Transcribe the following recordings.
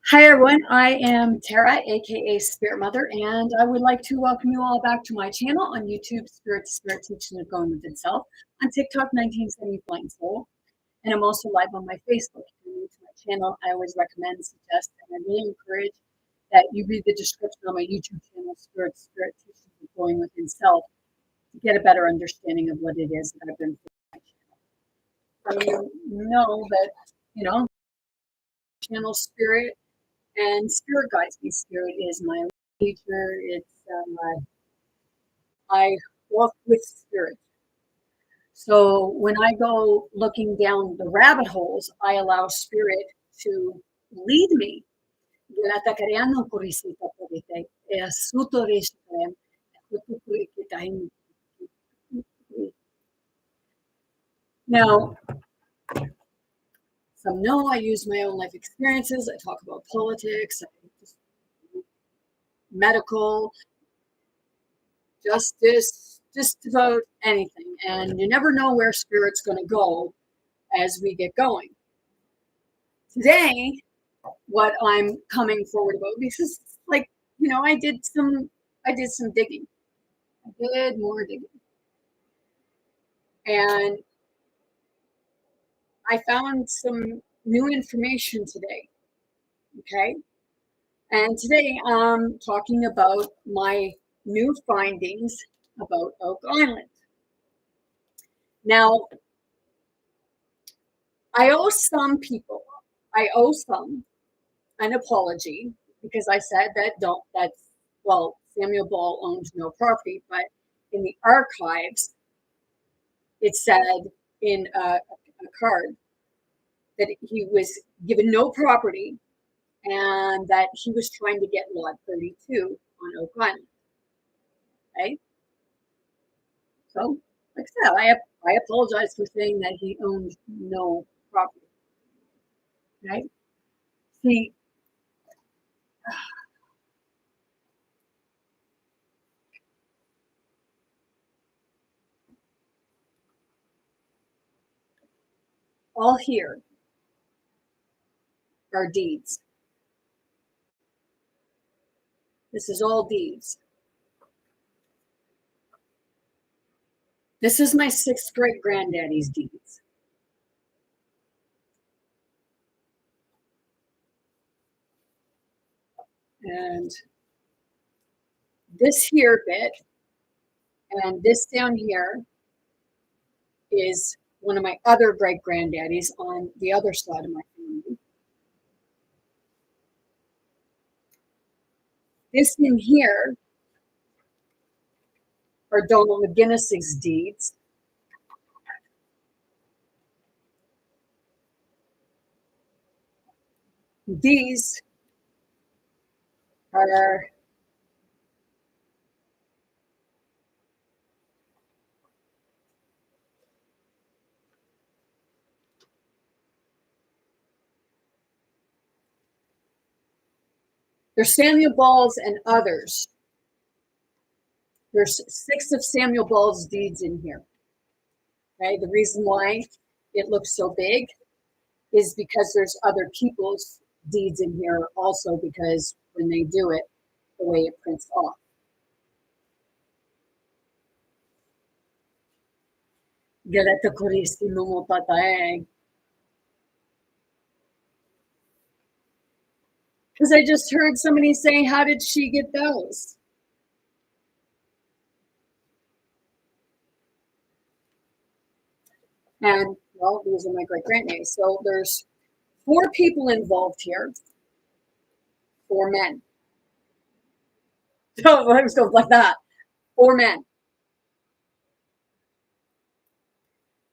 Hi everyone, I am Tara, aka Spirit Mother, and I would like to welcome you all back to my channel on YouTube, Spirit to Spirit Teaching of Going Within Self, on TikTok 1970 Flying Soul, and I'm also live on my Facebook. If you're new to my channel, I always recommend, suggest, and I really encourage that you read the description on my YouTube channel, Spirit to Spirit Teaching of Going Within Self, to get a better understanding of what it is that I've been through my channel. So you know that, channel Spirit and Spirit guides me. Spirit is my teacher. I walk with Spirit. So when I go looking down the rabbit holes, I allow Spirit to lead me. Now, some know I use my own life experiences. I talk about politics, medical, justice, just about anything. And you never know where Spirit's going to go as we get going. Today, what I'm coming forward about, because I did some digging. I did more digging. And I found some new information today. Okay. And today I'm talking about my new findings about Oak Island. Now, I owe some people, an apology because I said Samuel Ball owns no property, but in the archives, it said in a card that he was given no property and that he was trying to get lot 32 on Oak Island. Okay. So, like I said, I apologize for saying that he owns no property. Right? See, all here are deeds. This is all deeds. This is my 6th great granddaddy's deeds. And this here bit and this down here is one of my other great granddaddies on the other side of my family. This in here are Donald McGinnis's deeds. These are there's Samuel Ball's and others. There's 6 of Samuel Ball's deeds in here. Okay, the reason why it looks so big is because there's other people's deeds in here also, because when they do it, the way it prints off. Because I just heard somebody say, how did she get those? And, well, these are my great-grandnames. So there's 4 people involved here, 4 men. So I was going like that. 4 men.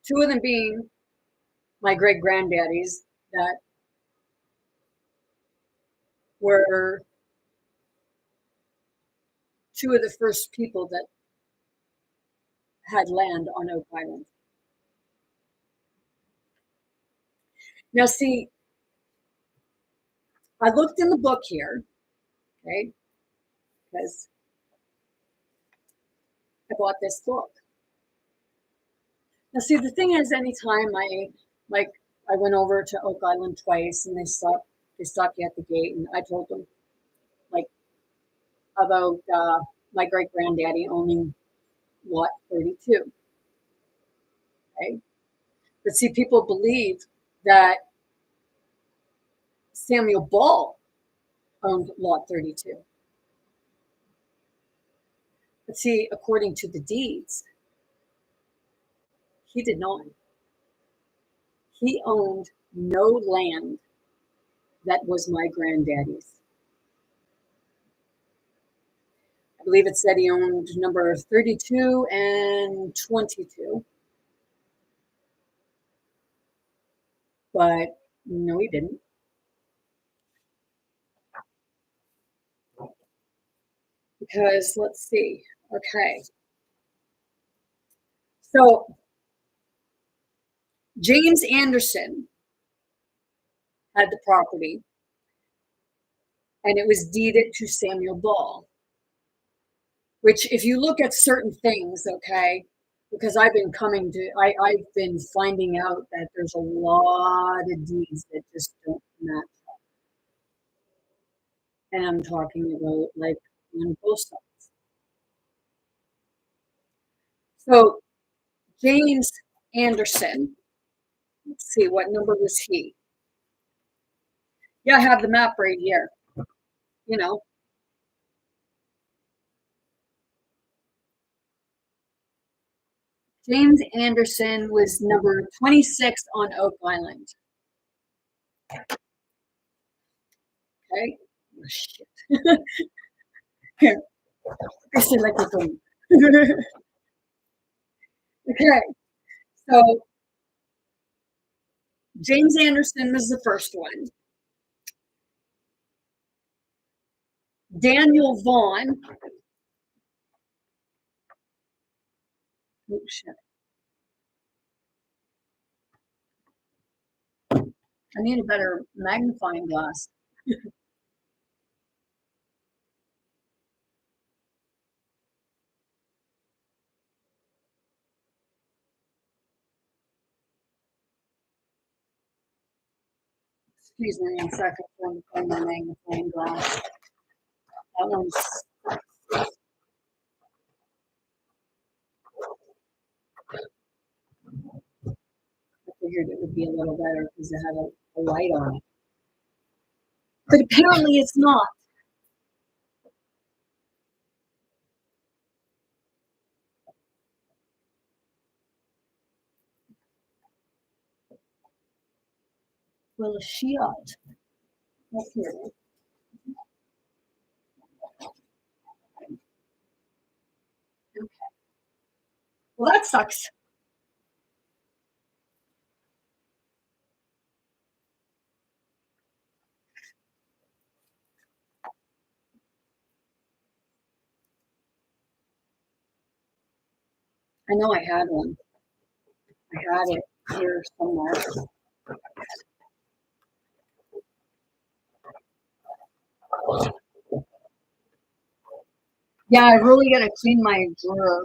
2 of them being my great-granddaddies that were 2 of the first people that had land on Oak Island. Now, see, I looked in the book here, okay, because I bought this book. Now, see, the thing is, anytime I went over to Oak Island twice, and they stopped they stopped you at the gate, and I told them like about my great granddaddy owning lot 32. Okay, but see, people believe that Samuel Ball owned lot 32. But see, according to the deeds, he did not. He owned no land that was my granddaddy's. I believe it said he owned number 32 and 22. But no, he didn't. Because let's see. Okay. So James Anderson had the property, and it was deeded to Samuel Ball. Which, if you look at certain things, okay, because I've been I've been finding out that there's a lot of deeds that just don't match up. And I'm talking about like on both sides. So James Anderson, let's see, what number was he? Yeah, I have the map right here. You know, James Anderson was number 26 on Oak Island. Okay. Oh, shit. Here. I said like a thing. Okay. So James Anderson was the first one. Daniel Vaughn. Oh, shit. I need a better magnifying glass. Excuse me 1 second. I'm putting my magnifying glass. That one's. I figured it would be a little better because it had a light on it. But apparently it's not. Well, a Shiat. Up here. Okay. Well, that sucks. I know I had one. I had it here somewhere. Yeah, I really gotta clean my drawer.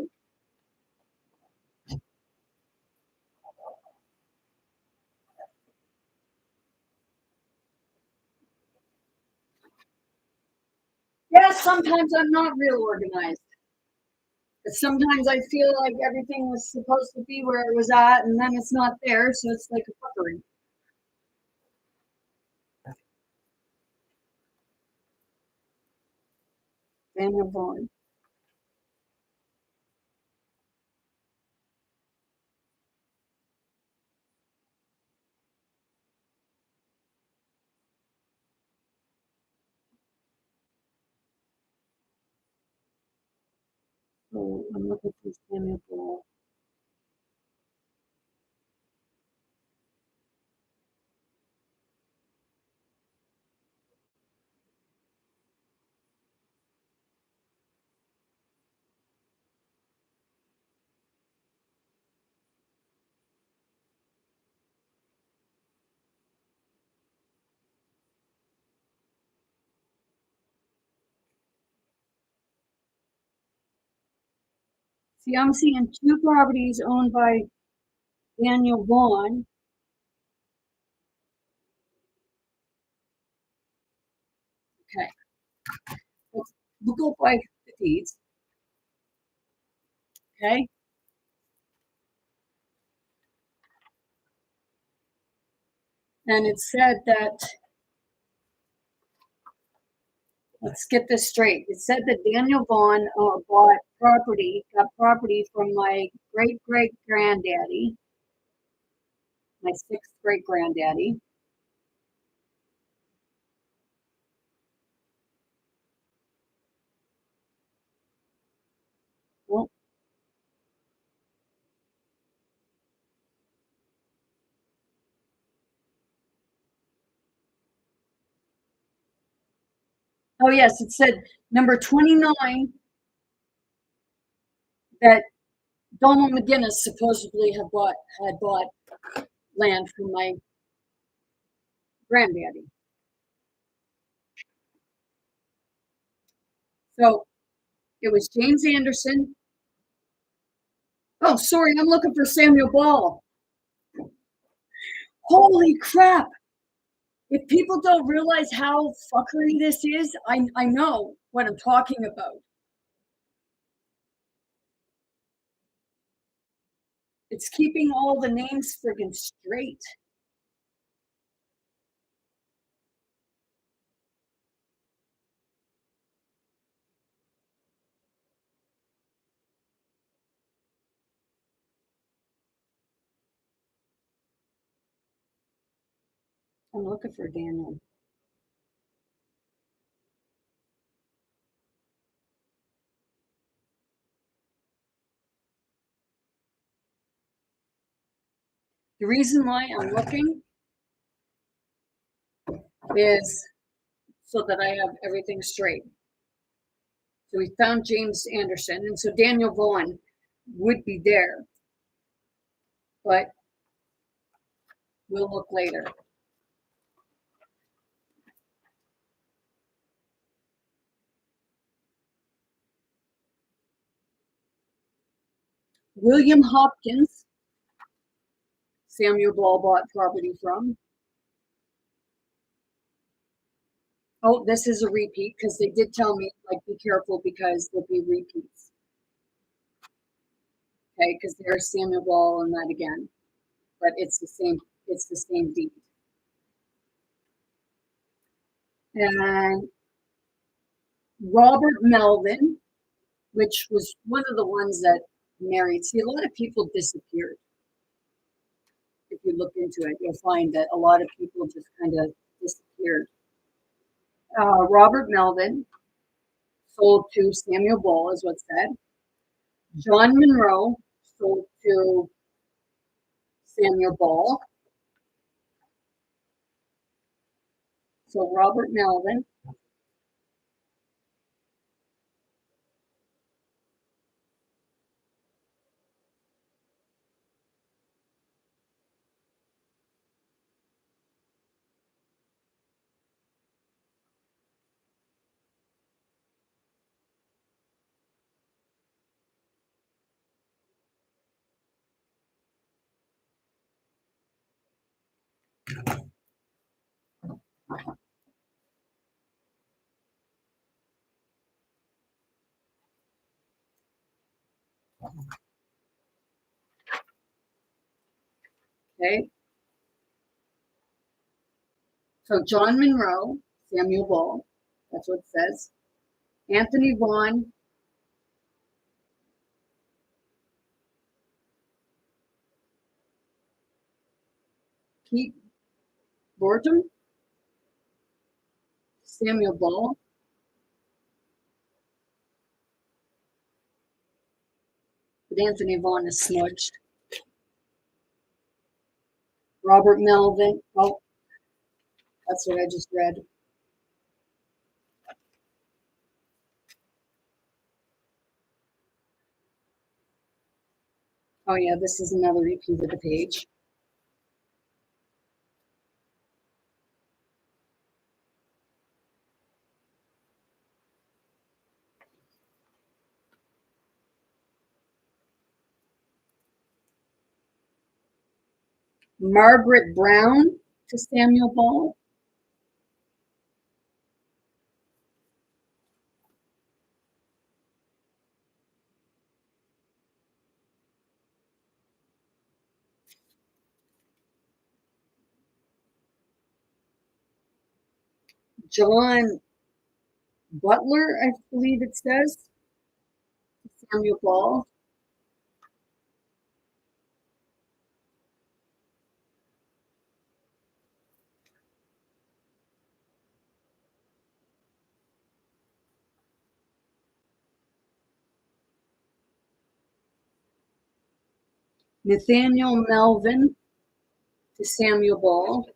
Yeah, sometimes I'm not real organized. But sometimes I feel like everything was supposed to be where it was at, and then it's not there, so it's like a fuckery. Daniel Vaughn. So I'm looking for Samuel Ball. See, I'm seeing two properties owned by Daniel Vaughn. Okay. We'll go by the deeds. Okay. And it said that, let's get this straight. It said that Daniel Vaughn got property from my great great granddaddy, my sixth great granddaddy. Well, oh yes, it said number 29 that Donald McGinnis supposedly had bought land from my granddaddy. So it was James Anderson. Oh, sorry, I'm looking for Samuel Ball. Holy crap! If people don't realize how fuckery this is, I know what I'm talking about. It's keeping all the names friggin' straight. I'm looking for Daniel. The reason why I'm looking is so that I have everything straight. So we found James Anderson, and so Daniel Vaughn would be there, but we'll look later. William Hopkins, Samuel Ball bought property from. Oh, this is a repeat because they did tell me, like, be careful because there'll be repeats. Okay, because there's Samuel Ball and that again, but it's the same deed. And Robert Melvin, which was one of the ones that married. See, a lot of people disappeared. If you look into it, you'll find that a lot of people just kind of disappeared. Robert Melvin sold to Samuel Ball, is what's said. John Monroe sold to Samuel Ball. So Robert Melvin. Okay. So John Monroe, Samuel Ball. That's what it says. Anthony Vaughn, Pete Borton, Samuel Ball, but Anthony Vaughn is smudged. Robert Melvin. Oh, that's what I just read. Oh yeah, this is another repeat of the page. Margaret Brown to Samuel Ball. John Butler, I believe it says. Samuel Ball. Nathaniel Melvin to Samuel Ball.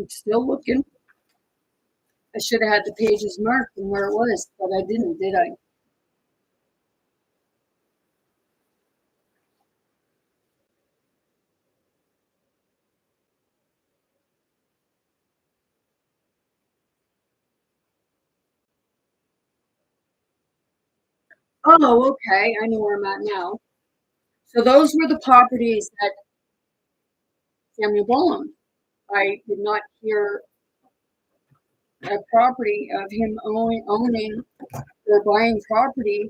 I'm still looking. I should have had the pages marked and where it was, but I didn't, did I? Oh, okay. I know where I'm at now. So those were the properties that Samuel Ball owned. I did not hear a property of him owning or buying property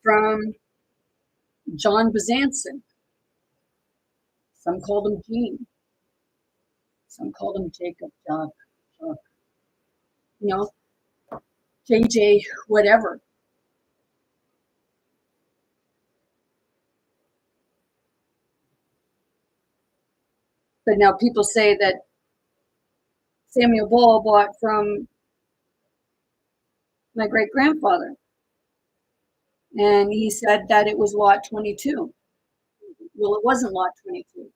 from John Bezanson. Some called him Gene. Some called him Jacob, John, you know, JJ, whatever. But now people say that Samuel Ball bought from my great grandfather. And he said that it was lot 22. Well, it wasn't lot 22.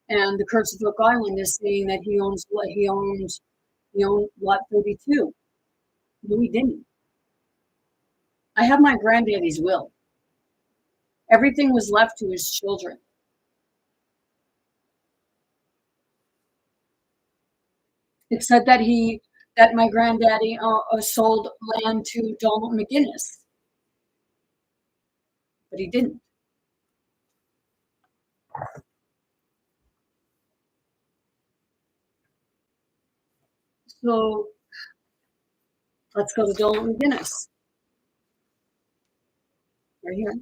And the Curse of Oak Island is saying that he owned lot 32. No, he didn't. I have my granddaddy's will. Everything was left to his children. It said that my granddaddy sold land to Donald McGinnis, but he didn't. So let's go to Donald McGinnis. Right here.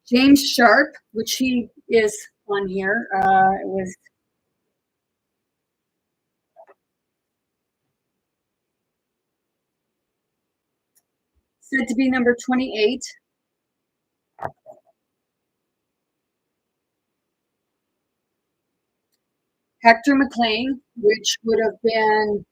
James Sharp, which he is on here, was said to be number 28. Hector McLean, which would have been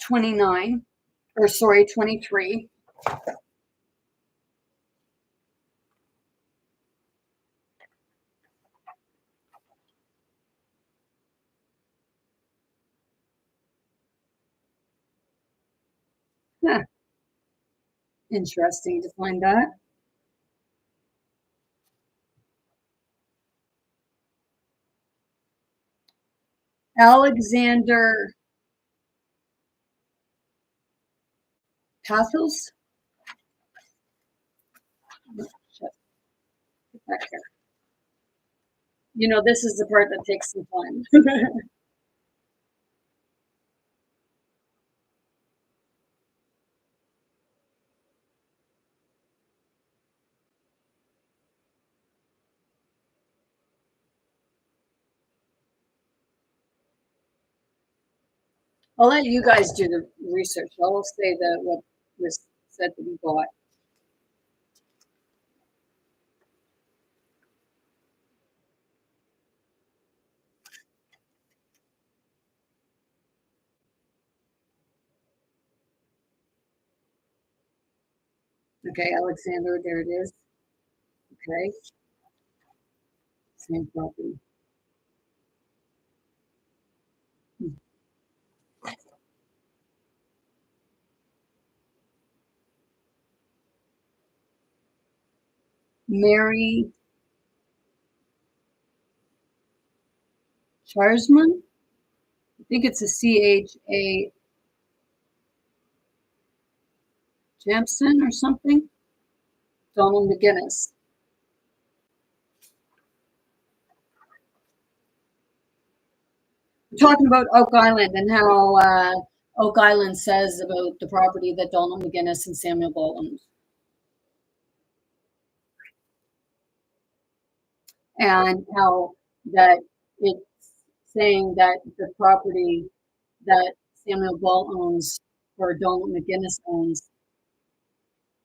'29, or sorry, 23. Huh. Interesting to find that. Alexander Pathos. Back here. You know, this is the part that takes some time. I'll let you guys do the research. I'll say that what was said to be bought. Okay, Alexander, there it is. Okay, same property. Mary Charsman. I think it's a CHA Jampson or something. Donald McGinnis. We're talking about Oak Island and how Oak Island says about the property that Donald McGinnis and Samuel Ball owned. And how that it's saying that the property that Samuel Ball owns or Donald McGinnis owns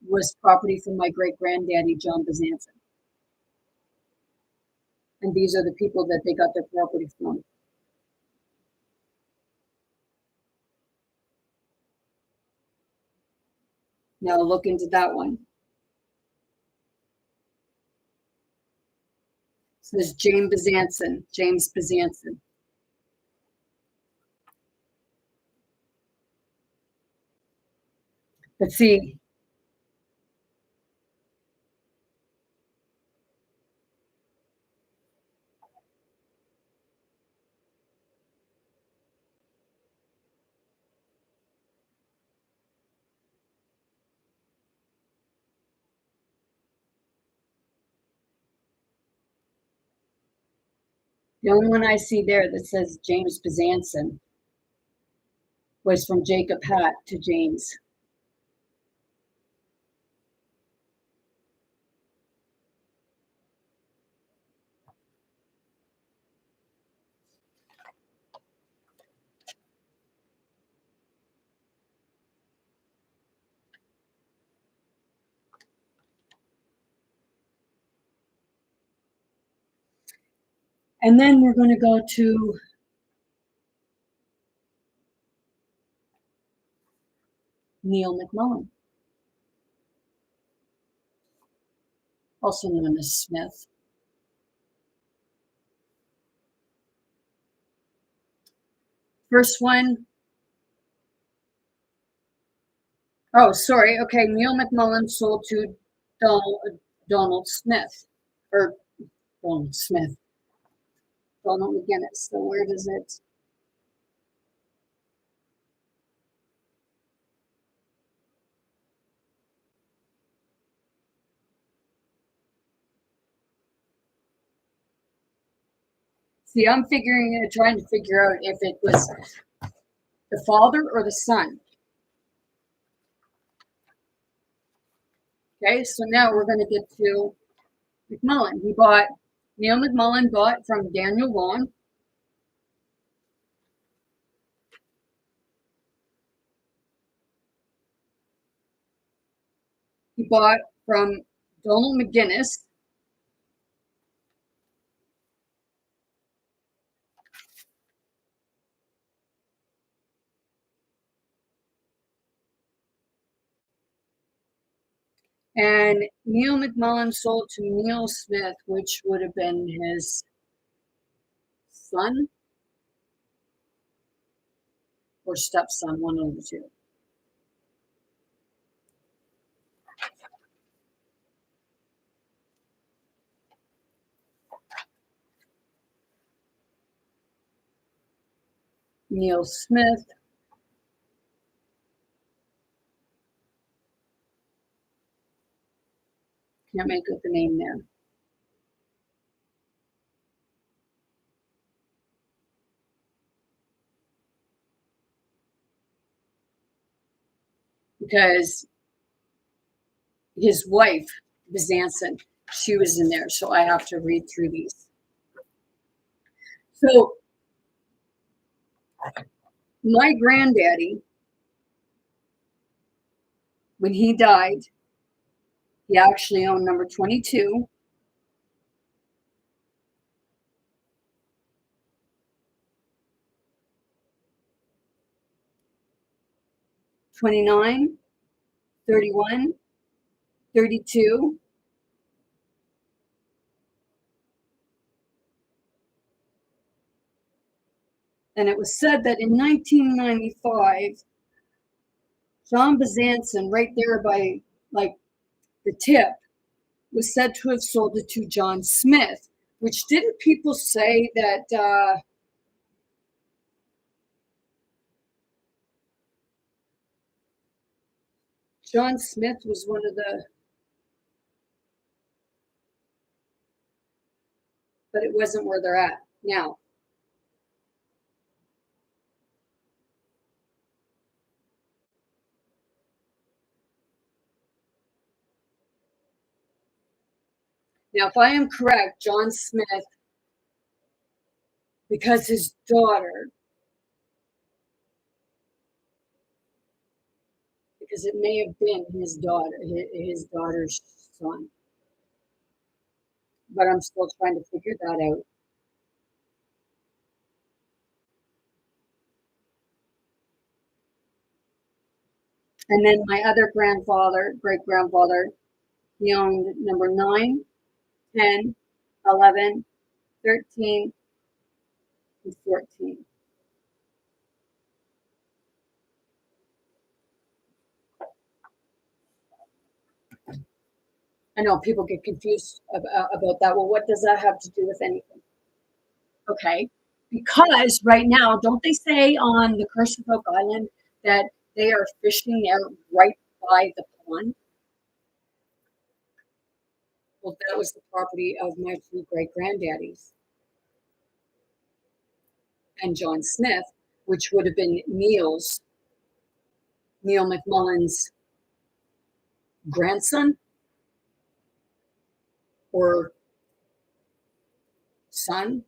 was property from my great granddaddy, John Bezanson. And these are the people that they got their property from. Now look into that one. It says James Bezanson. Let's see. The only one I see there that says James Bezanson was from Jacob Hatt to James. And then we're going to go to Neil McMullen, also known as Smith. First one. Oh, sorry. Okay, Neil McMullen sold to Donald Smith, or Donald Smith, Donald McGinnis. So where does it? See, I'm trying to figure out if it was the father or the son. Okay, so now we're going to get to McMullen. Neil McMullen bought from Daniel Vaughan. He bought from Donald McGinnis. And Neil McMullen sold to Neil Smith, which would have been his son or stepson, one of the two. Neil Smith. Can't make out the name there. Because his wife, Bezanson, she was in there. So I have to read through these. So my granddaddy, when he died, he actually owned number 22. $29, $31, $32, and it was said that in 1995, John Bezanson, right there by like the tip, was said to have sold it to John Smith, which didn't people say that John Smith was one of the, but it wasn't where they're at now. Now, if I am correct, John Smith, because his daughter, because it may have been his daughter, his daughter's son, but I'm still trying to figure that out. And then my other grandfather, great grandfather, he owned number 9, 10, 11, 13, and 14. I know people get confused about that. Well, what does that have to do with anything? Okay. Because right now, don't they say on the Curse of Oak Island that they are fishing out right by the pond? Well, that was the property of my two great granddaddies and John Smith, which would have been Neil McMullen's grandson or son.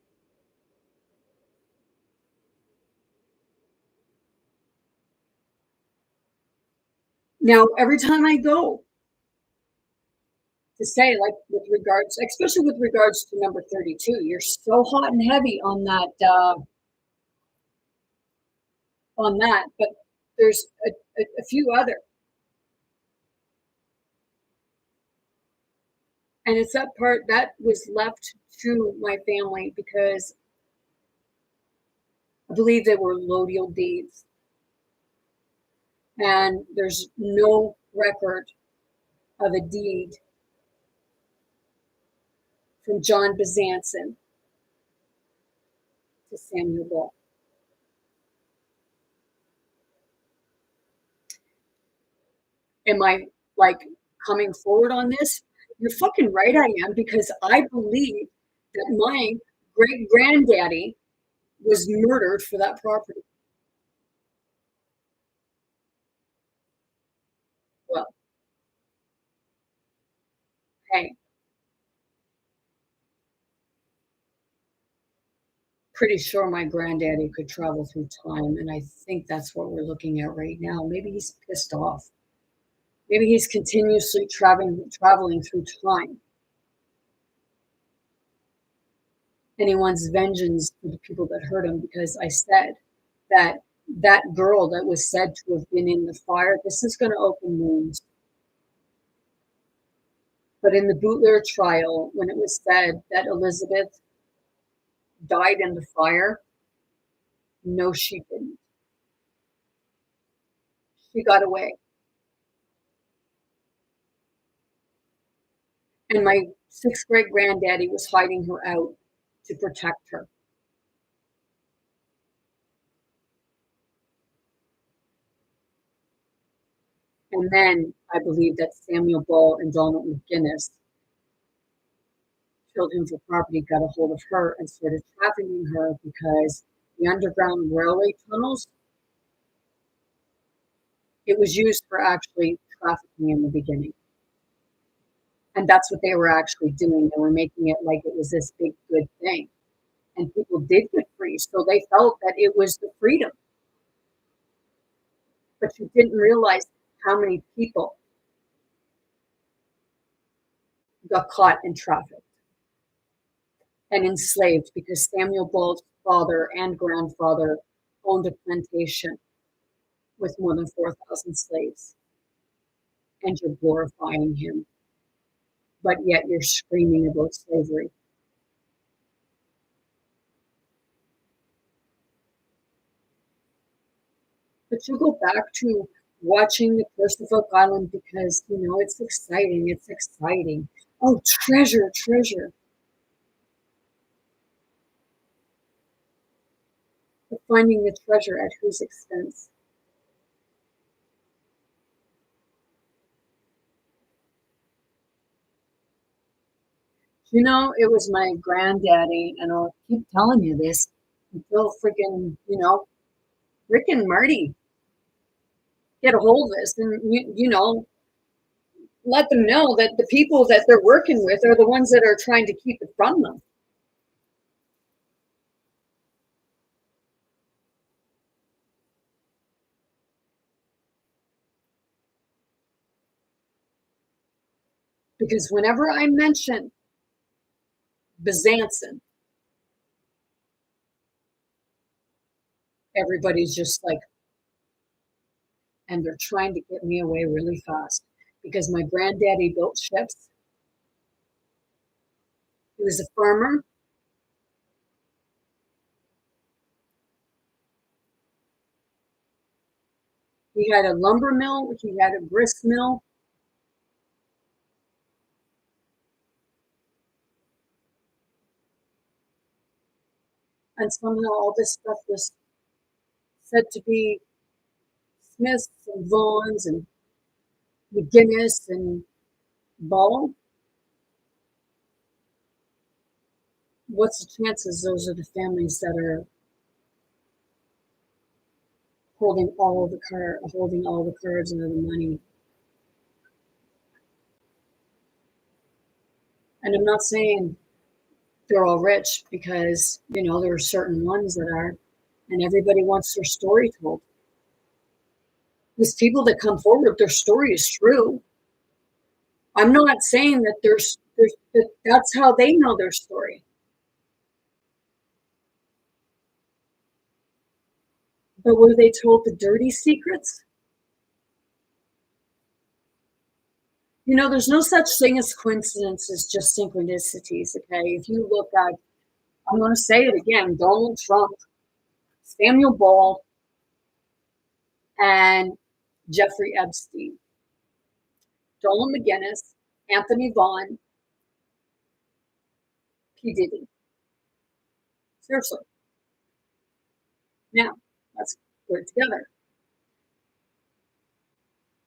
Now, every time I go to say, like with regards, especially with regards to number 32, you're so hot and heavy on that, but there's a few other, and it's that part that was left to my family because I believe they were allodial deeds, and there's no record of a deed from John Bezanson to Samuel Ball. Am I like coming forward on this? You're fucking right, I am, because I believe that my great granddaddy was murdered for that property. Well, hey, pretty sure my granddaddy could travel through time, and I think that's what we're looking at right now. Maybe he's pissed off. Maybe he's continuously traveling through time, and he wants vengeance for the people that hurt him. Because I said that that girl that was said to have been in the fire. This is going to open wounds. But in the Bootler trial, when it was said that Elizabeth died in the fire, no, she didn't. She got away. And my sixth great granddaddy was hiding her out to protect her. And then I believe that Samuel Ball and Donald McGinnis killed him for property, got a hold of her, and started trafficking her because the Underground Railway tunnels, it was used for actually trafficking in the beginning. And that's what they were actually doing. They were making it like it was this big good thing. And people did get free. So they felt that it was the freedom. But you didn't realize how many people got caught in traffic and enslaved because Samuel Ball's father and grandfather owned a plantation with more than 4,000 slaves. And you're glorifying him, but yet you're screaming about slavery. But you go back to watching the Curse of Oak Island because, it's exciting. It's exciting. Oh, treasure, treasure. But finding the treasure at whose expense? It was my granddaddy, and I'll keep telling you this until freaking, Rick and Marty get a hold of this and, let them know that the people that they're working with are the ones that are trying to keep it from them. Because whenever I mention Byzantin, everybody's just like, and they're trying to get me away really fast because my granddaddy built ships. He was a farmer. He had a lumber mill. He had a grist mill. And somehow all this stuff was said to be Smiths and Vaughns and McGinnis and Ball. What's the chances those are the families that are holding all the cards and the money? And I'm not saying they're all rich because, there are certain ones that are, and everybody wants their story told. These people that come forward, their story is true. I'm not saying that that's how they know their story. But were they told the dirty secrets? There's no such thing as coincidences, just synchronicities, okay? If you look at, I'm going to say it again, Donald Trump, Samuel Ball, and Jeffrey Epstein, Dolan McGinnis, Anthony Vaughn, P. Diddy. Seriously. Now, let's put it together.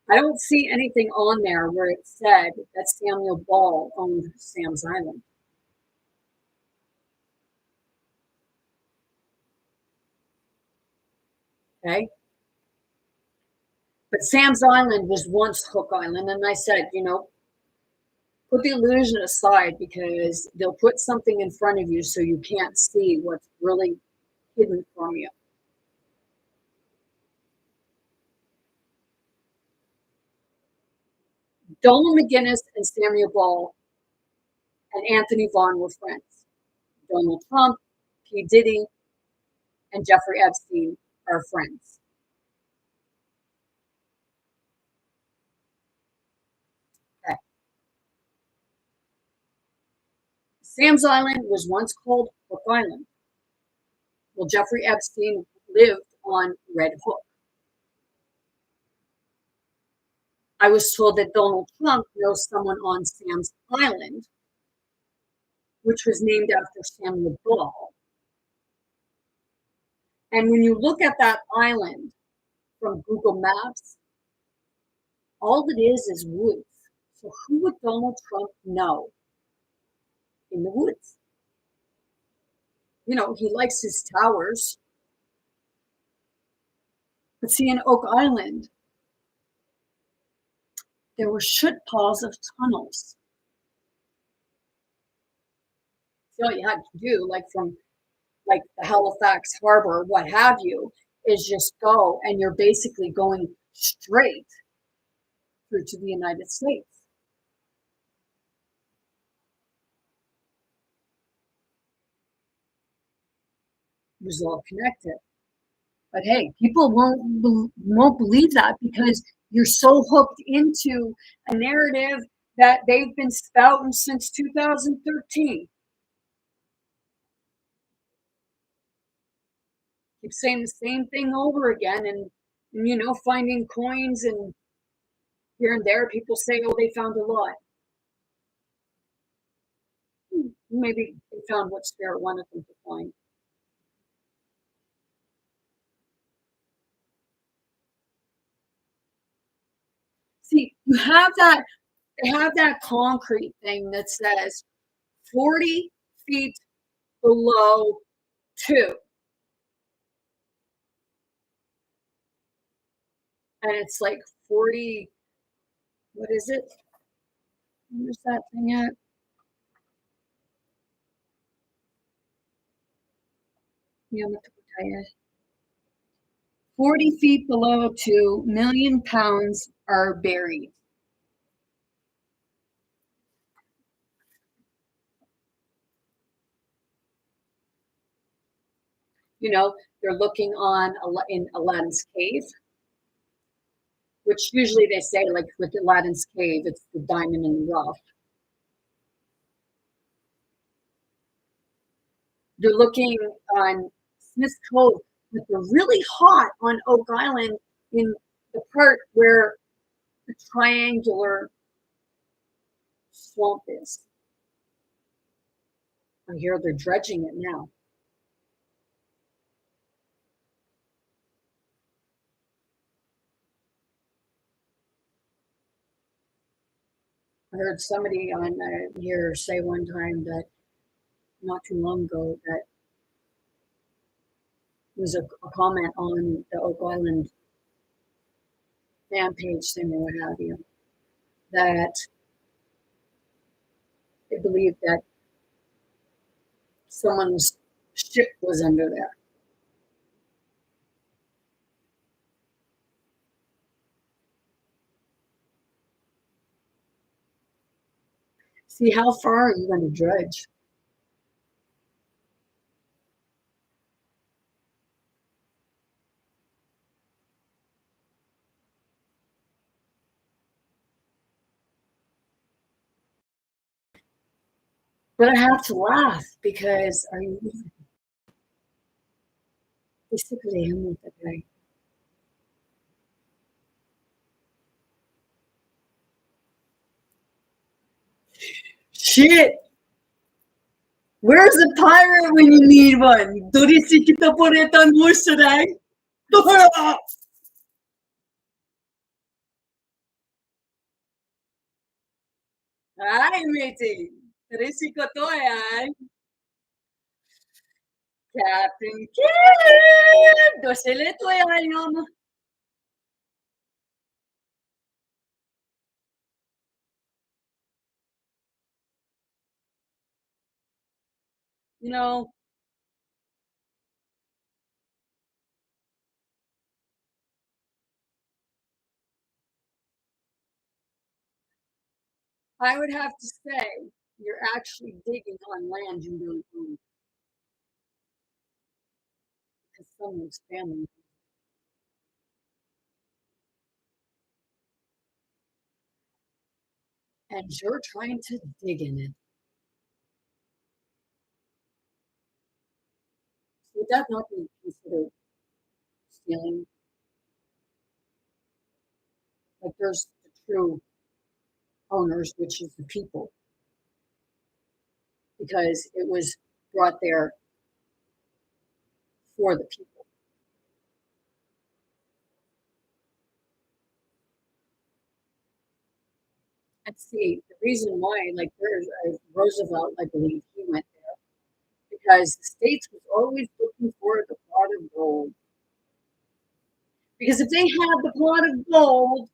I don't see anything on there where it said that Samuel Ball owned Sam's Island. Okay? But Sam's Island was once Hook Island, and I said, put the illusion aside because they'll put something in front of you so you can't see what's really hidden from you. Dolan McGinnis and Samuel Ball and Anthony Vaughn were friends. Donald Trump, P. Diddy, and Jeffrey Epstein are friends. Okay. Sam's Island was once called Hook Island. Well, Jeffrey Epstein lived on Red Hook. I was told that Donald Trump knows someone on Sam's Island, which was named after Samuel Ball. And when you look at that island from Google Maps, all it is woods. So who would Donald Trump know in the woods? He likes his towers. But see, in Oak Island, there were shit piles of tunnels. So all you had to do, like from like the Halifax Harbor, what have you, is just go and you're basically going straight through to the United States. It was all connected. But hey, people won't believe that because you're so hooked into a narrative that they've been spouting since 2013. Keep saying the same thing over again, and finding coins and here and there. People say, "Oh, they found a lot." Maybe they found what spirit wanted them to find. See, you have that they have that concrete thing that says 40 feet below 2, and it's like 40, what is it? Where's that thing at? Yeah, 40 feet below 2 million pounds are buried. You know, they're looking on in Aladdin's cave, which usually they say, like with Aladdin's cave, it's the diamond in the rough. They're looking on Smith's Cove, but they're really hot on Oak Island in the part where the triangular swamp is. I hear they're dredging it now. I heard somebody on here say one time that not too long ago that was a comment on the Oak Island fan page thing or what have you, that they believed that someone's ship was under there. See, how far are you going to dredge? But I have to laugh because are you basically him with the guy? Shit! Where's the pirate when you need one? Turisi kita poretan mo siya. Ay, matey. Turisi ko to yan. Captain Kidd! Dosele to yan. You know, I would have to say you're actually digging on land you don't own because someone's family. And you're trying to dig in it. Would that not be considered stealing? Like there's the true owners, which is the people, because it was brought there for the people. And see, the reason why, like there's Roosevelt, I believe he went there because the states was always looking for the pot of gold. Because if they had the pot of gold,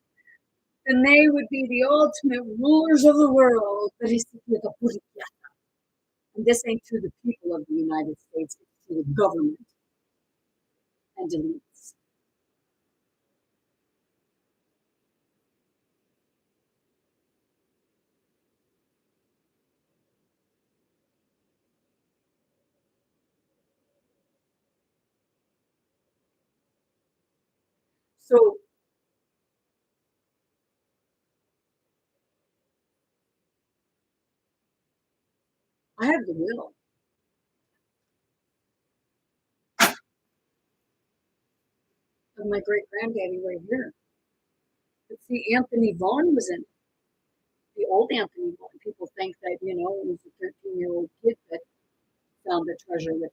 then they would be the ultimate rulers of the world. And this ain't to the people of the United States, it's to the government and elites. So I have the will of my great granddaddy right here. But see, Anthony Vaughn was in it. the old Anthony Vaughan. People think that, it was a 13-year-old kid that found the treasure with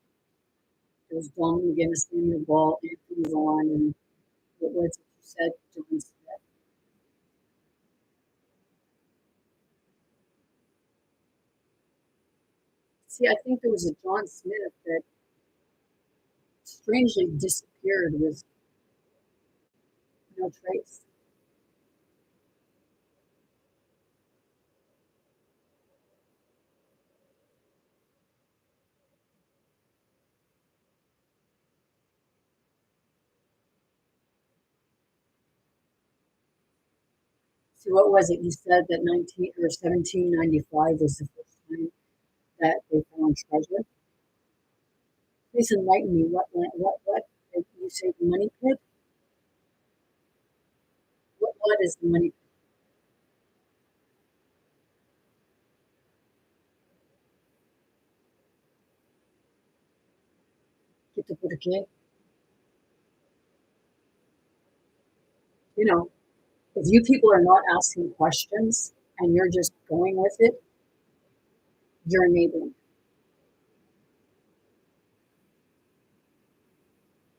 it was Don McGinnis, Samuel Ball, Anthony Vaughan, and what was it you said, John Smith. See, I think there was a John Smith that strangely disappeared with no trace. See, what was it? You said that 1795 was the first time that they found treasure. Please enlighten me. What? You say the money pit? What is the money pit? You know, if you people are not asking questions and you're just going with it, you're enabling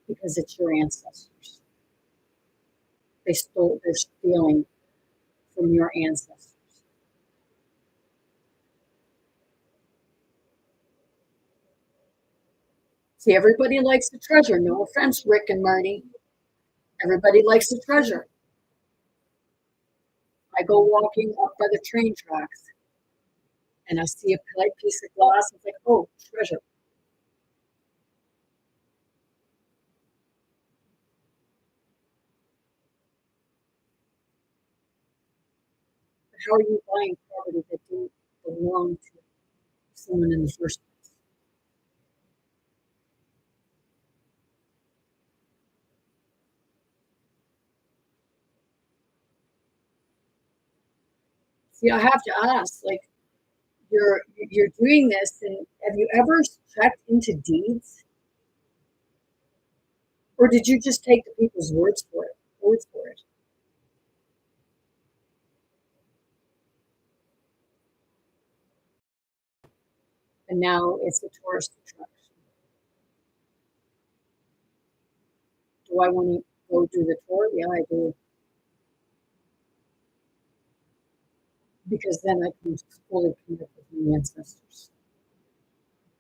because it's your ancestors. They're stealing from your ancestors. See, everybody likes the treasure. No offense, Rick and Marty. Everybody likes the treasure. I go walking up by the train tracks and I see a polite piece of glass. It's like, oh, treasure. But how are you buying property that didn't belong to someone in the first place? See, I have to ask, like, you're doing this, and have you ever checked into deeds, or did you just take the people's words for it? Words for it, and now it's a tourist attraction. Do I want to go do the tour? Yeah, I do, because then I can fully connect with my ancestors.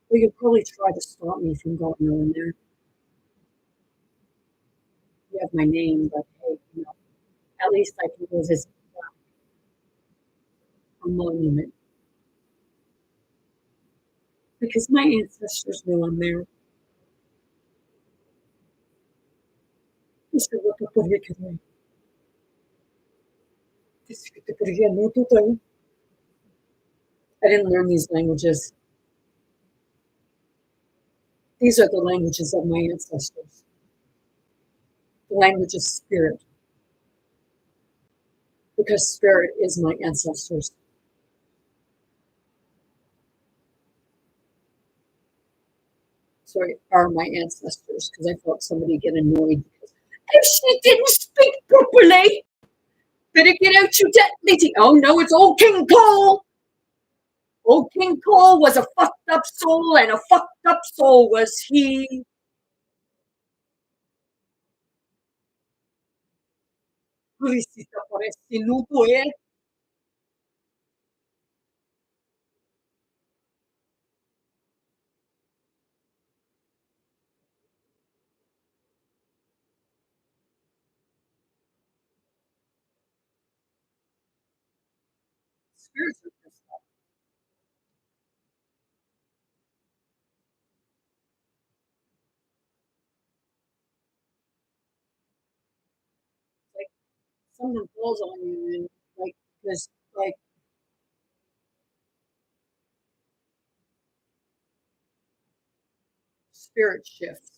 Well, you'll probably try to stop me from going on there. You have my name, but hey, at least I can go visit a monument because my ancestors know I'm there. Just look up over here. I didn't learn these languages. These are the languages of my ancestors. The language of spirit, because spirit is my ancestors. Sorry, are my ancestors, because I felt somebody get annoyed because if she didn't speak properly, better get out your debt meeting. Oh no, it's old King Cole. Old King Cole was a fucked up soul, and a fucked up soul was he. Felicita por esse luto, Spirits are pissed off. Like someone falls on you and like this, like spirit shifts.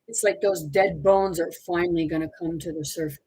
It's like those dead bones are finally going to come to the surface.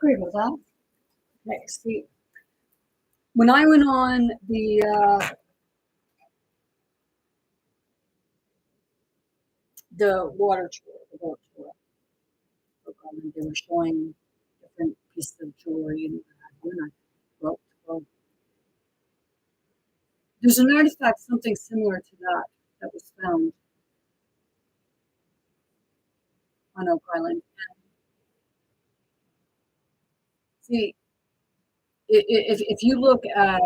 Sorry about that. Okay, see, when I went on the water tour, the boat tour program, they were showing different pieces of jewelry and when I well, well, there's an artifact, something similar to that, that was found on Oak Island. See, if you look at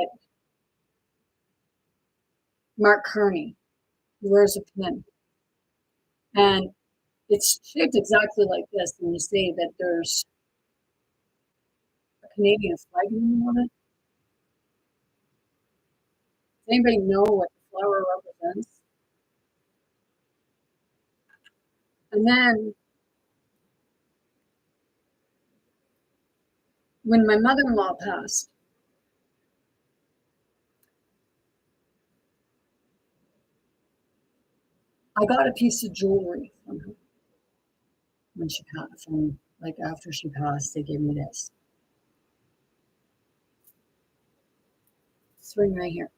Mark Kearney, he wears a pin, and it's shaped exactly like this, and you see that there's a Canadian flag on it. Does anybody know what the flower represents? And then when my mother-in-law passed, I got a piece of jewelry from her when she passed. From like after she passed, they gave me this. This ring right here.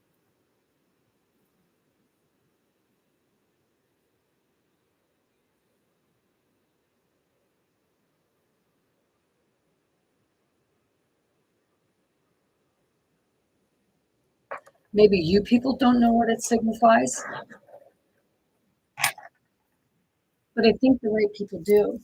Maybe you people don't know what it signifies, but I think the right people do.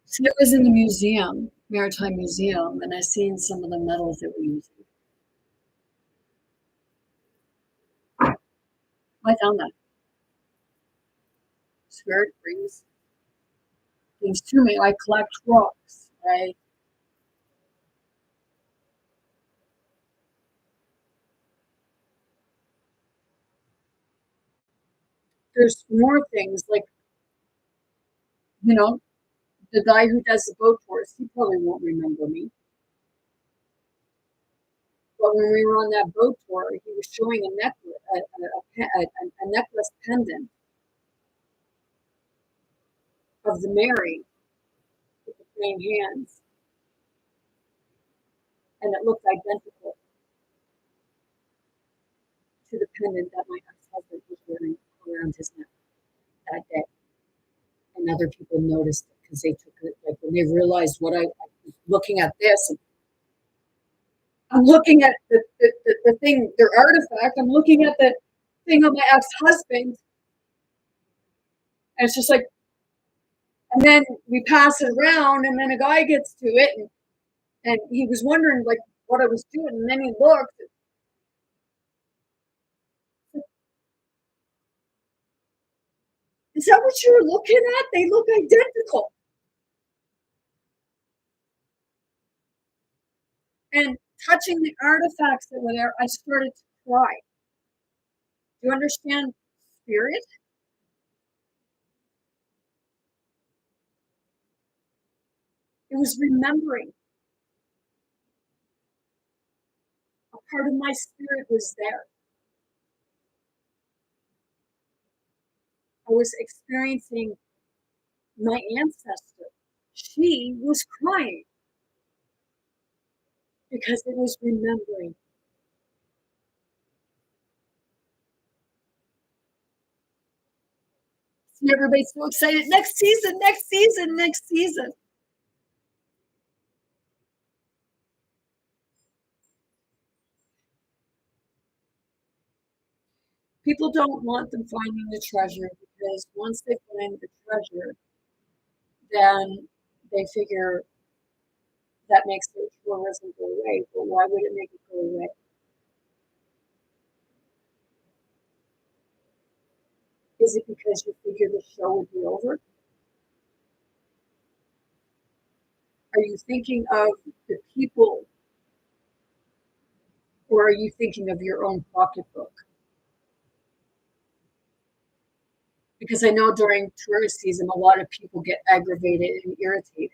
See, I was in the museum, Maritime Museum, and I seen some of the metals that were used. I found that. Spirit brings things to me. I collect rocks, right? There's more things like, you know, the guy who does the boat tours, he probably won't remember me. But when we were on that boat tour, he was showing a necklace, a necklace pendant of the Mary with the praying hands, and it looked identical to the pendant that my ex-husband was wearing around his neck that day. And other people noticed it because they took it, like when they realized what I was looking at this, and I'm looking at the thing, their artifact, I'm looking at the thing of my ex-husband, and it's just like, and then we pass it around, and then a guy gets to it, and he was wondering like what I was doing, and then he looked. Is that what you were looking at? They look identical. And touching the artifacts that were there, I started to cry. Do you understand spirit? It was remembering. A part of my spirit was there. I was experiencing my ancestor. She was crying because it was remembering. See, everybody's so excited. Next season, next season, next season. People don't want them finding the treasure because once they find the treasure, then they figure that makes the tourism go away. But why would it make it go away? Is it because you figure the show would be over? Are you thinking of the people, or are you thinking of your own pocketbook? Because I know during tourist season, a lot of people get aggravated and irritated.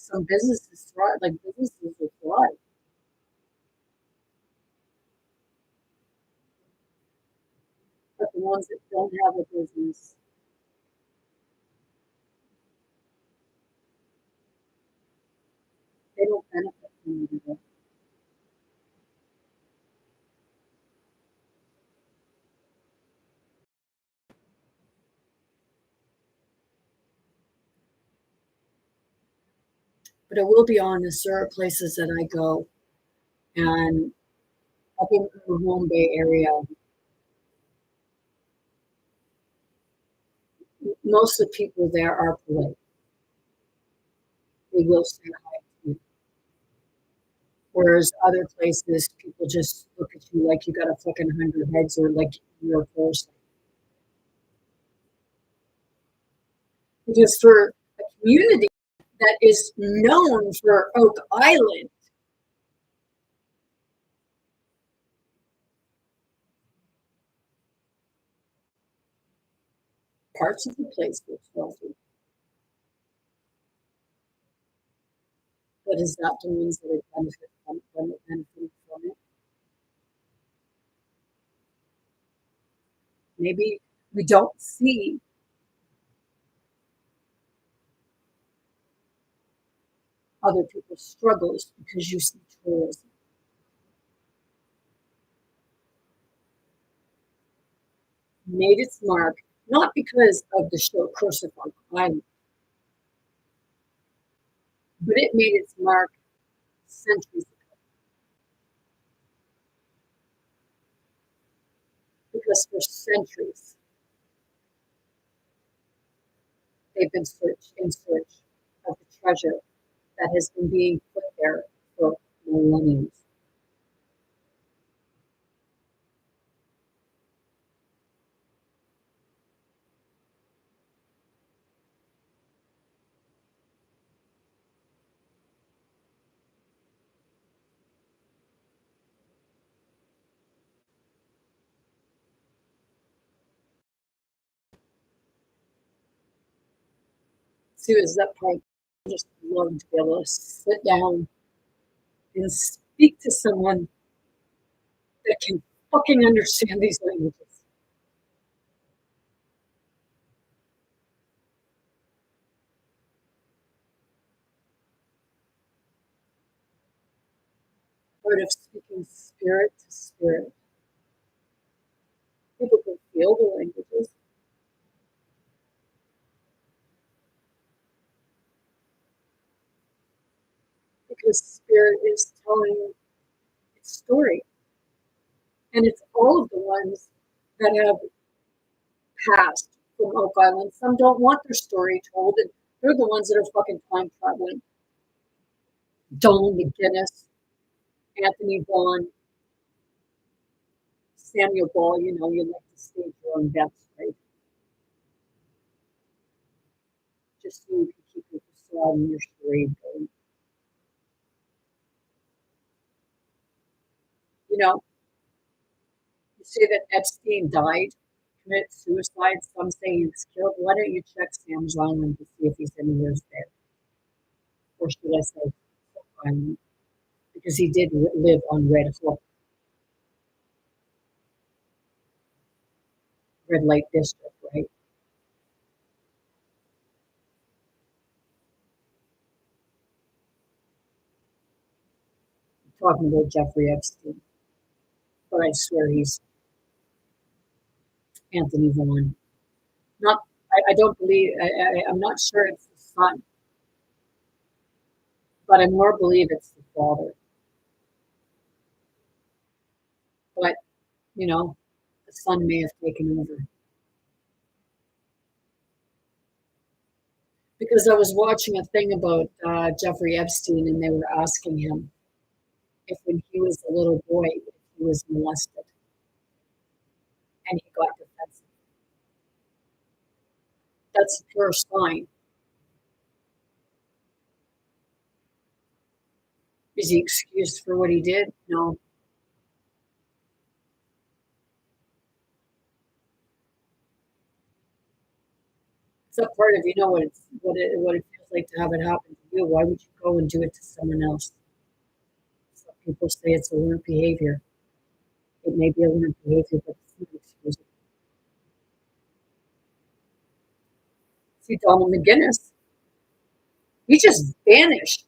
some businesses thrive, like businesses will thrive. But the ones that don't have a business, they don't benefit from it at all. But I will be honest, there are places that I go, and up in the Home Bay area, most of the people there are polite. They will say hi to you. Whereas other places, people just look at you like you got a fucking 100 heads or like you're a person. Because for a community that is known for Oak Island, parts of the place look wealthy. But is that the ones that are benefiting from it? Maybe we don't see other people's struggles because you see tourism. Made its mark, not because of the show Curse of Oak Island, but it made its mark centuries ago. Because for centuries, they've been in search of the treasure that has been being put there for millenniums. See, is that part I just love to be able to sit down and speak to someone that can fucking understand these languages. Part of speaking spirit to spirit. People can feel the languages. Because spirit is telling its story. And it's all of the ones that have passed from Oak Island. Some don't want their story told, and they're the ones that are fucking time traveling. Donald McGinnis, Anthony Vaughan, Samuel Ball, you know, you like to stage your own deaths, right? Just so you can keep your facade and your charade going. You know, you say that Epstein died, committed suicide, some say he was killed. Why don't you check Sam's Island to see if he's anywhere there? Or should I say, because he did live on Red Hook, red light district, right? I'm talking about Jeffrey Epstein, but I swear he's Anthony Vaughan. Not, I don't believe. I'm not sure it's the son, but I more believe it's the father. But you know, the son may have taken over because I was watching a thing about Jeffrey Epstein, and they were asking him if when he was a little boy, if he was molested, and he got defensive. That's a pure sign. Is he excused for what he did? No. It's a part of, you know what it feels feels like to have it happen to you, why would you go and do it to someone else? Some people say it's a learned behavior. It may be a learned behavior, but it's not excusable. See, Donald McGinnis, he just vanished.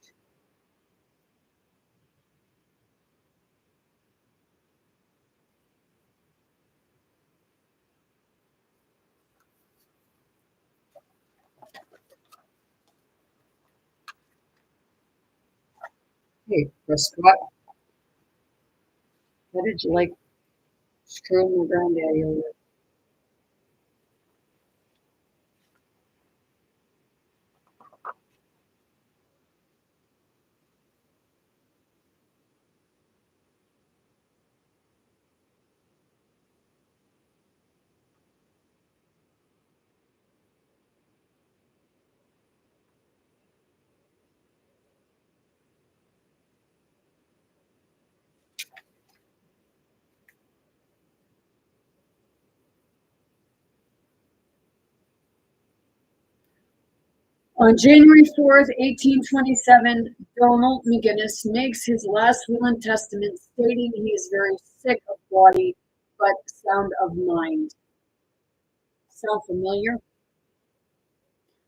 Hey, Prescott, how did you like screwing my granddaddy over? On January 4th, 1827, Donald McGinnis makes his last will and testament stating he is very sick of body but sound of mind. Sound familiar?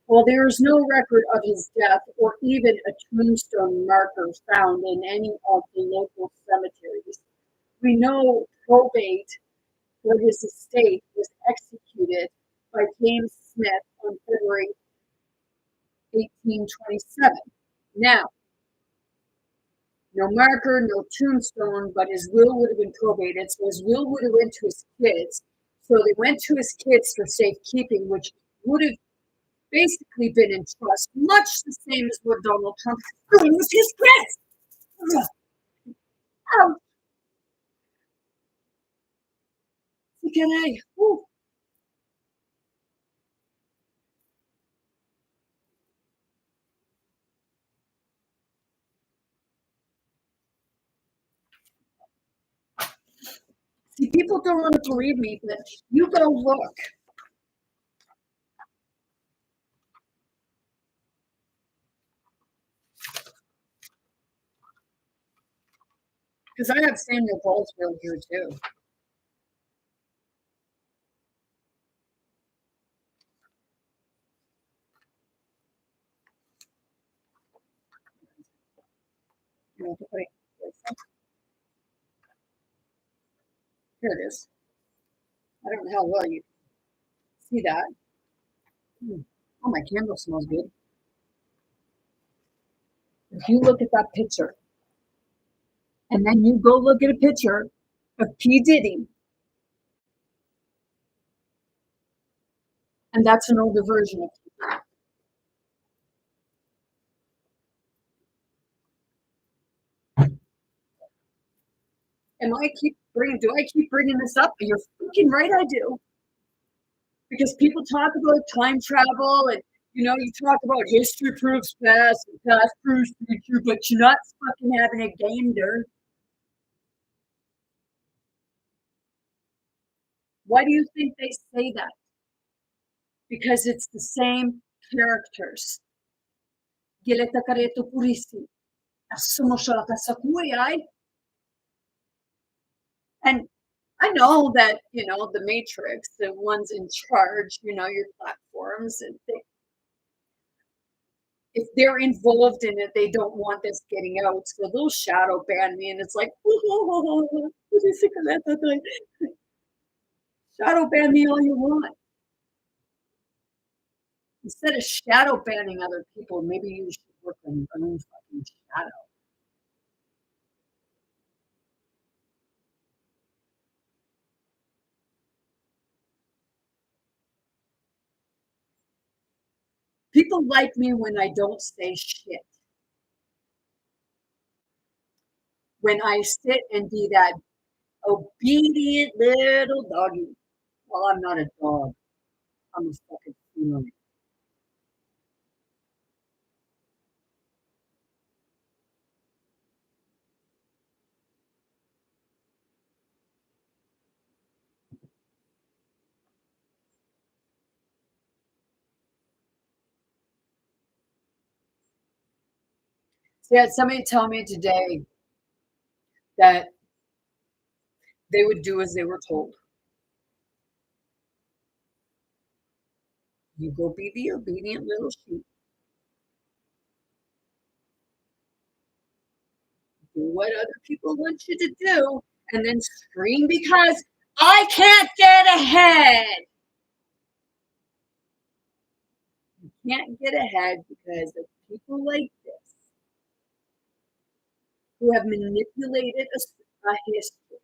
While there is no record of his death or even a tombstone marker found in any of the local cemeteries, we know probate for his estate was executed by James Smith on February 1827. Now, no marker, no tombstone, but his will would have been probated. So his will would have went to his kids. So they went to his kids for safekeeping, which would have basically been in trust, much the same as what Donald Trump is doing with his kids. Ouch. See, people don't want to believe me, but you go look. Because I have Samuel Boldsville here too. You know, here it is. I don't know how well you see that. Oh, my candle smells good. If you look at that picture, and then you go look at a picture of P. Diddy, and that's an older version of him. Do I keep bringing this up? You're freaking right, I do. Because people talk about time travel and, you talk about history proves past and past proves future, but you're not fucking having a game there. Why do you think they say that? Because it's the same characters. Gileta Careto Purisi. And I know that, the Matrix, the ones in charge, your platforms, and if they're involved in it, they don't want this getting out. So they'll shadow ban me, and it's like, shadow ban me all you want. Instead of shadow banning other people, maybe you should work on your own fucking shadow. People like me when I don't say shit. When I sit and be that obedient little doggy. Well, I'm not a dog. I'm a fucking human. So, had somebody tell me today that they would do as they were told. You go be the obedient little sheep. Do what other people want you to do, and then scream because I can't get ahead. You can't get ahead because of people like this who have manipulated a history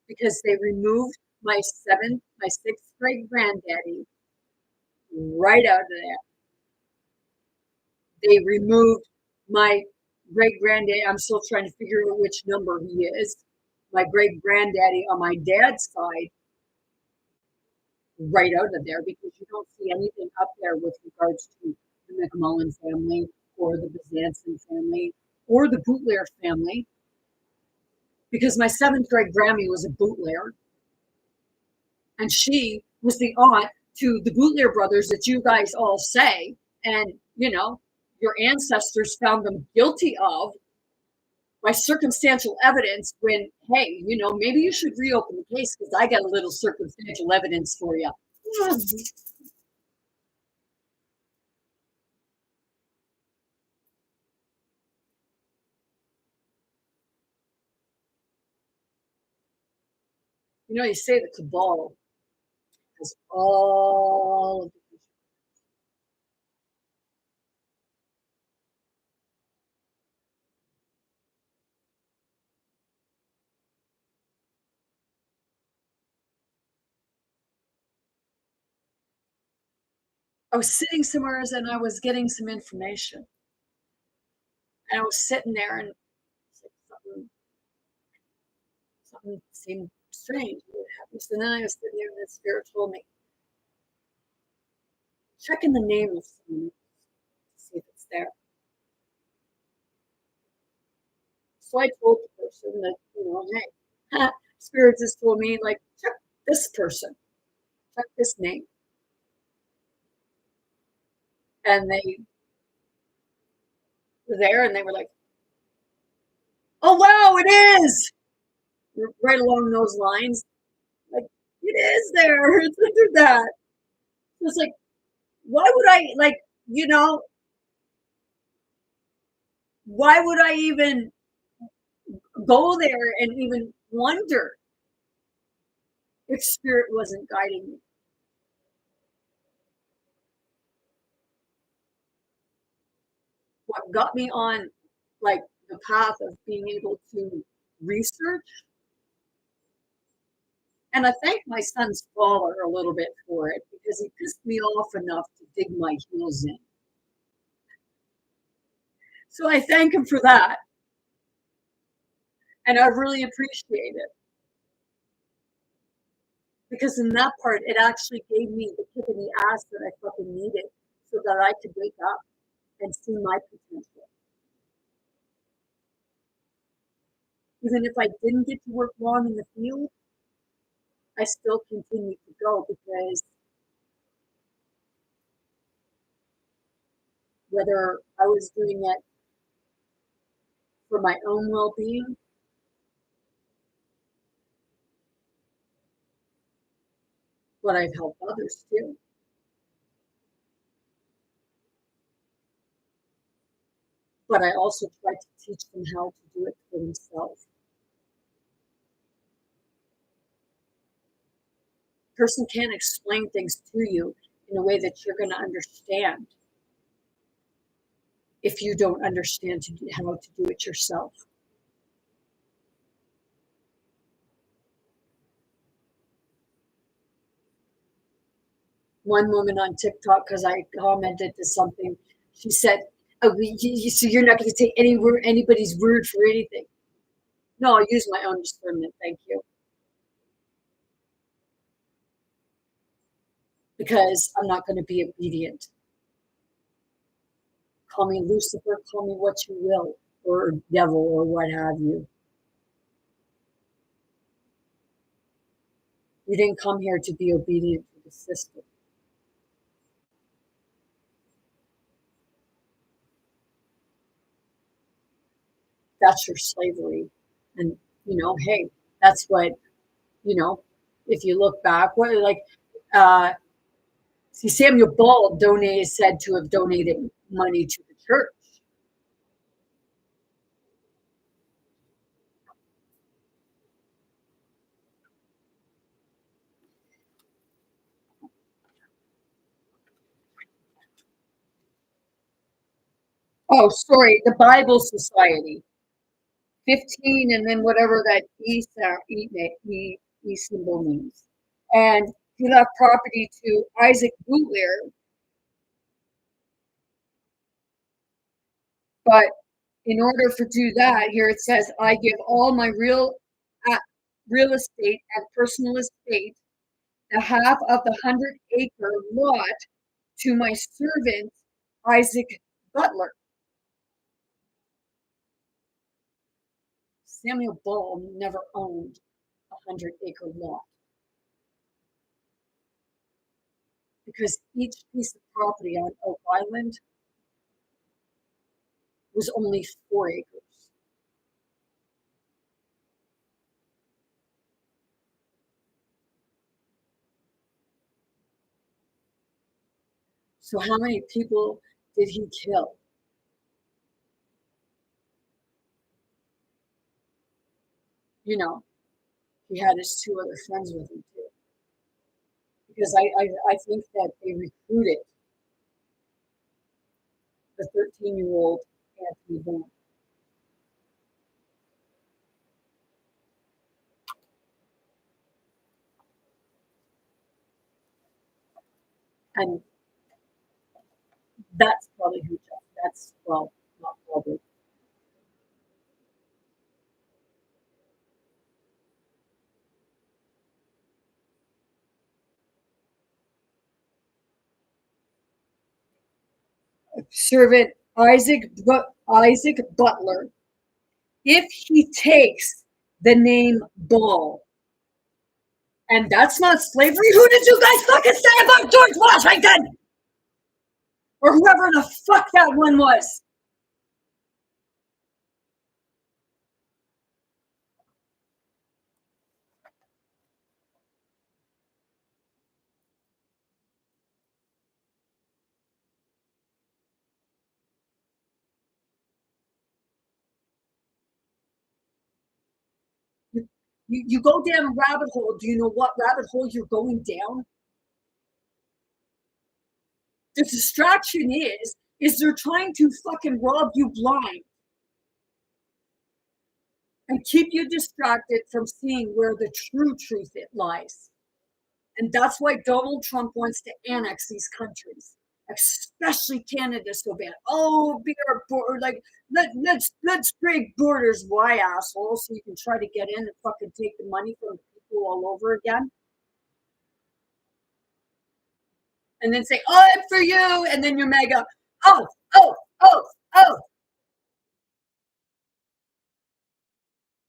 because they removed my sixth grade granddaddy right out of that. They removed my great granddaddy. I'm still trying to figure out which number he is. My great granddaddy on my dad's side, right out of there, because you don't see anything up there with regards to the McMullen family or the Bezanson family or the Bootlair family, because my seventh grade Grammy was a bootlayer, and she was the aunt to the Bootlair brothers that you guys all say, and your ancestors found them guilty of by circumstantial evidence when, hey, maybe you should reopen the case because I got a little circumstantial evidence for you. You say the cabal has all of the. I was sitting somewhere and I was getting some information. And I was sitting there and something seemed strange. And then I was sitting there and the spirit told me, check in the name of someone to see if it's there. So I told the person that, hey, spirit just told me, like, check this person, check this name. And they were there and they were like, oh, wow, it is. Right along those lines. Like, it is there. It's under that. It's like, why would I, why would I even go there and even wonder if spirit wasn't guiding me? What got me on like the path of being able to research, and I thank my son's father a little bit for it because he pissed me off enough to dig my heels in. So I thank him for that, and I really appreciate it because in that part, it actually gave me the kick in the ass that I fucking needed so that I could wake up and see my potential. Even if I didn't get to work long in the field, I still continued to go because whether I was doing it for my own well-being, but I've helped others too. But I also try to teach them how to do it for themselves. A person can't explain things to you in a way that you're going to understand if you don't understand how to do it yourself. One woman on TikTok, because I commented to something, she said, oh, so you're not going to take anybody's word for anything. No, I'll use my own discernment. Thank you. Because I'm not going to be obedient. Call me Lucifer, call me what you will, or devil, or what have you. You didn't come here to be obedient to the system. that's your slavery. And, hey, that's what, if you look back, what, like, uh, see, Samuel Ball is said to have donated money to the church. Oh, sorry, the Bible Society. 15, and then whatever that E symbol means. And he left property to Isaac Boutler, but in order to do that, here it says, I give all my real estate and personal estate, the half of the 100-acre lot, to my servant Isaac Butler. Samuel Ball never owned a 100-acre lot because each piece of property on Oak Island was only 4 acres. So how many people did he kill? He had his 2 other friends with him too. Because I think that they recruited the 13-year-old Anthony Boone. And that's probably who that's, well, not probably. Servant Isaac Butler, if he takes the name Ball, and that's not slavery, who did you guys fucking say about George Washington? Or whoever the fuck that one was? You go down a rabbit hole. Do you know what rabbit hole you're going down? The distraction is they're trying to fucking rob you blind and keep you distracted from seeing where the true truth it lies. And that's why Donald Trump wants to annex these countries, especially Canada so bad. Oh, be our border, like let's break borders. Why, asshole? So you can try to get in and fucking take the money from people all over again, and then say, "Oh, I'm for you," and then you're mega. Oh, oh, oh, oh.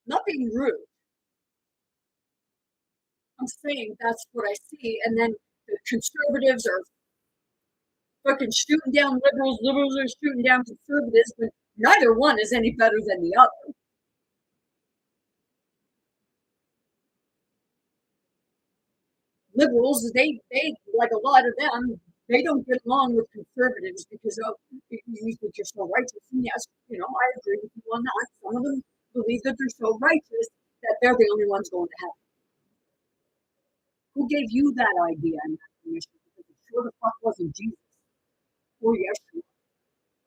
Not being rude. I'm saying that's what I see, and then the conservatives are fucking shooting down liberals. Liberals are shooting down conservatives, but neither one is any better than the other. Liberals, they like a lot of them, they don't get along with conservatives because you think you're so righteous. And yes, I agree with you on that. Some of them believe that they're so righteous that they're the only ones going to heaven. Who gave you that idea and that permission? Because it sure the fuck wasn't Jesus or Yeshua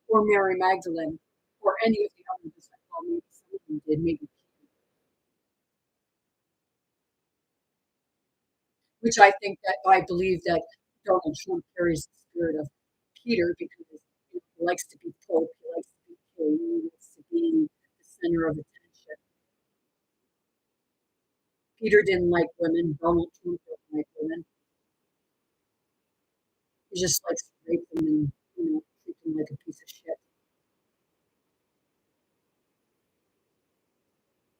or Mary Magdalene or any of the other disciples. Maybe some of them did, maybe, which I think that I believe that Donald Trump carries the spirit of Peter because he likes to be pope, he likes to be king, he likes to be the center of attention. Peter didn't like women. Donald Trump didn't like women. He just likes to rape them and treat them like a piece of shit.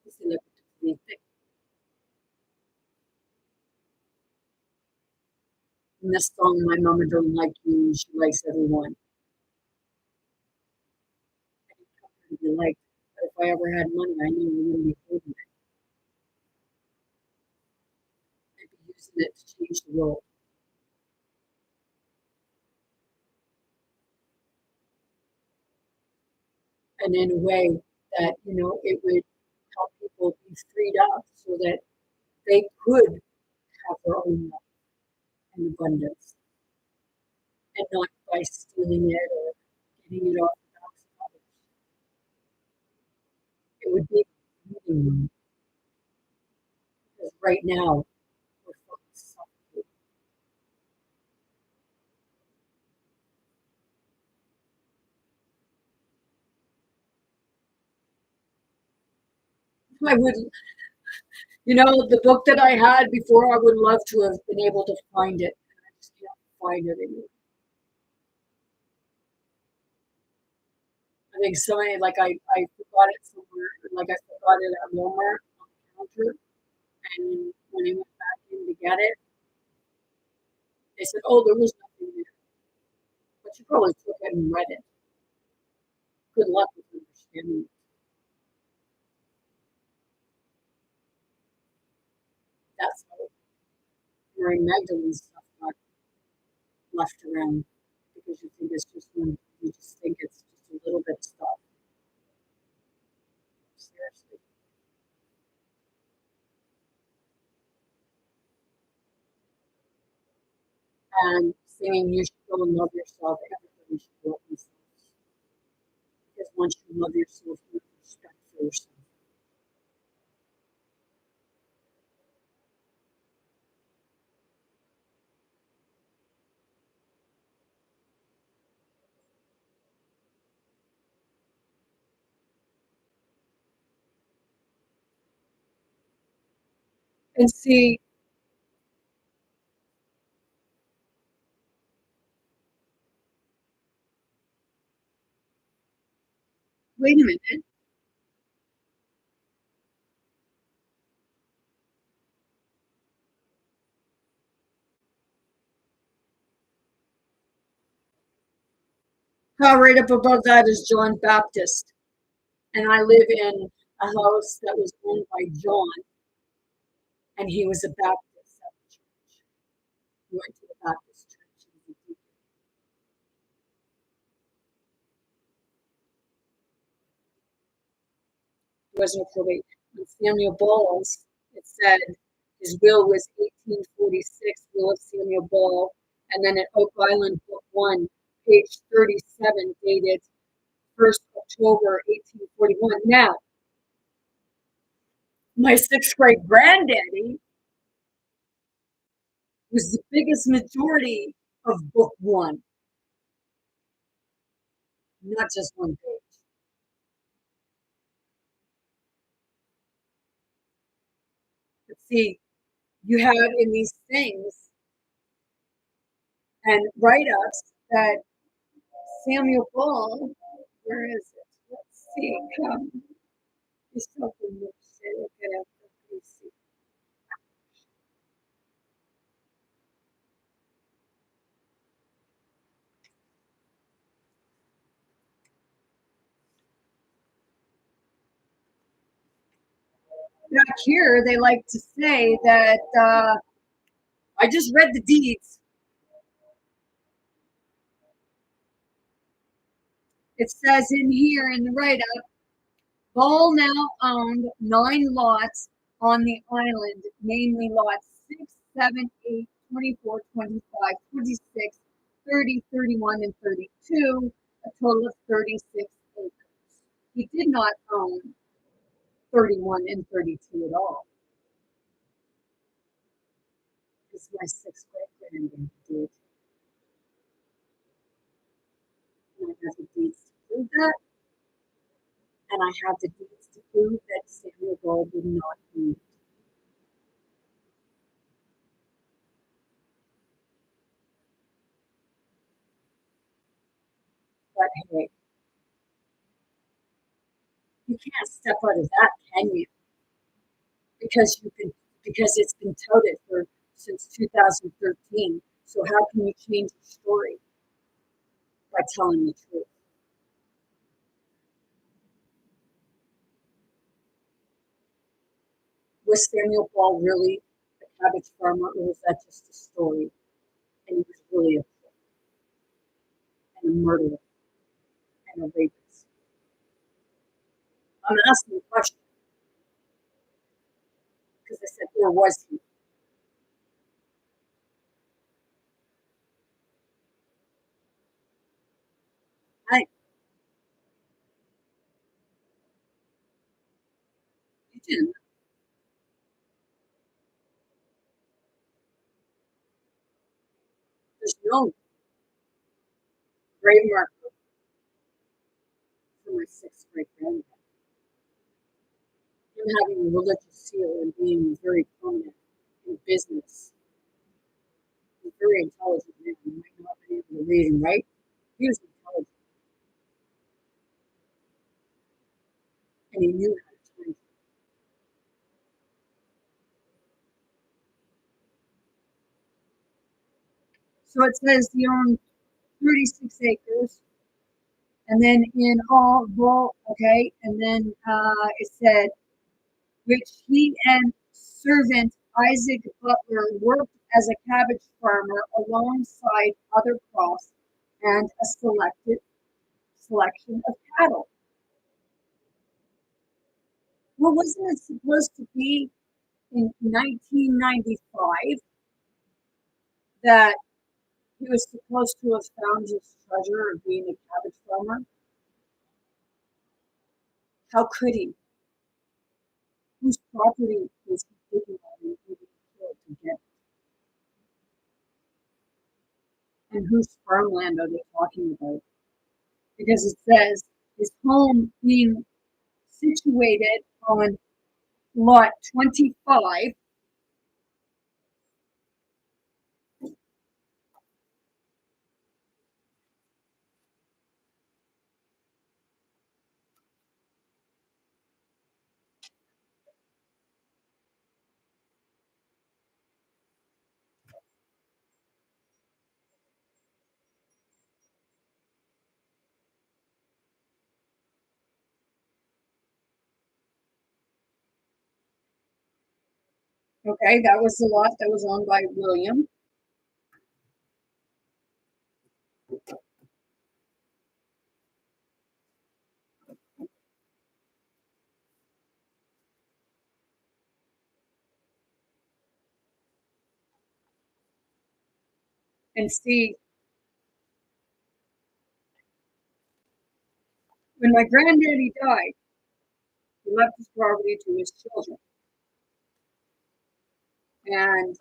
He's like in this song, My Mama Don't Like You, She Likes Everyone. I didn't come here to be liked, but if I ever had money, I knew we wouldn't be holding it. I'd be using it to change the world. And in a way that, it would help people be freed up so that they could have their own life in abundance and not by stealing it or getting it off the backs of others. It would be feeding them because right now we're focused on food. I would, the book that I had before, I would love to have been able to find it. And I just can't find it anymore. I think somebody, like I forgot it somewhere, like I forgot it at Walmart on the counter. And when I went back in to get it, they said, "Oh, there was nothing there." But you probably took it and read it. Good luck with understanding it. That's how Mary Magdalene's stuff got left around because you just think it's just a little bit of stuff. Seriously. And saying you should go and love yourself, everybody should love themselves. Because once you love yourself, you have respect for yourself. And see, wait a minute. Right up above that is John Baptist. And I live in a house that was owned by John, and he was a Baptist at the church. He went to the Baptist church. He was a deacon. There was no probate. On Samuel Ball's, it said his will was 1846, Will of Samuel Ball, and then at Oak Island, Book 1, page 37, dated 1st October 1841. Now, my sixth grade granddaddy was the biggest majority of Book 1, not just one page. But see, you have in these things and write-ups that Samuel Ball, where is it? Let's see. He's something to say. Look it up. Let me see. Back here, they like to say that I just read the deeds. It says in here in the write-up, Ball now owned 9 lots on the island, namely lots 6, 7, 8, 24, 25, 26, 30, 31, and 32, a total of 36 acres. He did not own 31 and 32 at all. This is my sixth grade granddad did. And I have the deeds to prove that. And I have the deeds to prove that Samuel Ball did not own it. But hey, you can't step out of that, can you? Because it's been touted for since 2013. So how can you change the story by telling the truth? Was Samuel Ball really a cabbage farmer, or was that just a story? And he was really a crook and a murderer and a rapist. I'm asking the question because I said, or was he? I, you didn't. There's no grave marker for my sixth great grandmother. Him having a religious seal and being very prominent in business. He's very intelligent man. He might not be able to read and write. He was intelligent and he knew how to time. So it says he owned 36 acres, and then in all, well, okay, and then it said, which he and servant Isaac Butler worked as a cabbage farmer alongside other crops and a selection of cattle. Well, wasn't it supposed to be in 1995 that he was supposed to have found his treasure of being a cabbage farmer? How could he? Whose property was he taking on and even killed to get it? And whose farmland are they talking about? Because it says his home being situated on lot 25. Okay, that was the lot that was owned by William. And see, when my granddaddy died, he left his property to his children. And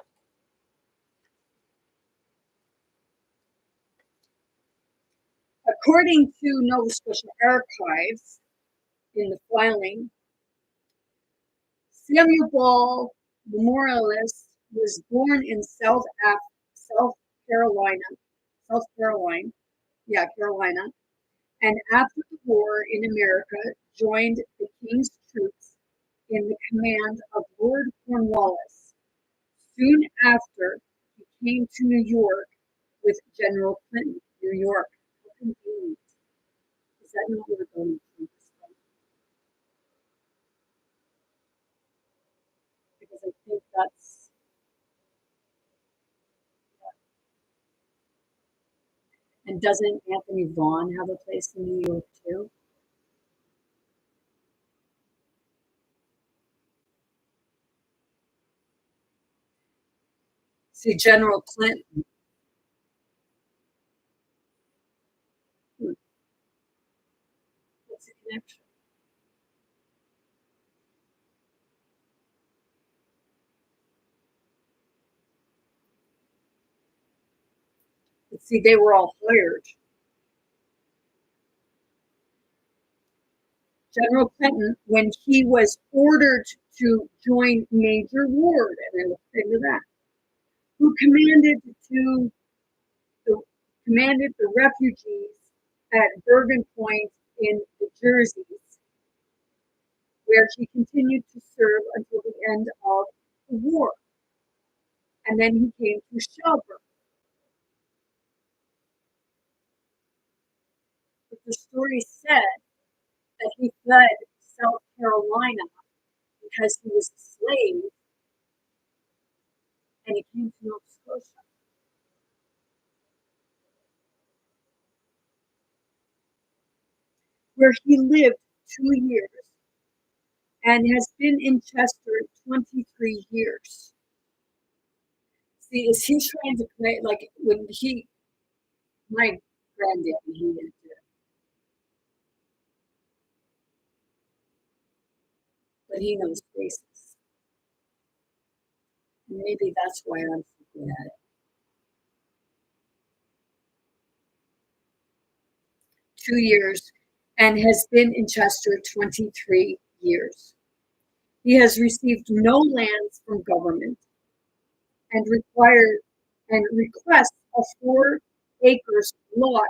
according to Nova Scotia Archives, in the filing, Samuel Ball Memorialist was born in South Carolina, South Carolina, yeah, Carolina, and after the war in America, joined the King's troops in the command of Lord Cornwallis. Soon after, he came to New York with General Clinton. New York, how convenient. Is that not where Donald Trump is from? Because I think that's, and doesn't Anthony Vaughn have a place in New York too? See, General Clinton, hmm, what's the connection? But see, they were all hired. General Clinton, when he was ordered to join Major Ward, and I looked into that, who to the, commanded the refugees at Bergen Point in the Jerseys, where he continued to serve until the end of the war. And then he came to Shelburne. But the story said that he fled South Carolina because he was a slave and he came to Nova Scotia. Where he lived 2 years and has been in Chester 23 years. See, is he trying to create, like, when my granddaddy, he lived there, but he knows faces. Maybe that's why I'm so good at it. 2 years and has been in Chester 23 years. He has received no lands from government and requests a 4 acres lot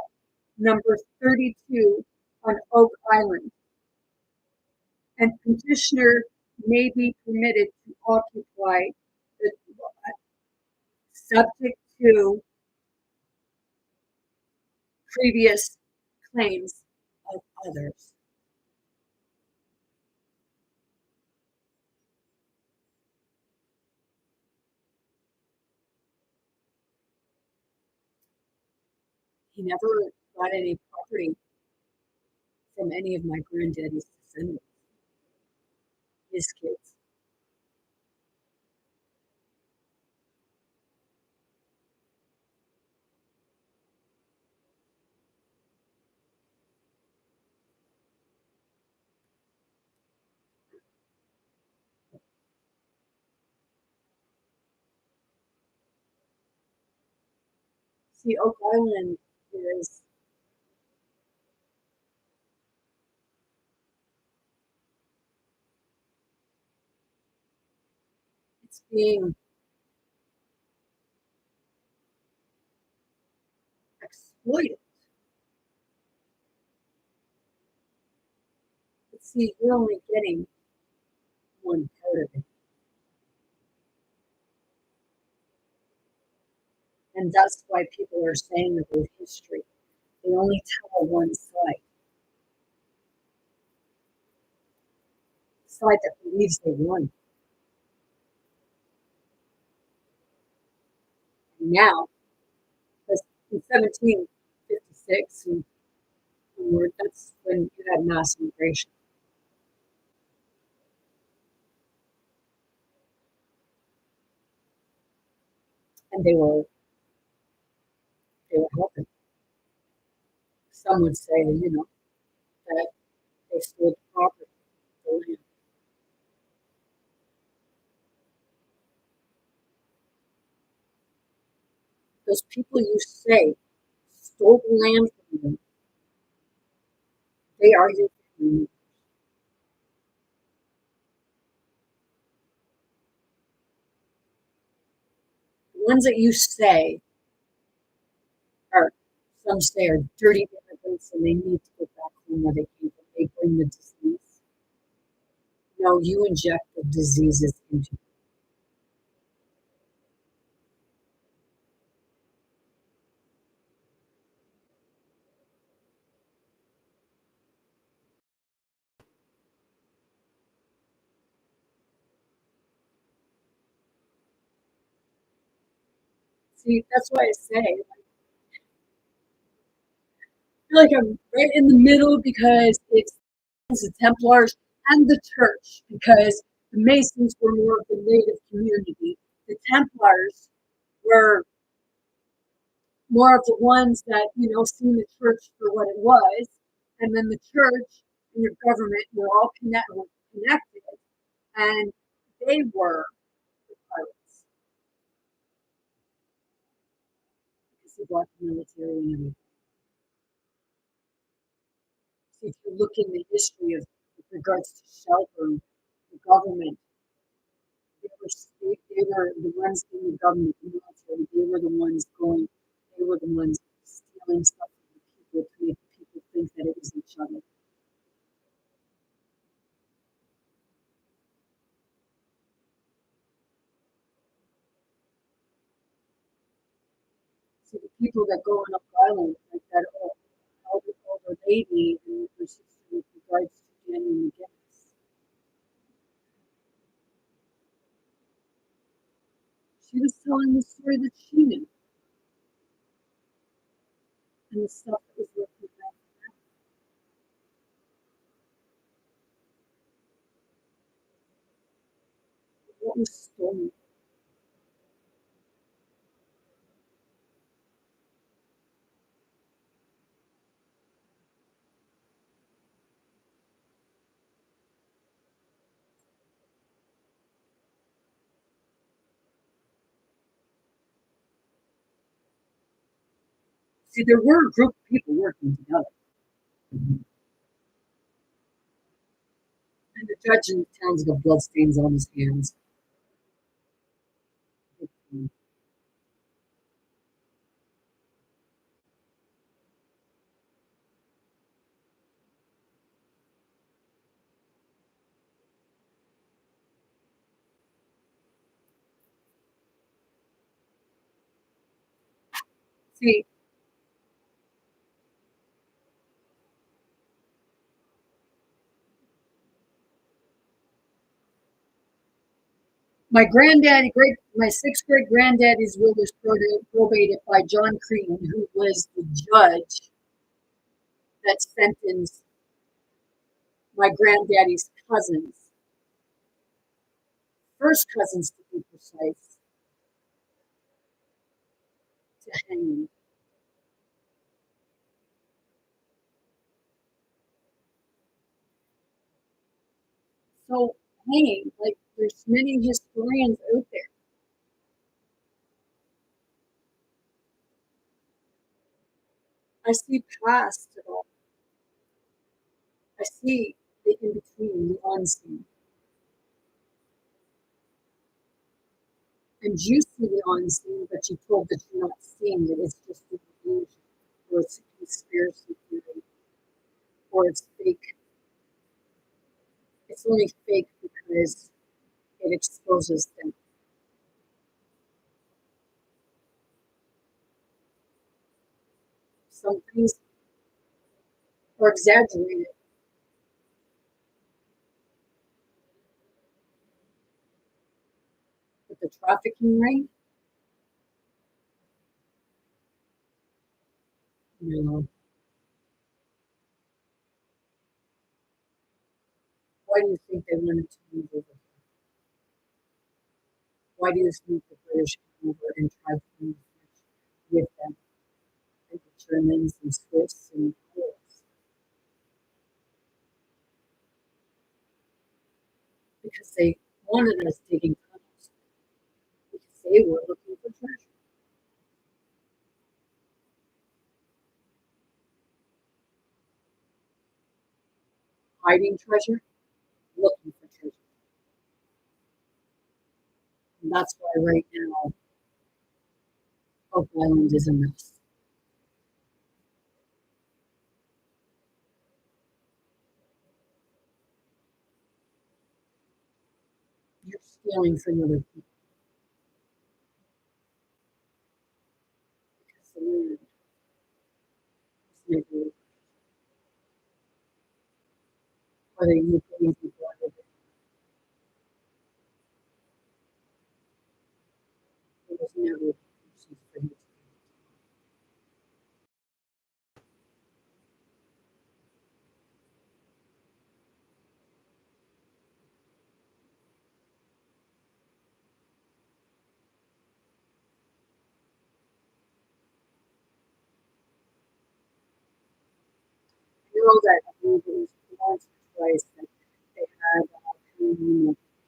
number 32 on Oak Island. And petitioner may be permitted to occupy the lot subject to previous claims of others. He never got any property from any of my granddaddy's descendants, his kids. See, Oak Island is it's being exploited. But see, you're only getting one part of it. And that's why people are saying about history. They only tell one side, the side that believes they won. And now, because in 1756 and onward, that's when you had mass immigration. And they were helping. Some would say, that they stole the property, the land. Those people you say stole the land from you, they are your family. The ones that you say are, some say are dirty immigrants and they need to go back home where they came from. They bring the disease. No, you inject the diseases into them. See, that's why I say, I feel like I'm right in the middle because it's the Templars and the church, because the Masons were more of the native community. The Templars were more of the ones that, seen the church for what it was. And then the church and your government were all connected, and they were the pirates because they brought the military and everything. So if you look in the history of with regards to Shelburne, the government, they were the ones in the government, the military, they were the ones stealing stuff from the people to make people think that it was each other. So the people that go on Oak Island, like that older lady and her sister with regards to Daniel McGinnis. telling the story that she knew and the stuff that was left behind. What was stolen. See, there were a group of people working together, and the judge in the town's got bloodstains on his hands. See, my sixth great granddaddy's will was probated by John Crean, who was the judge that sentenced my granddaddy's cousins, first cousins to be precise, to hanging. So hanging, like there's many historians out there. I see past it all. I see the in between, the unseen. And you see the unseen, but you're told that you're not seeing it. It's just an illusion, or it's a conspiracy theory, or it's fake. It's only fake because it exposes them. Some things are exaggerated. But the trafficking ring, you know, why do you think they wanted to move over? Why do you think the British came over and tried to move with them, and the Germans and Swiss and Poles? Because they wanted us digging tunnels, because they were looking for treasure. Hiding treasure, looking for treasure. And that's why right now Oak Island is a mess. You're stealing from other people because the land is never, whether you believe you bought it, it was never person's for you. You know that I believe it was once or twice that they had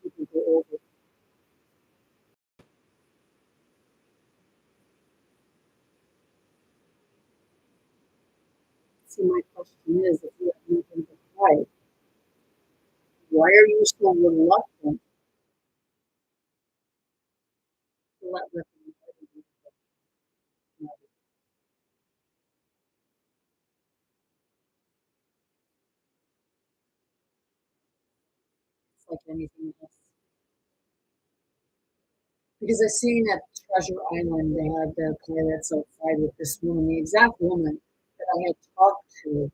people go over. So my question is, if you have nothing to hide, why are you so reluctant to let weapons go? It's like anything else. Because I seen at Treasure Island, they had the pirates outside with this woman, the exact woman that I had talked to,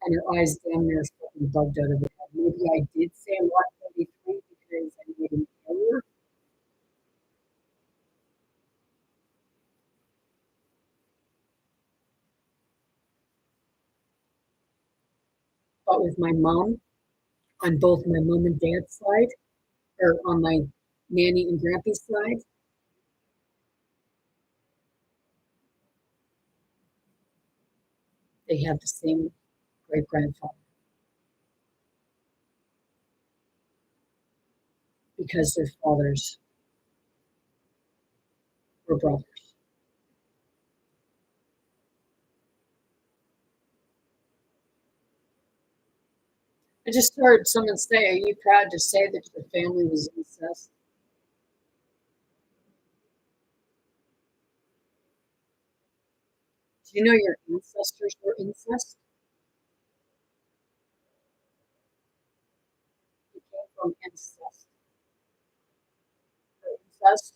and her eyes damn near fucking bugged out of her head. Maybe I did say Lot 33 because I made an error, But with my mom, on both my mom and dad's side, or on my nanny and grampy's side, they have the same great grandfather because their fathers were brothers. I just heard someone say, "Are you proud to say that your family was incest?" Do you know your ancestors were incest? They came from incest. Incest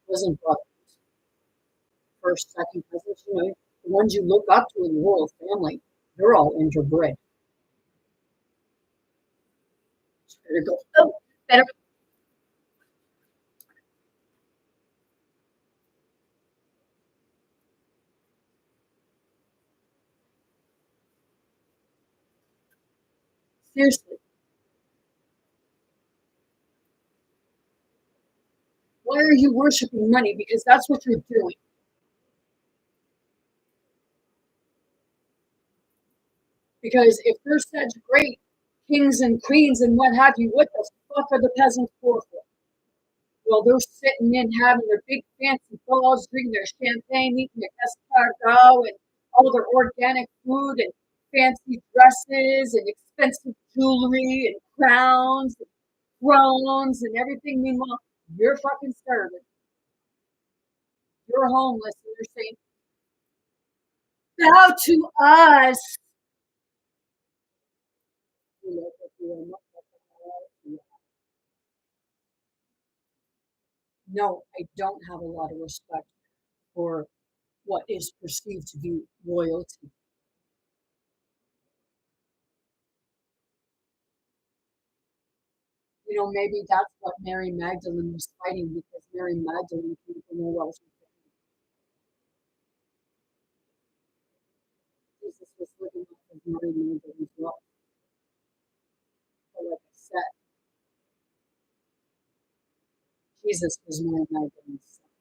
wasn't brothers, first, second cousins. You know, the ones you look up to in the royal family, they're all interbred. Better go. Oh, better. Seriously, why are you worshiping money? Because that's what you're doing. Because if they're such great kings and queens and what have you, what the fuck are the peasants for? Well, they're sitting in having their big fancy balls, drinking their champagne, eating their escargot and all their organic food and fancy dresses and expensive jewelry and crowns and thrones and everything. Meanwhile, you're fucking starving. You're homeless and you're saying, bow to us. No, I don't have a lot of respect for what is perceived to be royalty. You know, maybe that's what Mary Magdalene was fighting because Mary Magdalene came from a wealthy family. Jesus was living off of Mary Magdalene's wealth. But like I said, Jesus was Mary Magdalene's son.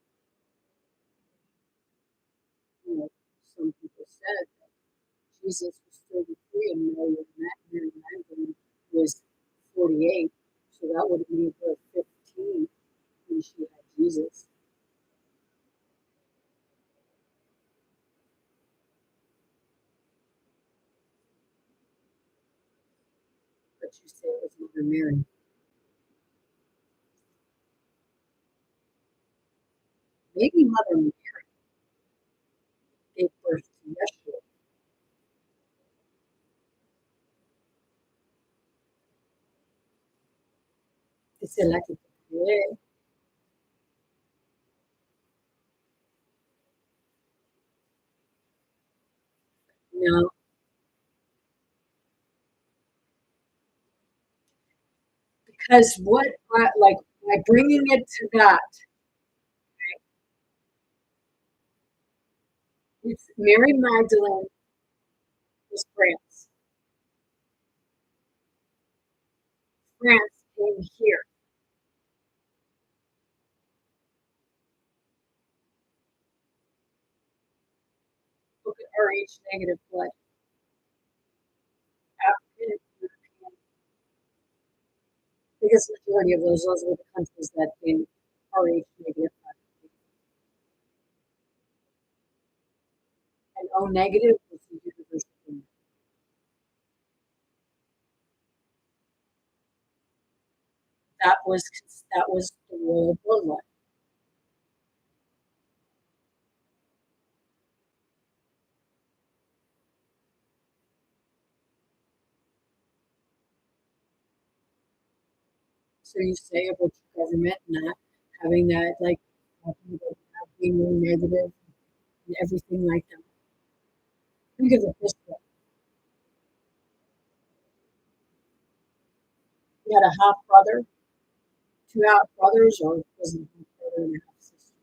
You know, some people said that Jesus was 33 and Mary Magdalene was 48. So that would have made her 15 when she had Jesus. But you say it was Mother Mary. Maybe Mother Mary gave birth to Yeshua. C'est là que yeah. No, because what I like by bringing it to that, it's Mary Magdalene was France. France came here. Look at RH negative blood. African, European, biggest majority of those were the countries that came RH negative blood. And O negative was the universal. That was that was the royal bloodline. So you say about your government not having that, like, talking about being more negative and everything like that. Think of it this way. You had a half brother, two half brothers, or was it half brother and a half sister?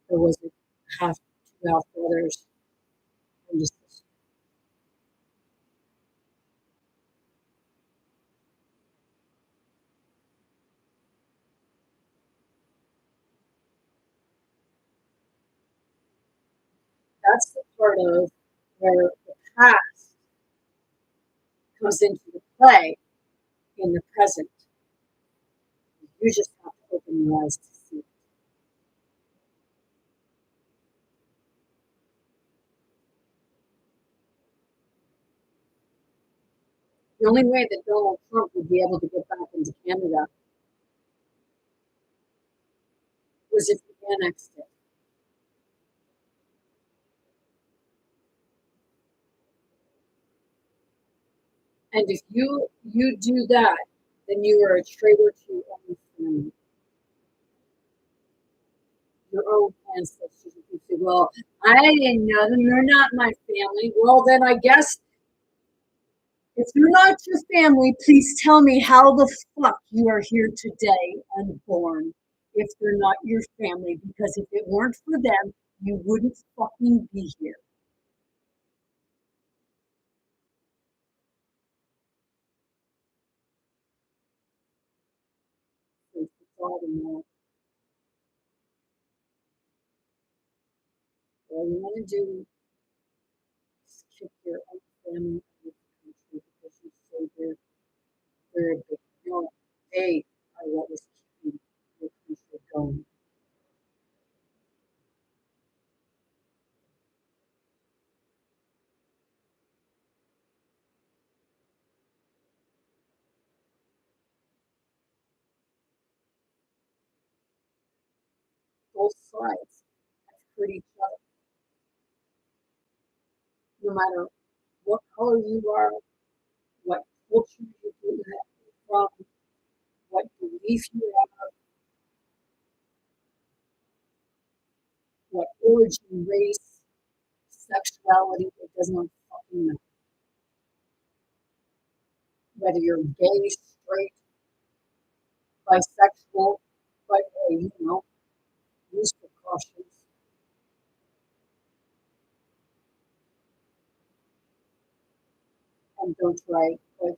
Or was it half two You have brothers and sisters. That's the part of where the past comes into the play in the present. You just have to open your eyes to see it. The only way that Donald Trump would be able to get back into Canada was if he annexed it. And if you do that, then you are a traitor to your own family, your own ancestors. If you say, "Well, I didn't know them; they're not my family." Well, then I guess if they're not your family, please tell me how the fuck you are here today unborn. If they're not your family, because if it weren't for them, you wouldn't fucking be here. So it's all the more. All you want to do is kick your own family out of the country because you say they're a big no. They are what is keeping your country going. Both sides have hurt each other. No matter what color you are, what culture you have from, what belief you have, what origin, race, sexuality, it does not fucking matter. Whether you're gay, straight, bisexual, but hey, use precautions and don't try. But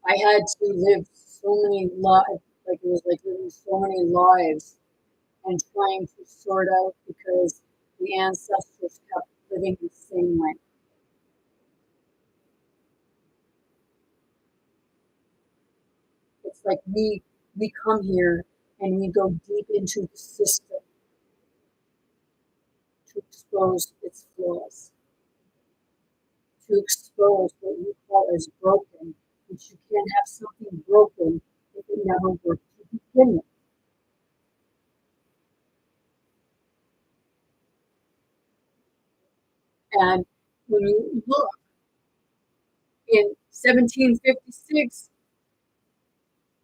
I had to live so many lives, like it was like living so many lives and trying to sort out because the ancestors kept living the same way. It's like we come here and we go deep into the system to expose its flaws, to expose what you call as broken, but you can't have something broken if it never worked to begin with. And when you look in 1756,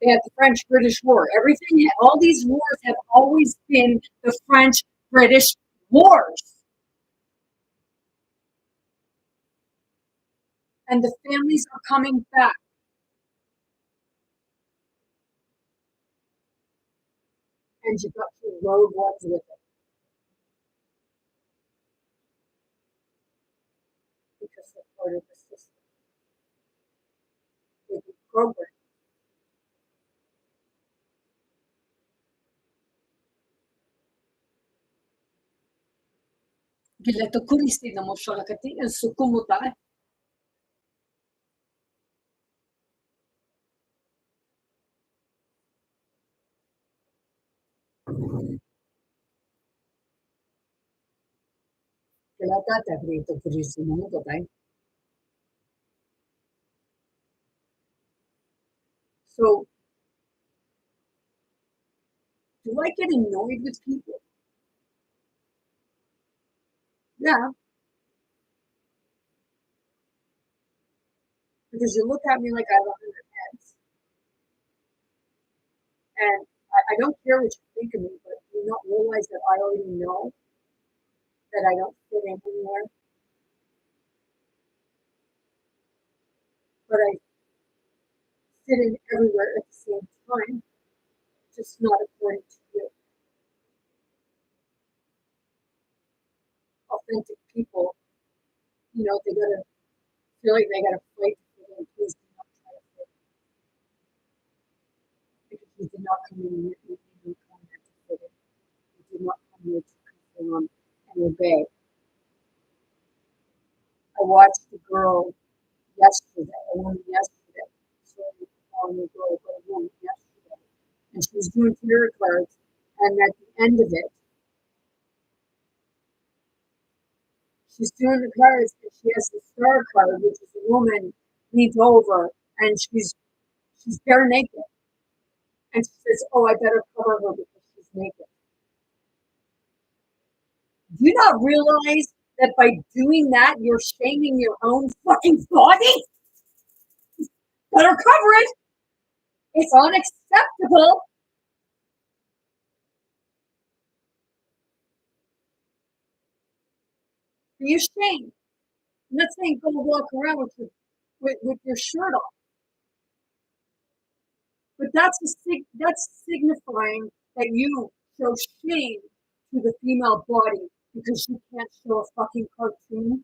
they had the French British War. Everything, all these wars have always been the French British wars. And the families are coming back. And you got your rogue ones with it because they're part of the system. They've been programmed. قلة كرسي لما شاركتي السكوموتا كلاتا تغريد كرسي مو. So do I get annoyed with people? Yeah, because you look at me like I have 100 heads, and I don't care what you think of me, but do you not realize that I already know that I don't fit in anywhere, but I fit in everywhere at the same time, just not according to you. authentic people, they gotta feel like they gotta fight for them. Please do not try to fit because you did not come in and you did not come here to fit in. You did not come here to conform and obey. I watched a girl yesterday, a woman yesterday, sorry, calling a girl, but a woman yesterday, and she was doing tarot cards, and at the end of it, she's doing the cards, and she has the star card, which is a woman leans over, and she's bare naked, and she says, "Oh, I better cover her because she's naked." Do you not realize that by doing that, you're shaming your own fucking body? Better cover it. It's unacceptable. You're shamed. I'm not saying go walk around with your shirt off, but that's signifying that you show shame to the female body because you can't show a fucking cartoon.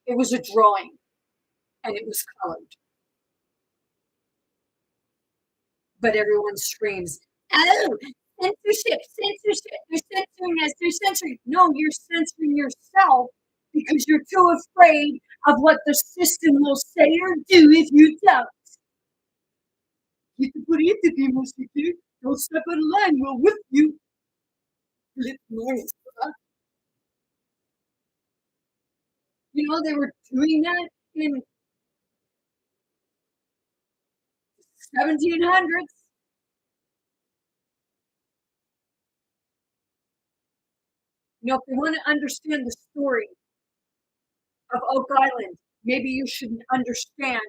It was a drawing, and it was colored, but everyone screams, "Oh, censorship, censorship! They're censoring us! They're censoring!" No, you're censoring yourself because you're too afraid of what the system will say or do if you don't. Don't step out of line, we'll whip you. They were doing that in 1700s. If they want to understand the story of Oak Island, maybe you should understand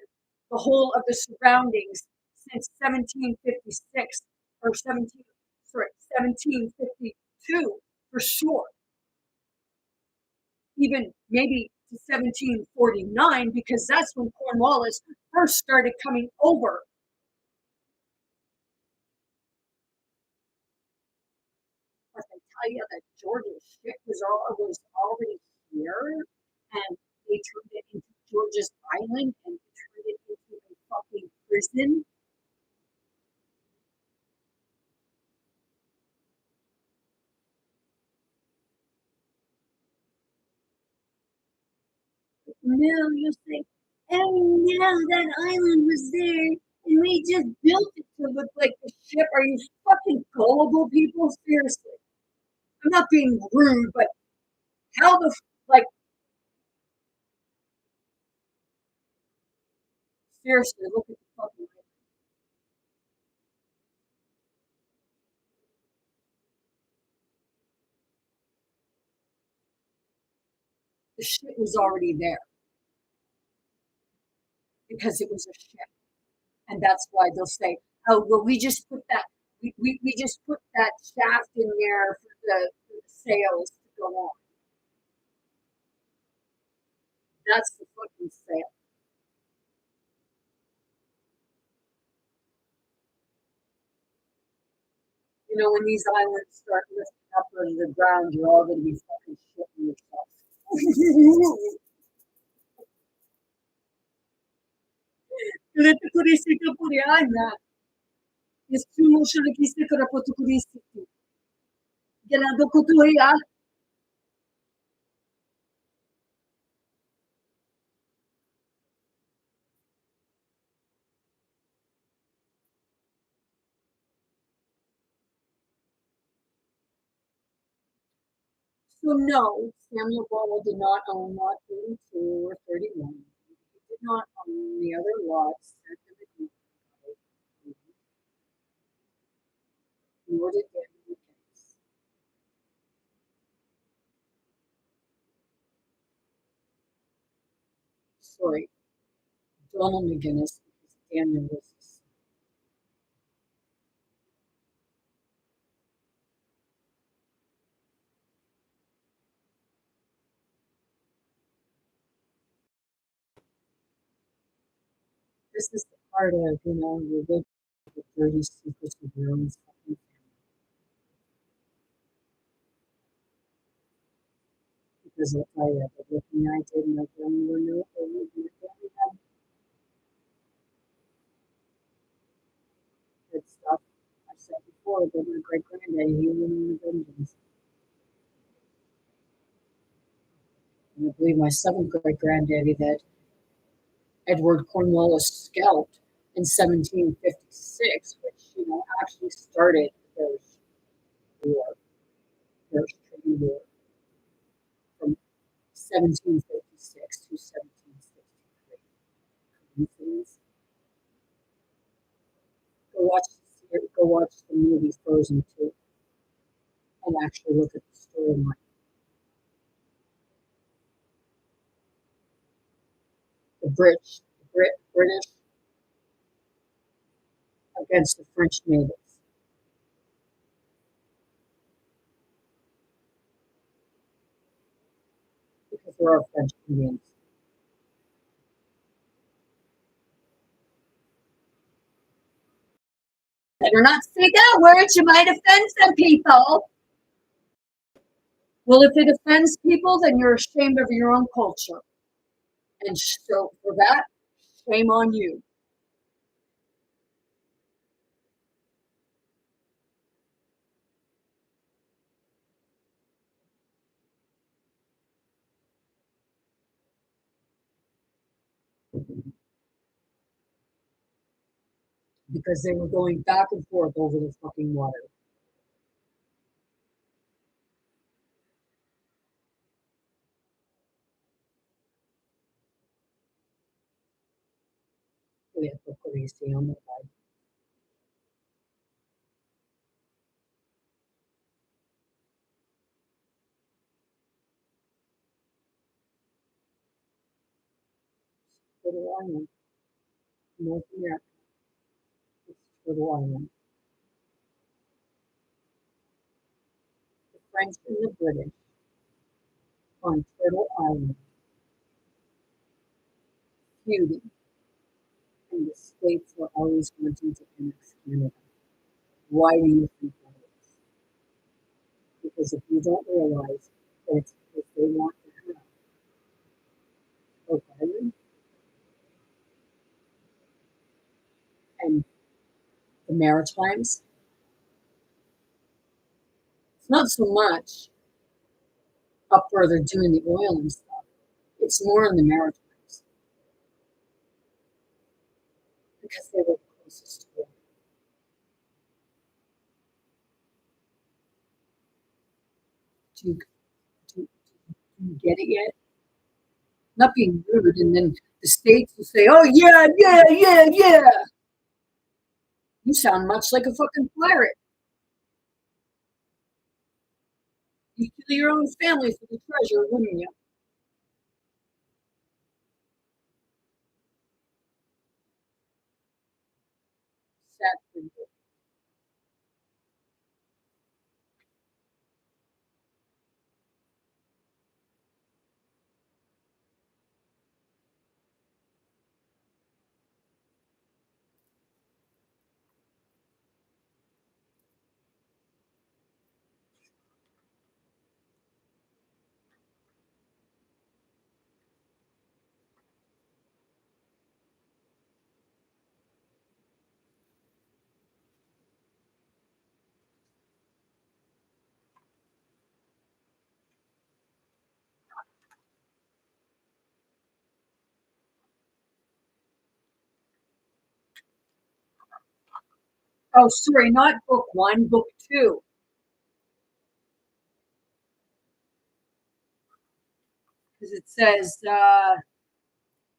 the whole of the surroundings since 1756 or 1752 for sure. Even maybe to 1749 because that's when Cornwallis first started coming over. But I tell you that Georgia's ship was already here, and they turned it into Georgia's Island and turned it into a fucking prison. No, you say, oh no, that island was there, and we just built it to look like the ship. Are you fucking gullible people? Seriously. I'm not being rude, but how like, seriously, look at the fucking island. The shit was already there because it was a ship. And that's why they'll say, oh, well, we just put that shaft in there for the sails to go on. That's the fucking sail. When these islands start lifting up out of the ground, you're all going to be fucking shitting yourself. Dovete turistica puriana. Nessuno ce le chiste che rapporto turistici. Gelado kutuya. So no, Samuel Ball did not own lot 32 or 31. He did not own the other lots. Nor did Daniel McGinnis. Sorry, Donald McGinnis, because Daniel was his. This is the part of, you are, 30 secrets of your own fucking family. Because if I everything I did, my family would know. My family had stuff. I said before that my great granddaddy, he went on the vengeance. And I believe my seventh great granddaddy that Edward Cornwallis scalped in 1756, which, actually started the war, First Treaty War from 1756 to 1763. Coincidence? Go watch the movie Frozen 2 and actually look at the storyline. British against the French natives. Because there are French Indians. Better not say that word, you might offend some people. Well, if it offends people, then you're ashamed of your own culture. And so for that, shame on you. Because they were going back and forth over the fucking water. We have to put these on the side. Turtle Island, North America. It's Turtle Island. The French and the British on Turtle Island feuding, and the states are always wanting to annex Canada. Why do you think that is? Because if you don't realize that it's because they want to have Oak Island and the Maritimes, it's not so much up where they're doing the oil and stuff. It's more in the Maritimes because they were closest to it. Do you, do you get it yet? Not being rude, and then the states will say, "Oh yeah, yeah, yeah, yeah." You sound much like a fucking pirate. You kill your own family for the treasure, wouldn't you? Sad for you. Oh, sorry, not book one, book two. Because it says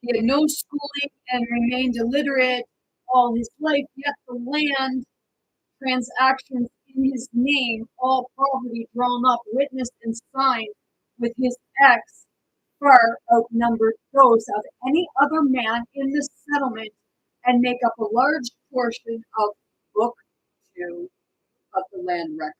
he had no schooling and remained illiterate all his life, yet the land transactions in his name, all property drawn up, witnessed, and signed with his ex far outnumbered those of any other man in the settlement and make up a large portion of Book Two of the land records.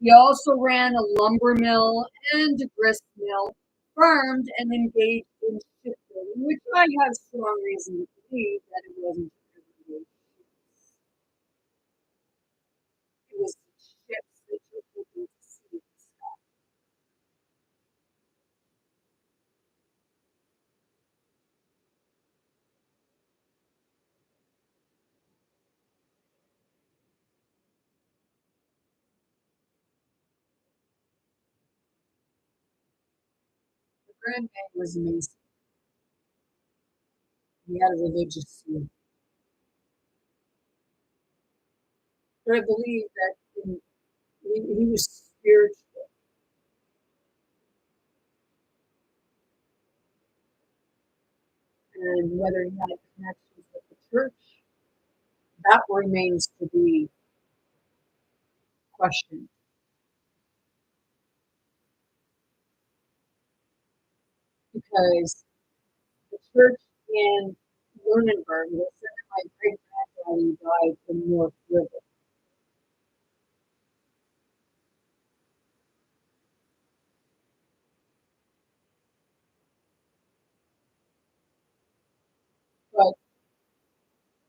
He also ran a lumber mill and a grist mill, farmed and engaged in shipbuilding, which I have strong reason to believe that it wasn't everyday ships. It was ships that took people to sea. Grandad was amazing. He had a religious spirit. But I believe that he was spiritual, and whether he had connections with the church, that remains to be questioned. Because the church in Lunenburg, the second my great granddaddy died in North River, but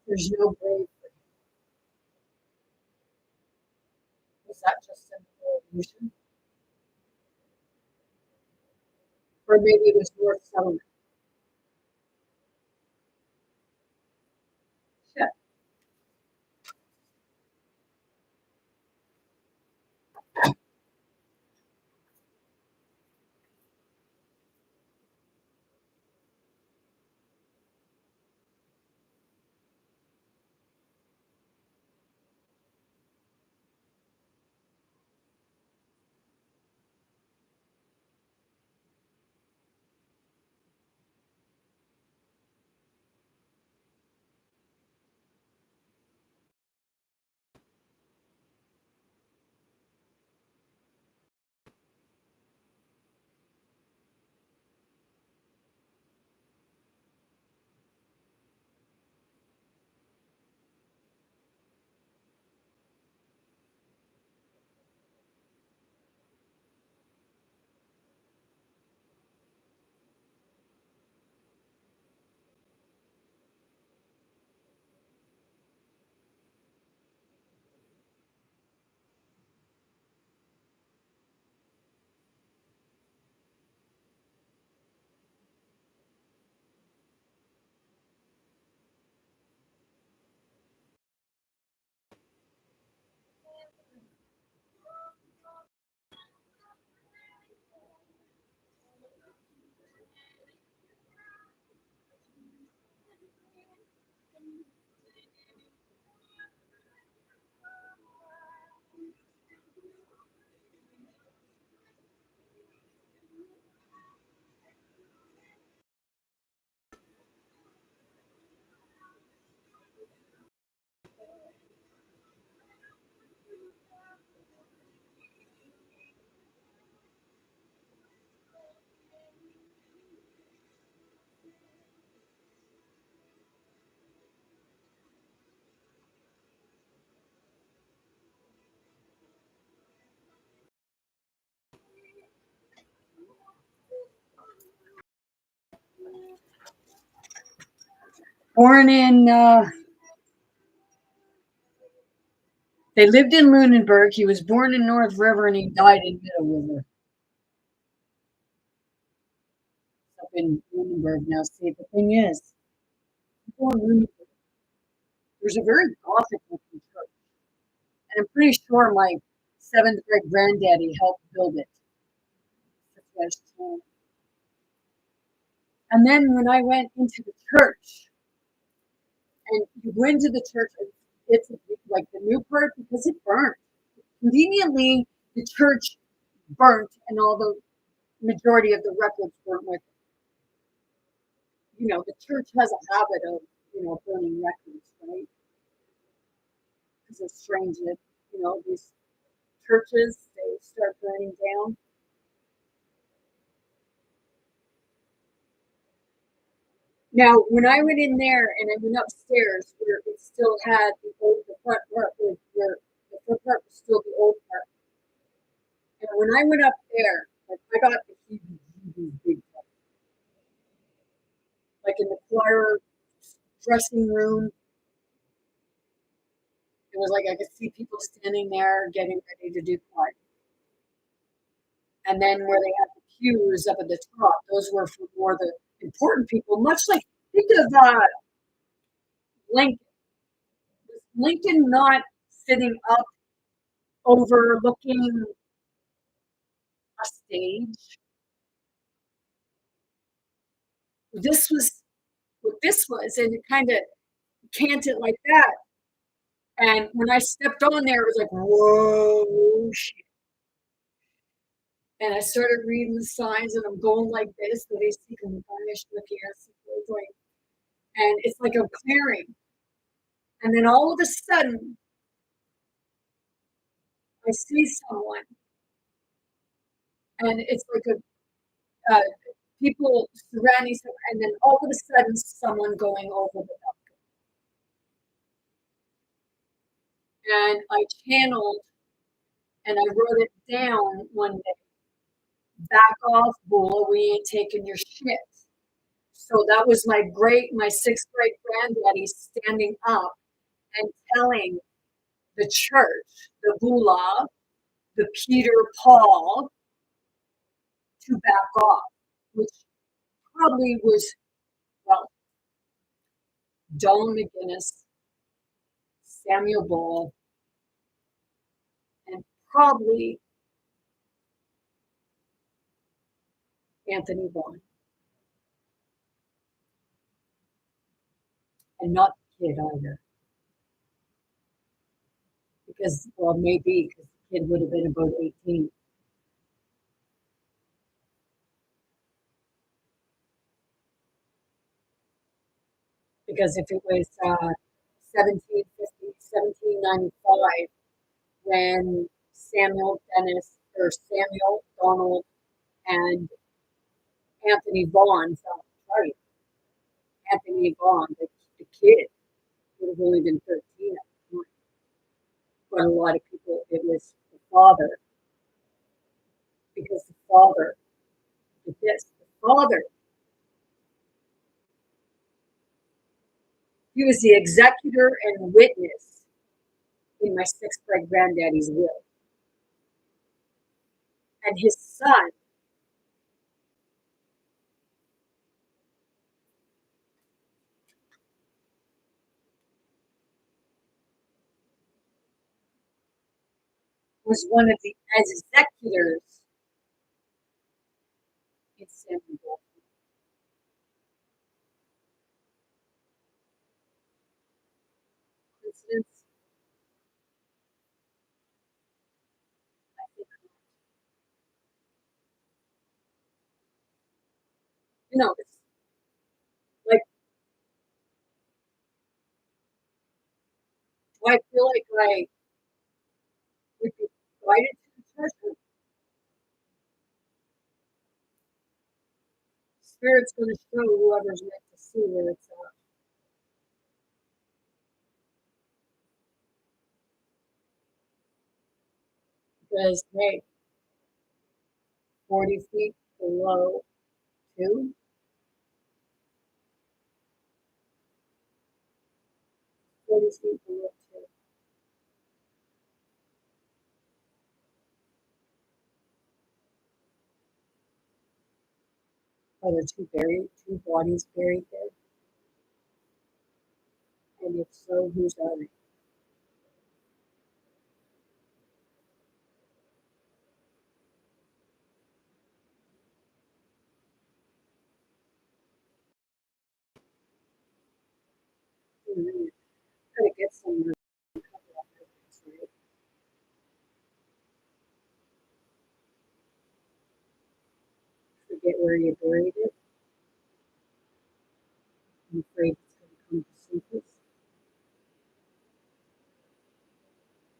there's no grave for him. Was that just an illusion? Or maybe it was North Settlement. Shit. Born in, they lived in Lunenburg. He was born in North River and he died in Middle River, up in Lunenburg. Now, see, the thing is, people in Lunenburg, there's a very Gothic looking church. And I'm pretty sure my seventh great granddaddy helped build it. And then when I went into the church, and you go into the church, it's like the new part because it burnt. Conveniently, the church burnt, and all the majority of the records burnt with it. You know, the church has a habit of, burning records, right? Because it's strange that, these churches, they start burning down. Now, when I went in there and I went upstairs, where it still had the front part, where the front part was still the old part. And when I went up there, like I got the heebie-jeebies big time. Like in the choir dressing room, it was like I could see people standing there getting ready to do choir. And then where they had the pews up at the top, those were for more the important people, much like think of Lincoln. Lincoln not sitting up overlooking a stage. This was what this was, and it kind of canted like that. And when I stepped on there, it was like, whoa, shit. And I started reading the signs, and I'm going like this, the seeking the varnish with the air, and it's like a clearing. And then all of a sudden, I see someone, and it's like a people surrounding someone, and then all of a sudden, someone going over the balcony. And I channeled, and I wrote it down one day. Back off, bull. We ain't taking your shit. So that was my sixth grade granddaddy standing up and telling the church, the Bula, the Peter Paul, to back off, which probably was, well, Don McGinnis, Samuel Ball, and probably Anthony Vaughn, and not the kid either. Because, well, maybe because the kid would have been about 18. Because if it was 1750, 1795, when Samuel Donald and Anthony Vaughn fell right. Anthony Vaughn, the kid, would have only been 13 at the time. But a lot of people, it was the father, because the father did this. The father, he was the executor and witness in my sixth great granddaddy's will. And his son was one of the executors in Samuel. Coincidence? I think not. It's like, do I feel like I would be guided to the treasure? Spirit's going to show whoever's meant to see where it's at. Because, hey, 40 feet below 2, 40 feet below 2. Are there two bodies buried there? And if so, whose are they? Gotta get somewhere. Right? Forget where you buried it. I'm afraid it's going to come to surface.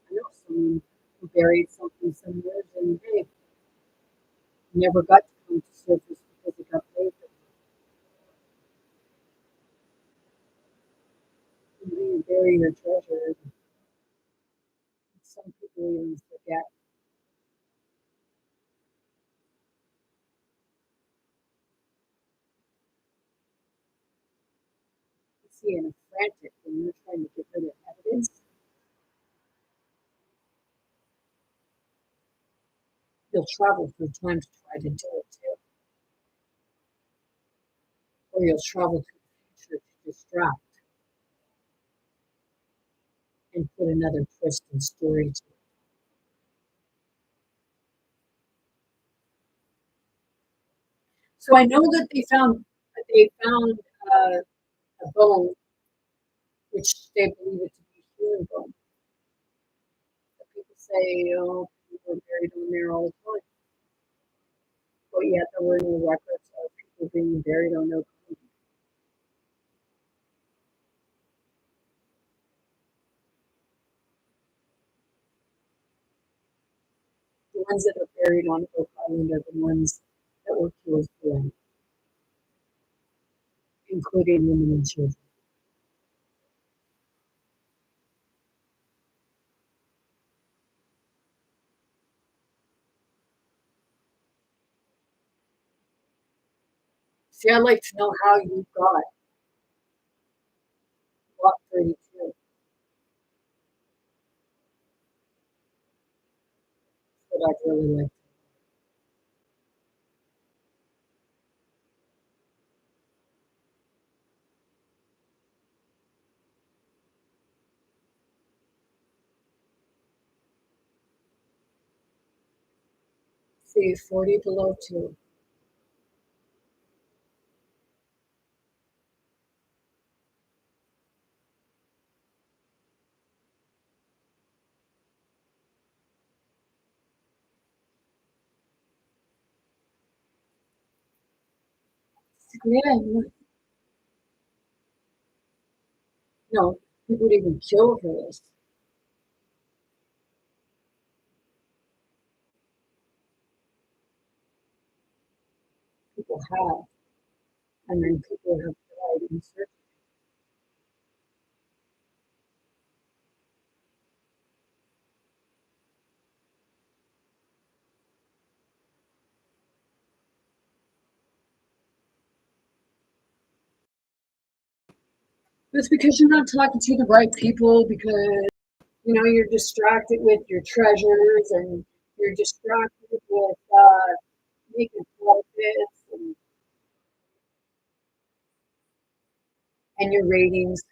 I know someone who buried something somewhere and hey, never got to come to surface because it got paid for. You bury your treasure. Some people even forget. You see, in a frantic when you're trying to get rid of evidence, you'll travel through time to try to do it too. Or you'll travel to the future to distract and put another twist and story to it. So I know that they they found a bone, which they believe it to be human bone. But people say, oh, people were buried on there all the time. But yet there were no records of people being buried on Oak Island. The ones that are buried on Oak Island are the ones that were killed for them, including women and children. See, I'd like to know how you got Block 32. But I'd really like to. See, 40 below 2. Yeah, no, people would even kill for this. People have, and then people have died in search. It's because you're not talking to the right people because you're distracted with your treasures and you're distracted with making profits and your ratings.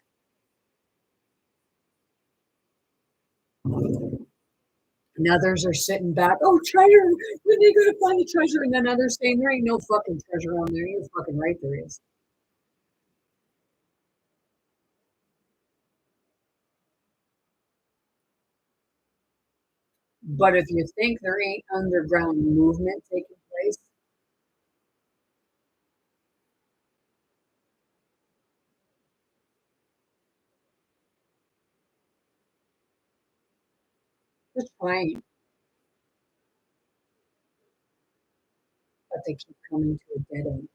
And others are sitting back, oh, treasure, when are you going to find the treasure? And then others saying, there ain't no fucking treasure on there. You're fucking right, there is. But if you think there ain't underground movement taking place, it's fine. But they keep coming to a dead end.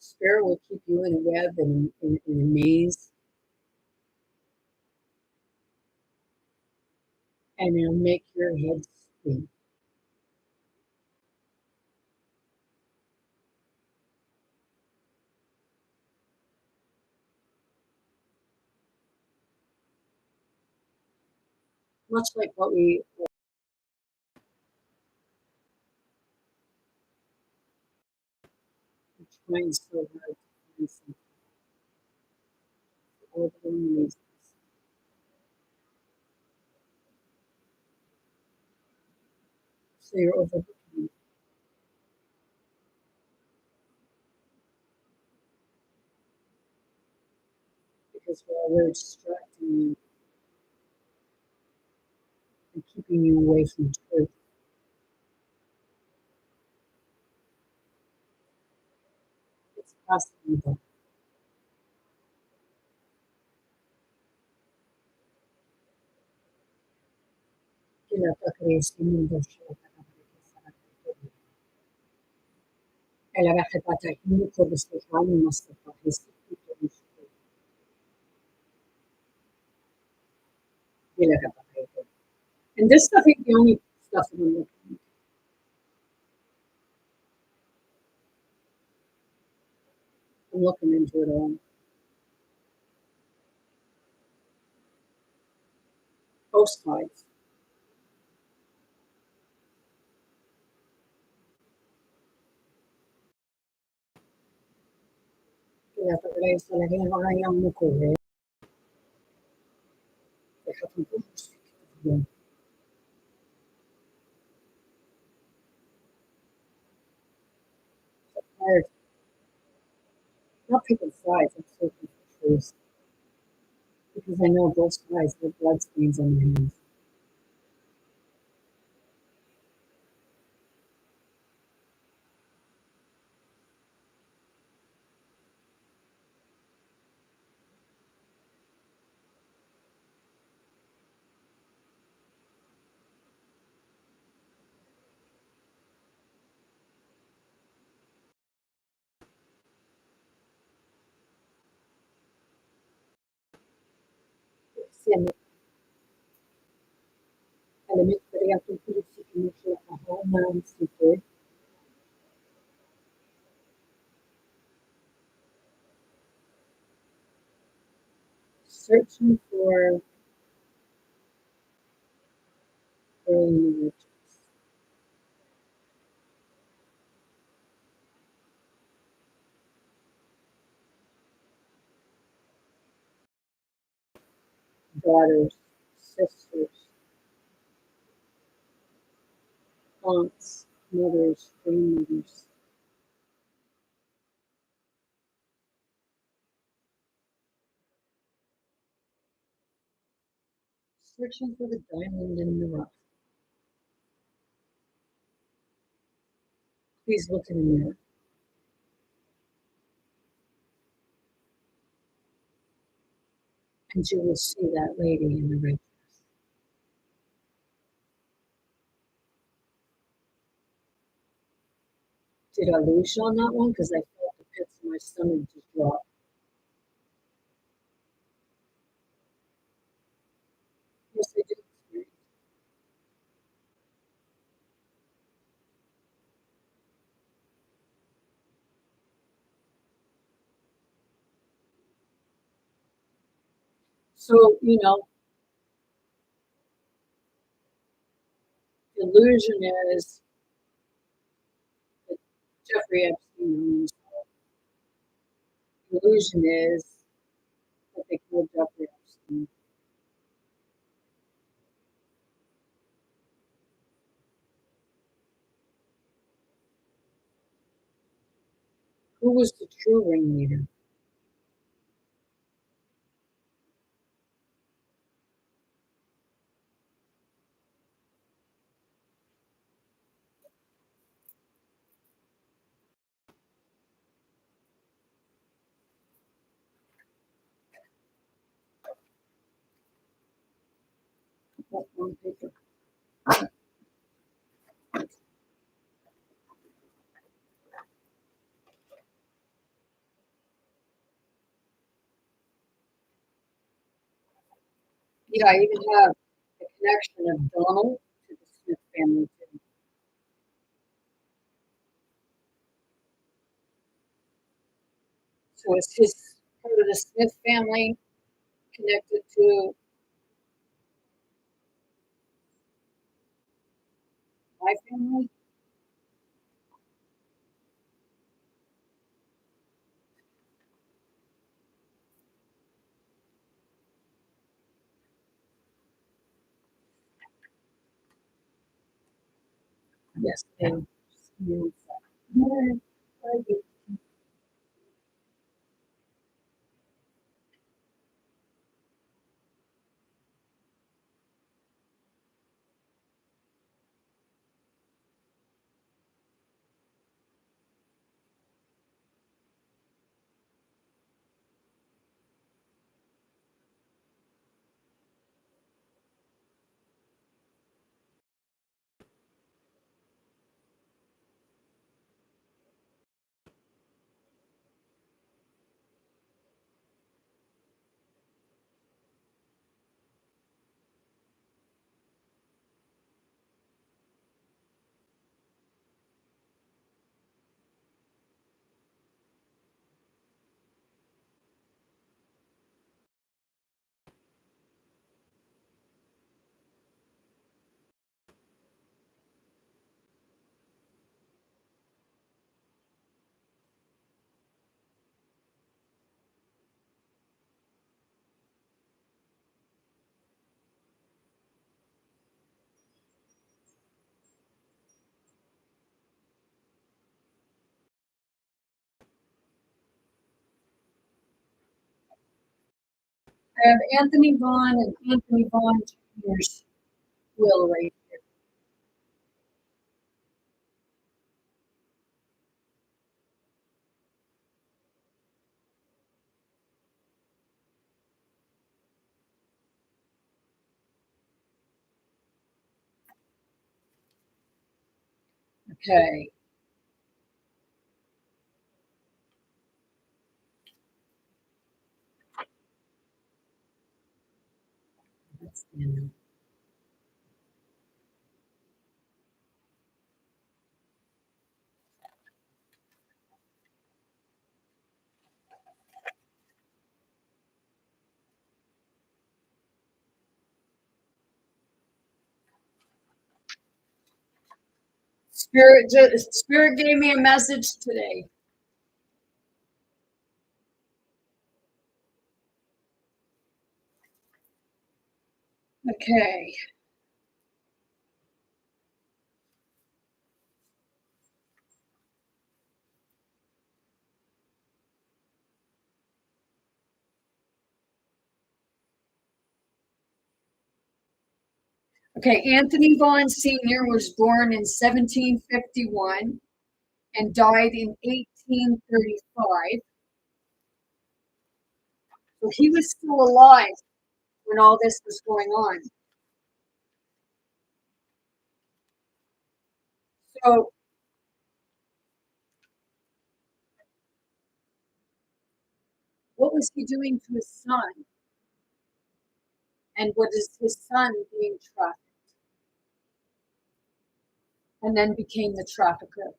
Spirit will keep you in a web and in a maze, and it'll make your head spin. Much like what we are trying so hard to find something over the mazes. So you're overlooking it because while we're distracting you and keeping you away from truth, it's possible que la crecimiento ela vai repatar muito você vai mostrar para esse and this stuff ain't the only stuff that I'm looking into it all. Postcards. Kaya talaga talaga yung mga yung muko eh. Kaya kung not picking sides, I'm searching for truth because I know both sides have blood stains on their hands. Sì, alle mettere a tutti si conosce la parola, anziché searching for brain daughters, sisters, aunts, mothers, grandmothers. Searching for the diamond in the rough. Please look in the mirror. And you will see that lady in the red dress. Did I lose you on that one? Because I felt the pits in my stomach just drop. Yes, I did. So, the illusion is that Jeffrey Epstein, the illusion is that they killed Jeffrey Epstein. Who was the true ringleader? That one paper. Yeah, I even have a connection of Donald to the Smith family too. So is his part of the Smith family connected to my family? Yes. And yeah, I do. I have Anthony Vaughn and Anthony Vaughn Jr.'s will right here. Okay. That's the Spirit gave me a message today. Okay. Okay, Anthony Vaughn Sr. was born in 1751 and died in 1835. So he was still alive when all this was going on. So what was he doing to his son? And what is his son being trafficked? And then became the trafficker.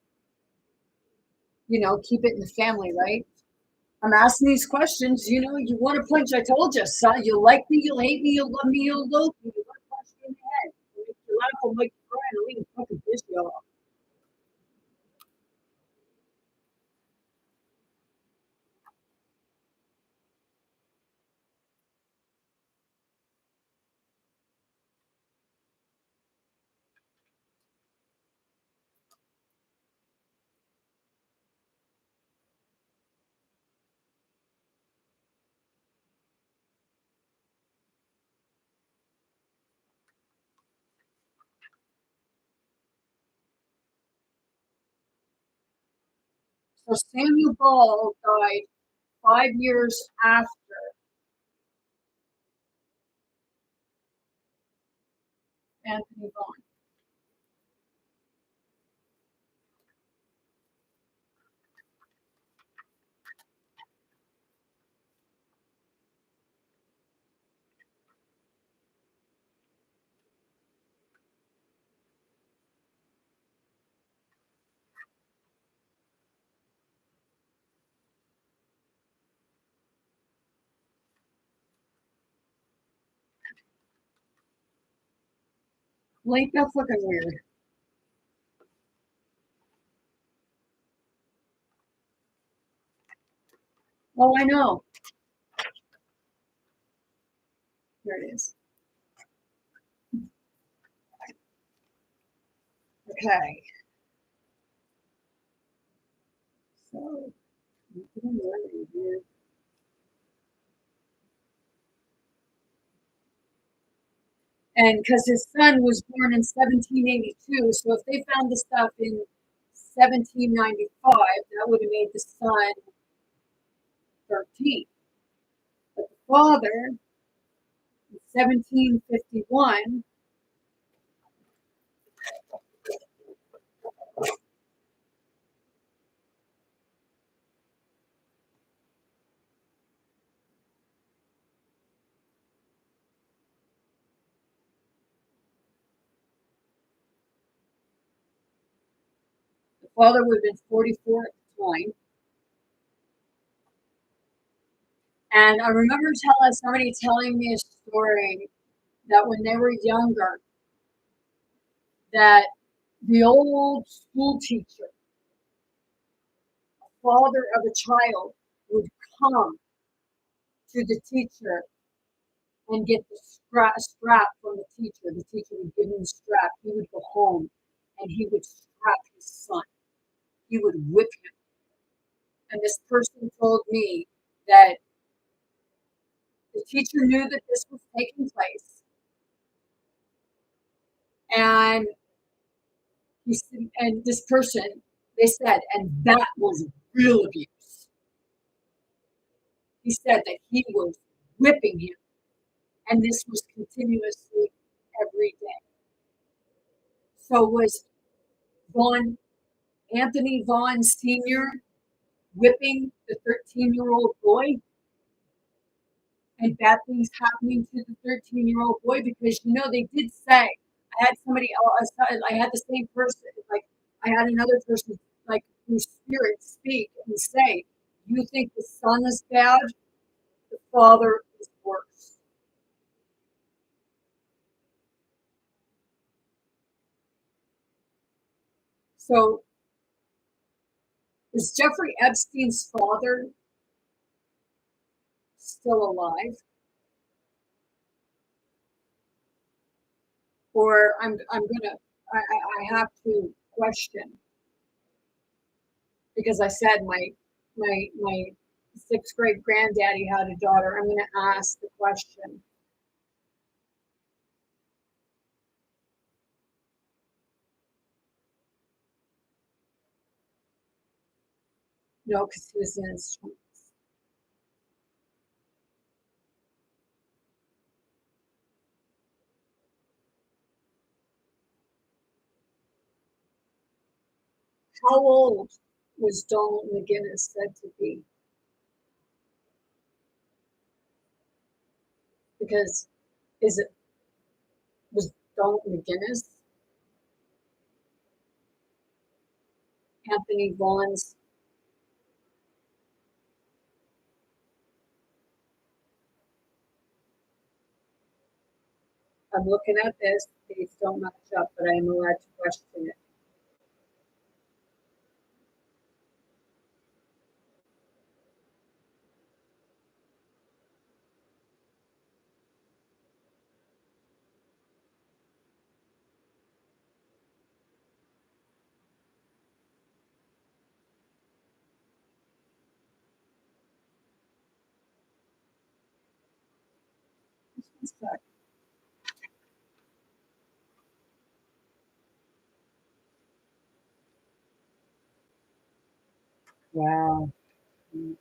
Keep it in the family, right? I'm asking these questions. You want to punch. I told you, son. You like me, you'll hate me, you'll love me, you'll loathe me. You want to punch me in the head. I'll make you laugh, I'll make you cry, and I'll even fucking piss you off. So Samuel Ball died 5 years after Anthony Vaughn. Like that fucking weird. Oh, I know. Here it is. Okay. So, and because his son was born in 1782, so if they found the stuff in 1795, that would have made the son 13. But the father, in 1751, the father would have been 44 at the time. And I remember somebody telling me a story that when they were younger, that the old school teacher, father of a child, would come to the teacher and get the strap from the teacher. The teacher would give him the strap. He would go home and he would strap his son. He would whip him. And this person told me that The teacher knew that this was taking place, and and this person, they said, and that was real abuse. He said that he was whipping him, and this was continuously every day. So was Vaughn, Anthony Vaughn Sr. whipping the 13-year-old boy and bad things happening to the 13-year-old boy? Because, they did say, I had somebody else, I had the same person, like, I had another person, like, whose spirit speak and say, you think the son is bad? The father is worse. So, is Jeffrey Epstein's father still alive? Or I'm gonna I have to question, because I said my sixth grade granddaddy had a daughter. I'm gonna ask the question. No, because he was in his 20s. How old was Donald McGinnis said to be? Because is it was Donald McGinnis Anthony Vaughn's? I'm looking at this. These don't match up, but I am allowed to question it. Just one sec. Wow. Mhm.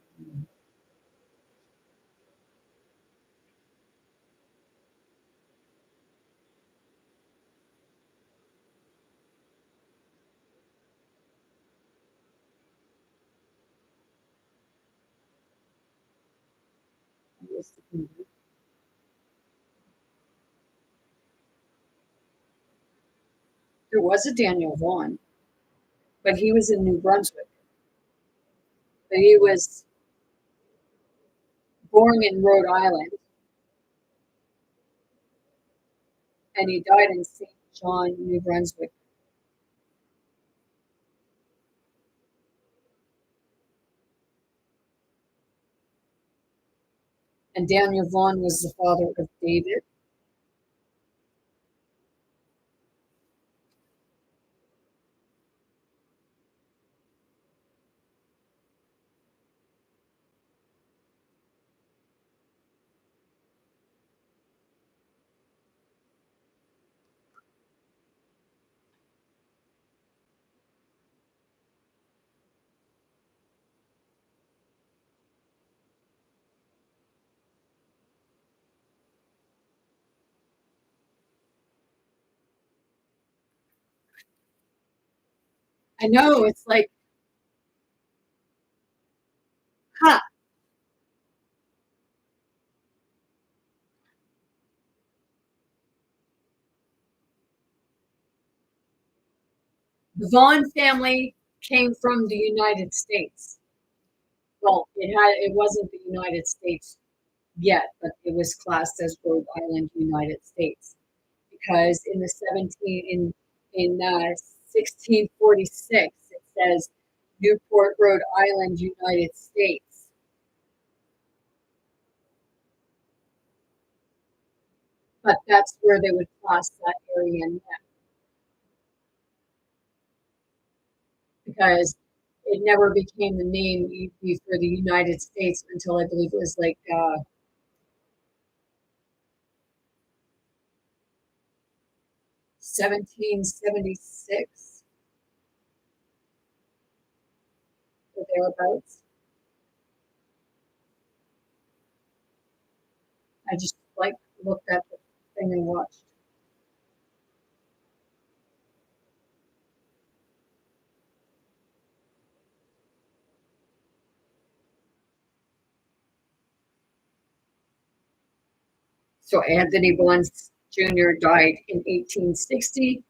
There was a Daniel Vaughan, but he was in New Brunswick. But he was born in Rhode Island, and he died in St. John, New Brunswick. And Daniel Vaughan was the father of David. I know, it's like, huh. The Vaughan family came from the United States. Well, it wasn't the United States yet, but it was classed as Rhode Island, United States, because in the 17 in 1646 it says Newport, Rhode Island, United States. But that's where they would class that area now, because it never became the name for the United States until I believe it was like 1776 or thereabouts. I just like looked at the thing and watched. So Anthony Bonds Jr. died in 1860.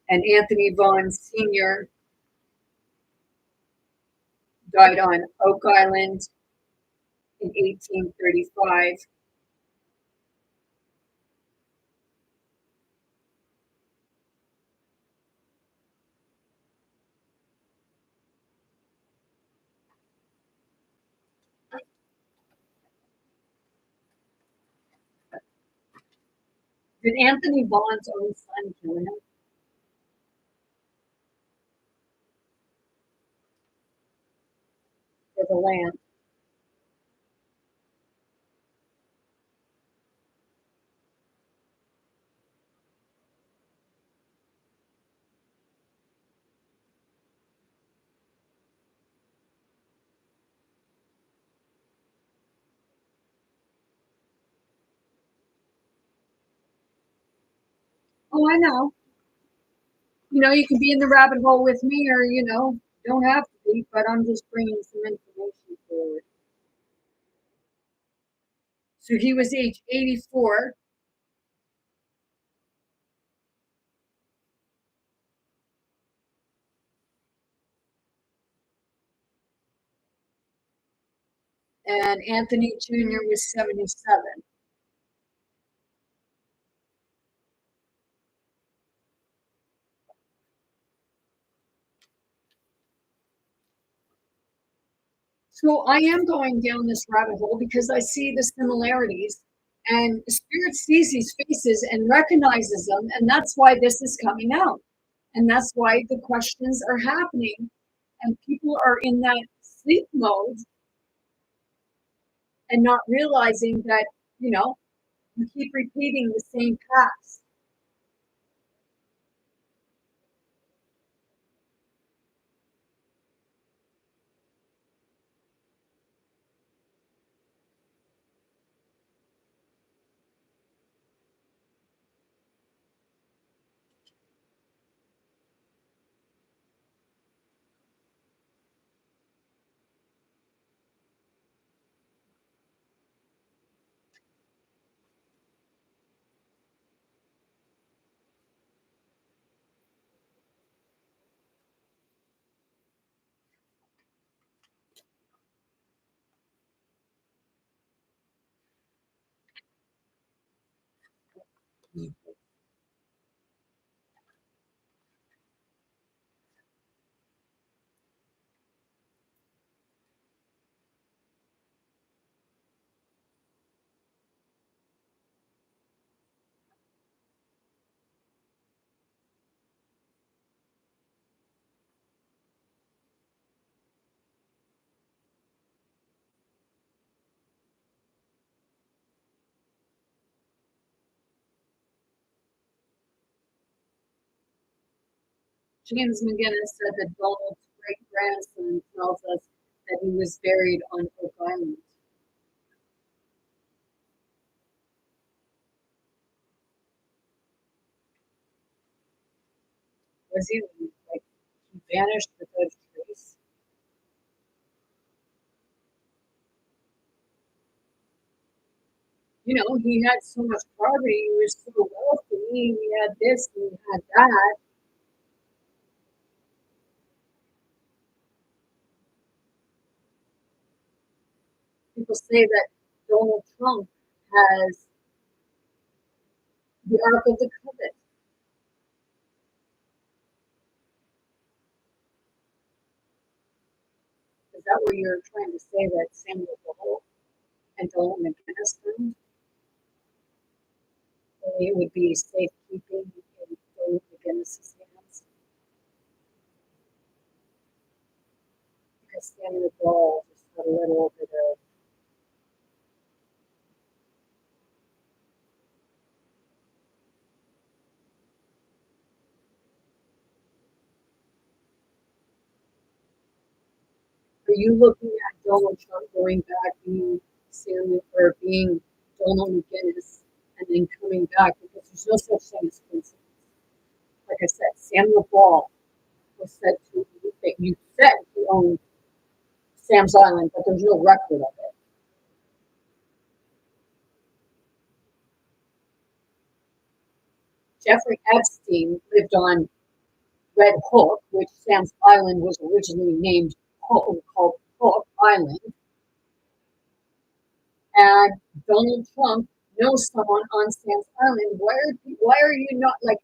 And Anthony Vaughan Sr. died on Oak Island in 1835. Did Anthony Vaughan's own son kill him for the land? Oh, I know. You can be in the rabbit hole with me, or don't have to be. But I'm just bringing some information forward. So he was age 84. And Anthony Jr. was 77. So I am going down this rabbit hole because I see the similarities, and Spirit sees these faces and recognizes them, and that's why this is coming out. And that's why the questions are happening, and people are in that sleep mode and not realizing that, you know, you keep repeating the same past. James McGinnis said that Donald's great grandson tells us that he was buried on Oak Island. Was he like he vanished without a trace? He had so much property, he was so wealthy, he had this and he had that. People say that Donald Trump has the Ark of the Covenant. Is that what you're trying to say that Samuel Dole and Donald McGinnis found? Only it would be safekeeping in Donald McGinnis's hands? Because Samuel Dole just had a little bit of you looking at Donald Trump going back being Samuel or being Donald McGinnis and then coming back because there's no such thing as coincidence. Like I said, Samuel Ball was said to that you said he owned Sam's Island, but there's no record of it. Jeffrey Epstein lived on Red Hook, which Sam's Island was originally named Hook, called Hook Island. And Donald Trump knows someone on Sam's Island. Why are you not like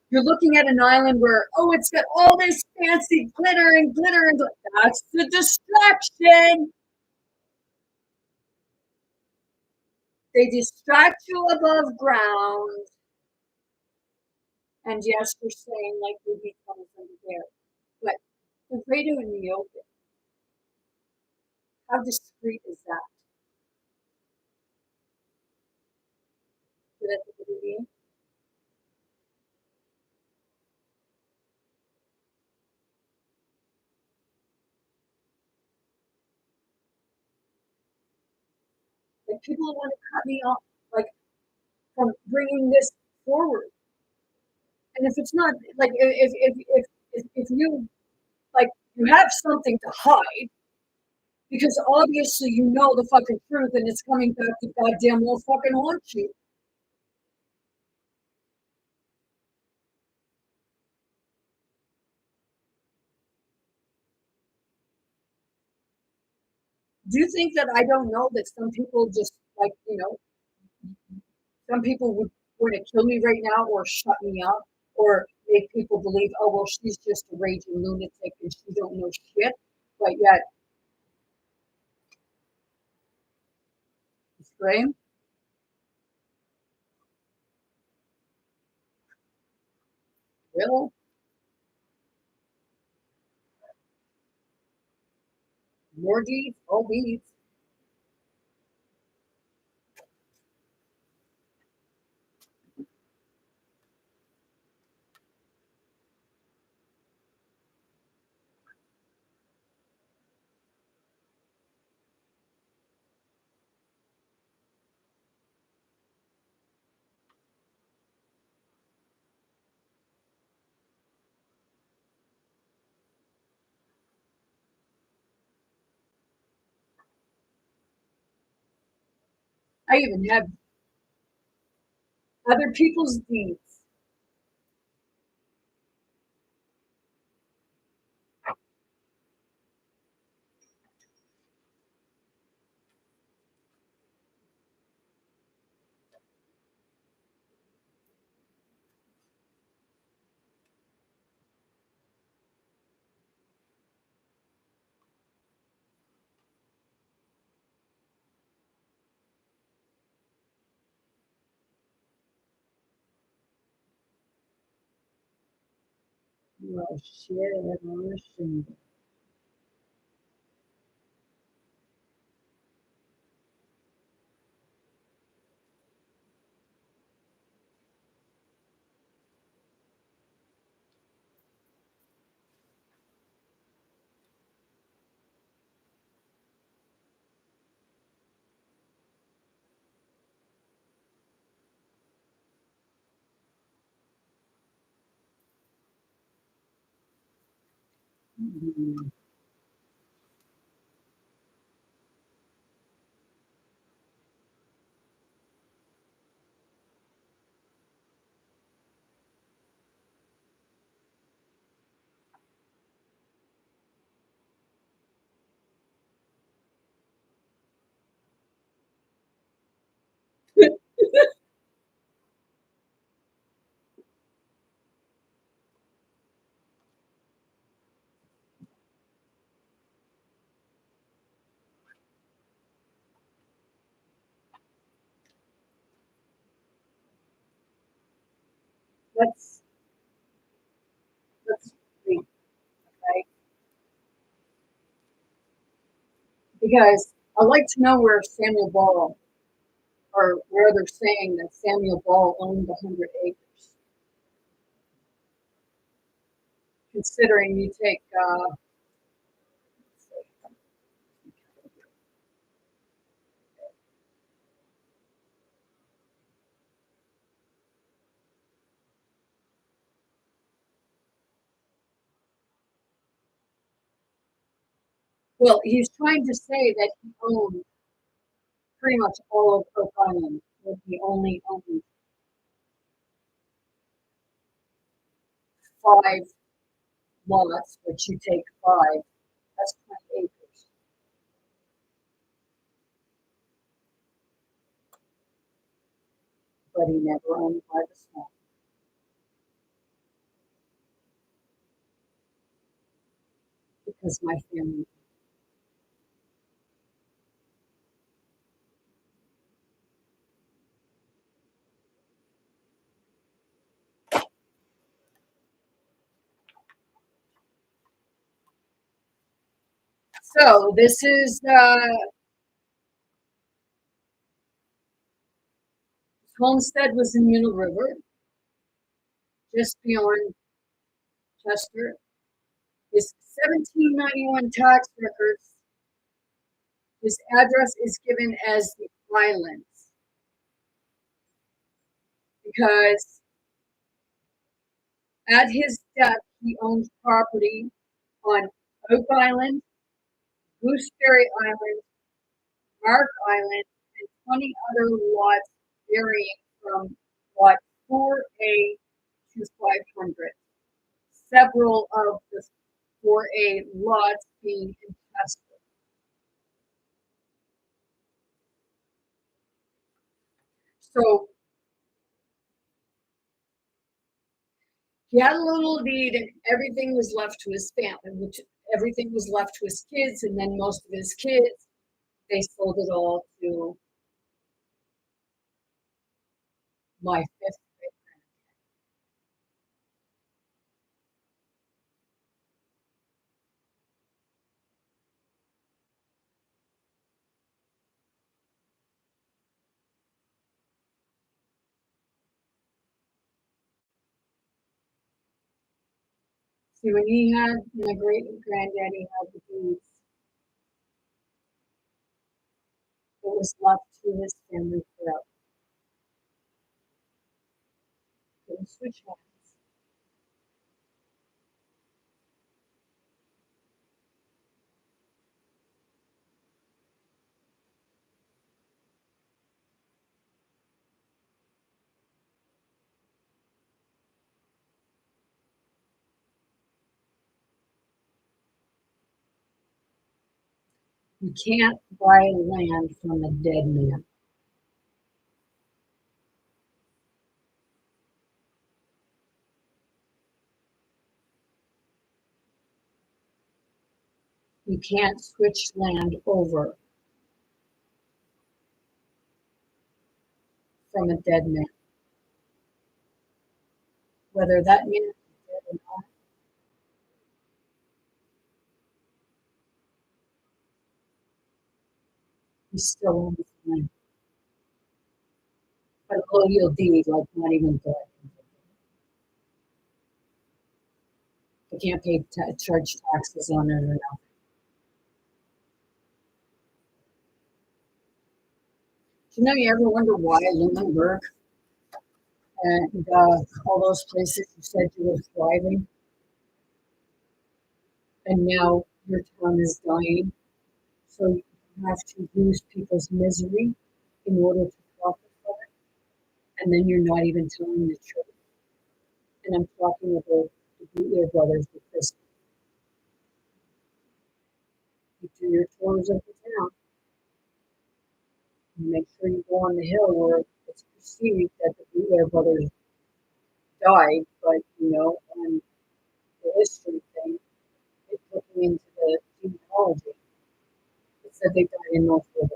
you're looking at an island where it's got all this fancy glitter and that's the distraction. They distract you above ground. And yes, you're saying like movie comes under there. But the radio in the open, how discreet is that? Did that the movie? Like people want to cut me off, like from bringing this forward. And if it's not like if you like you have something to hide because obviously you know the fucking truth and it's coming back to goddamn well fucking haunt you. Do you think that I don't know that some people just like some people would want to kill me right now or shut me up or make people believe, oh well, she's just a raging lunatic and she don't know shit, but yet it's Graham. Will more deeds, all deeds. I even have other people's deeds. Oh shit, Russian. Mhm. let's let's read, okay? Because I'd like to know where Samuel Ball or where they're saying that Samuel Ball owned 100 acres. Considering you take Well, he's trying to say that he owned pretty much all of Oak Island. That he only owned 5 lots, which you take 5, that's 20 acres. But he never owned by the swamp because my family. So this is homestead was in Mule River, just beyond Chester. His 1791 tax records, his address is given as the Islands because at his death he owned property on Oak Island, Gooseberry Island, Mark Island, and 20 other lots varying from lot 4A to 500. Several of the 4A lots being in Chester. So he had a little deed and everything was left to his family, which everything was left to his kids, and then most of his kids, they sold it all to my fifth great grand. See, when he had my great granddaddy had the deeds, it was left to his family forever. Couldn't switch hands. You can't buy land from a dead man. You can't switch land over from a dead man. Whether that man is dead or not, he still owns the land. But a colonial deed, like not even dead. They can't pay charge taxes on it or nothing. You ever wonder why Lunenburg and all those places you said you were thriving, and now your town is dying? So you have to use people's misery in order to profit from it, and then you're not even telling the truth. And I'm talking about the Bootler brothers because you do your tours of the town. You make sure you go on the hill where it's perceived that the Bootler brothers died, but on the history thing, it's looking into the genealogy. It said they died in North River.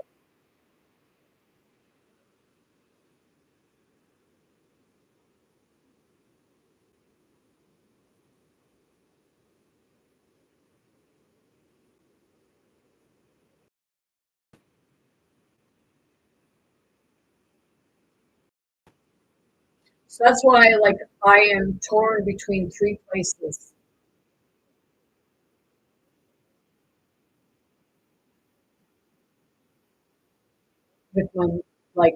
So that's why, like, I am torn between 3 places with my, like,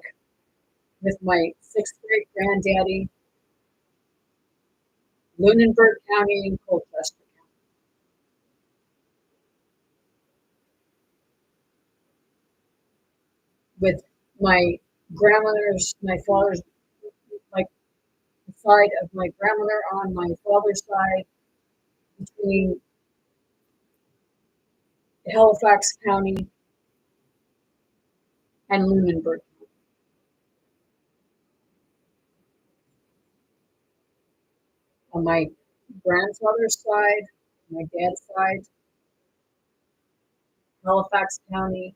with my sixth great granddaddy, Lunenburg County and Colchester County. with my grandmother's, my father's, like the side of my grandmother on my father's side, between Halifax County and Lunenburg. On my grandfather's side, my dad's side, Halifax County,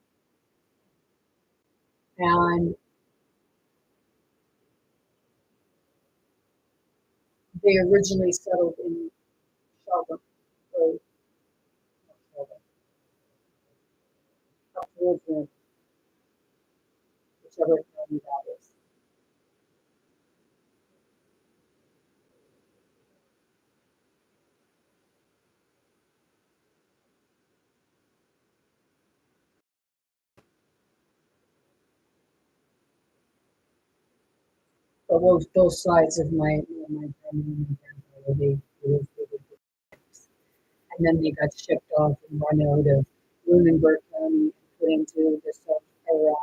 and they originally settled in Shelburne, or not Shelburne, up towards whichever county that is. But both sides of my grandmother and my grandfather, they were Hicks. And then they got shipped off and run out of Lunenburg County and put into the South, or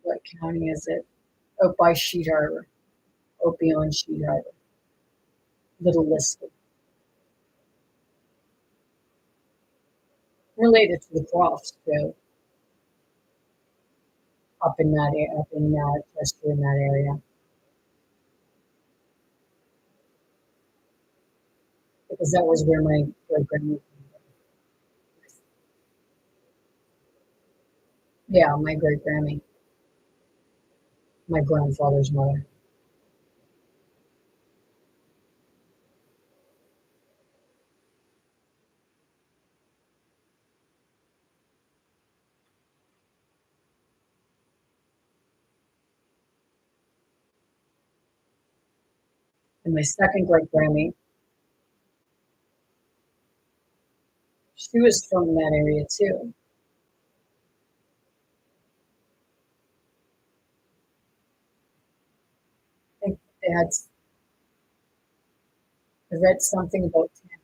what county is it? Out by Sheet Harbor, out beyond Sheet Harbor, Little Liston, related to the Crofts too, up in that area, up in Chester, in that area, because that was where my great grandmother. Yeah, my great Grammy, my grandfather's mother. And my second great Grammy, she was from that area too. I think they had, I read something about Tampa,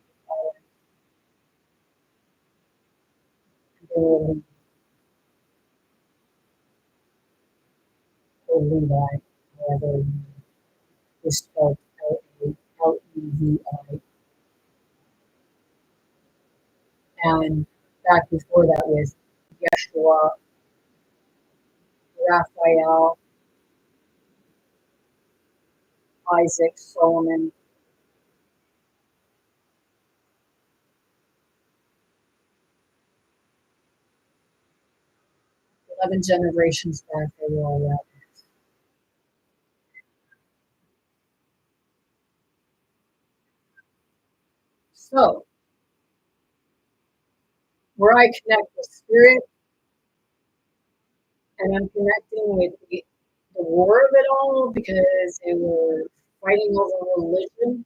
or Levi, however it's spelled, Levi. And back before that was Yeshua, Raphael, Isaac, Solomon, 11 generations back, they were all rabbis. So, where I connect with spirit, and I'm connecting with the war of it all, because they were fighting over religion.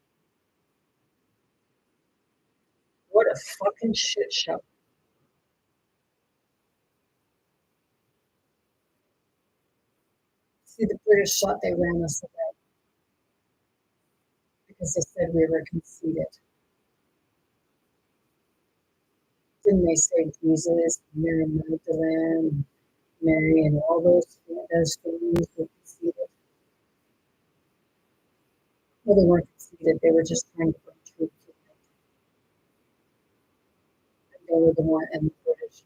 What a fucking shit show. See, the British thought they ran us away because they said we were conceited. Didn't they say Jesus, Mary Magdalene, Mary, and all those families were conceited? Well, they weren't conceited. They were just trying to bring truth to light. And they were the one, and the British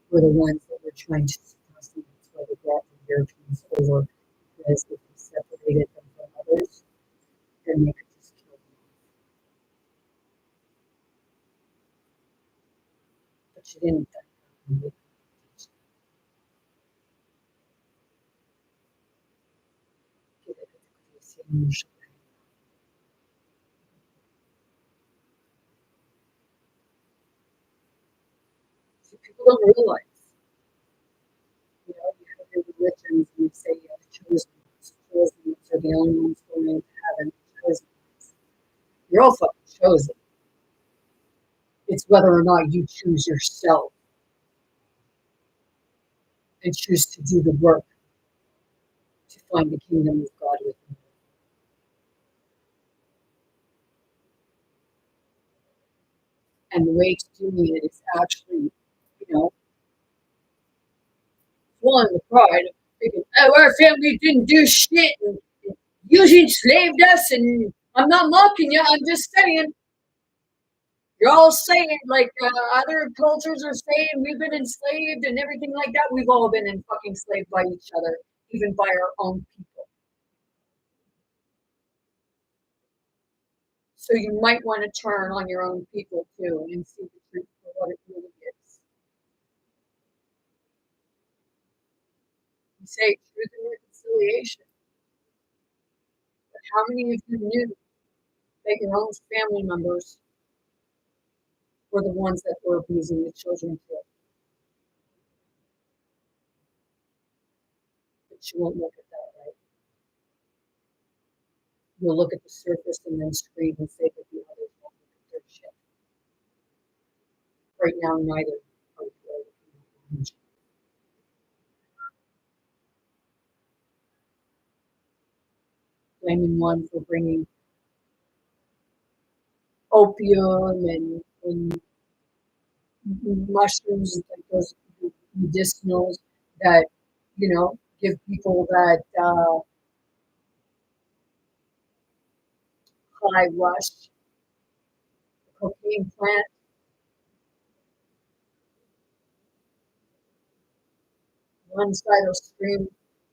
were the ones that were trying to suppress them. That's why they brought the Europeans over, because if they separated them from others, then they could just kill them. But she didn't. So people don't realize, you know, you have your religions and you say you have chosen ones are the only ones going into heaven, chosen ones. You're all fucking chosen. It's whether or not you choose yourself and choose to do the work to find the kingdom of God within you. And the way to doing it is actually, swallowing the pride of thinking, oh, our family didn't do shit and you enslaved us, and I'm not mocking you, I'm just saying. You're all saying, like other cultures are saying, we've been enslaved and everything like that. We've all been fucking enslaved by each other, even by our own people. So you might want to turn on your own people too and see the truth for what it really is. You say truth and reconciliation, but how many of you knew that your own family members were the ones that were abusing the children too? But you won't look at that, right? You'll look at the surface and then scream and say that the others won't look at their shit. Right now, neither are you. Blaming one for bringing opium and mushrooms, like those medicinals that, give people that high rush. The cocaine plant, one side will scream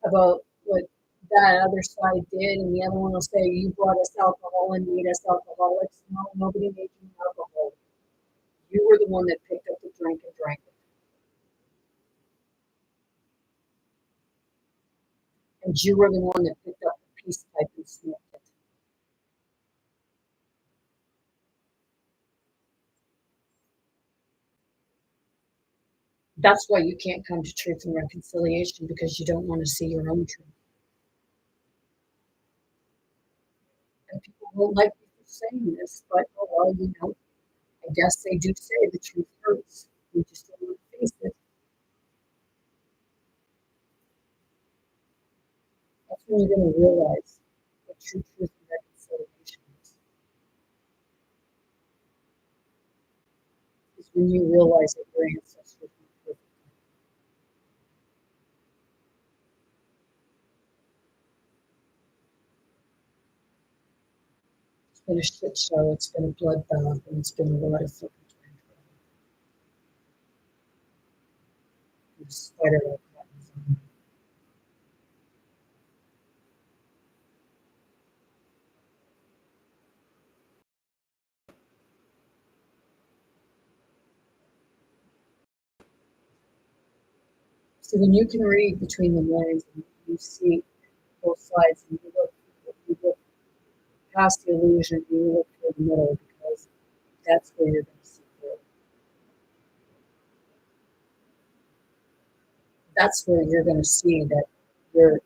about what that other side did, and the other one will say, you brought us alcohol and made us alcoholics. No, nobody made you alcohol. You were the one that picked up the drink and drank it. And you were the one that picked up the peace pipe and smoked it. That's why you can't come to truth and reconciliation, because you don't want to see your own truth. And people won't like me for saying this, but oh well, I guess they do say the truth hurts. We just don't want to face it. That's when you're going to realize what true truth and reconciliation is when you realize that your ancestors were perfect. It's been a shit show, it's been a bloodbath, and it's been a lot of fucking time. The spider like that. So when you can read between the lines and you see both sides, and you look past the illusion, and you look toward the middle, because that's where you're going to see through. That's where you're going to see that you're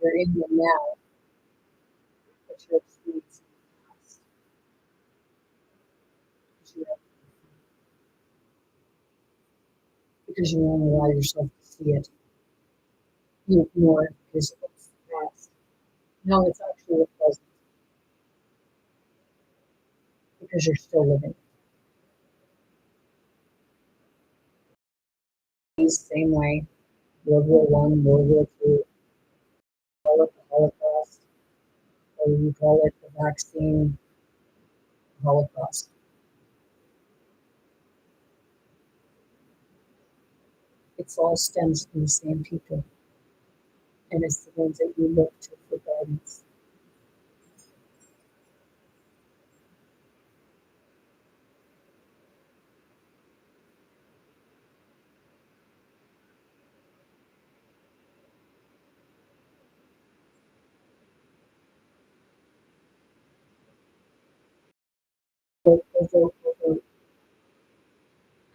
in the now, but you're experiencing the past. Because you won't allow yourself to see it. You ignore it because it's the past. No, it's actually the present, because you're still living. The same way, World War One, World War II, call it the Holocaust, or you call it the vaccine Holocaust. It's all stems from the same people, and it's the ones that you look to for guidance.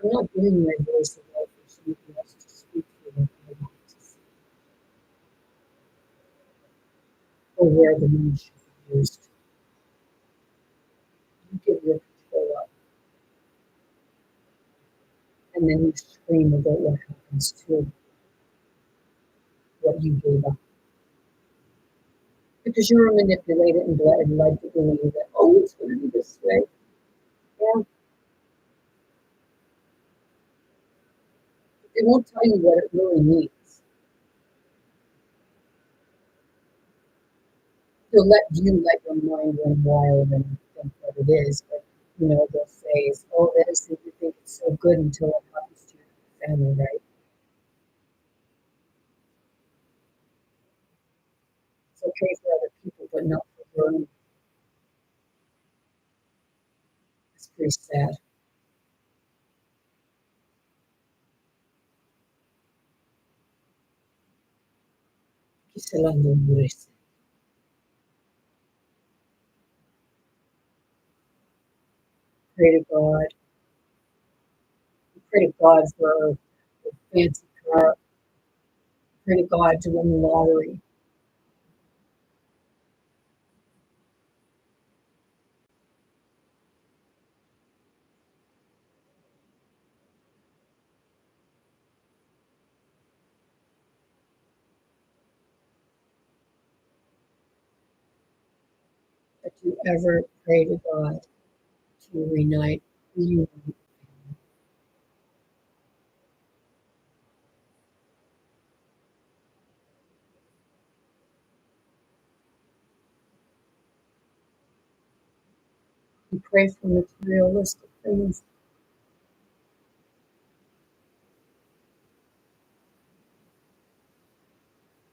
I'm not doing my voice of life for somebody else to speak for what I want to see, or where the money should be used. You give your control up, and then you scream about what happens to what you gave up. Because you were manipulated and led to believe that, oh, it's going to be this way. Yeah. They won't tell you what it really means. Let your mind run wild and think what it is, but they'll say is, oh, this, and you think it's so good until it happens to your family, right? It's okay for other people, but not for your own. It's pretty sad. Que se la endurece. Pray to God. Pray to God for a fancy car. Pray to God to win the lottery. But do you ever pray to God to reunite? You pray for materialistic things.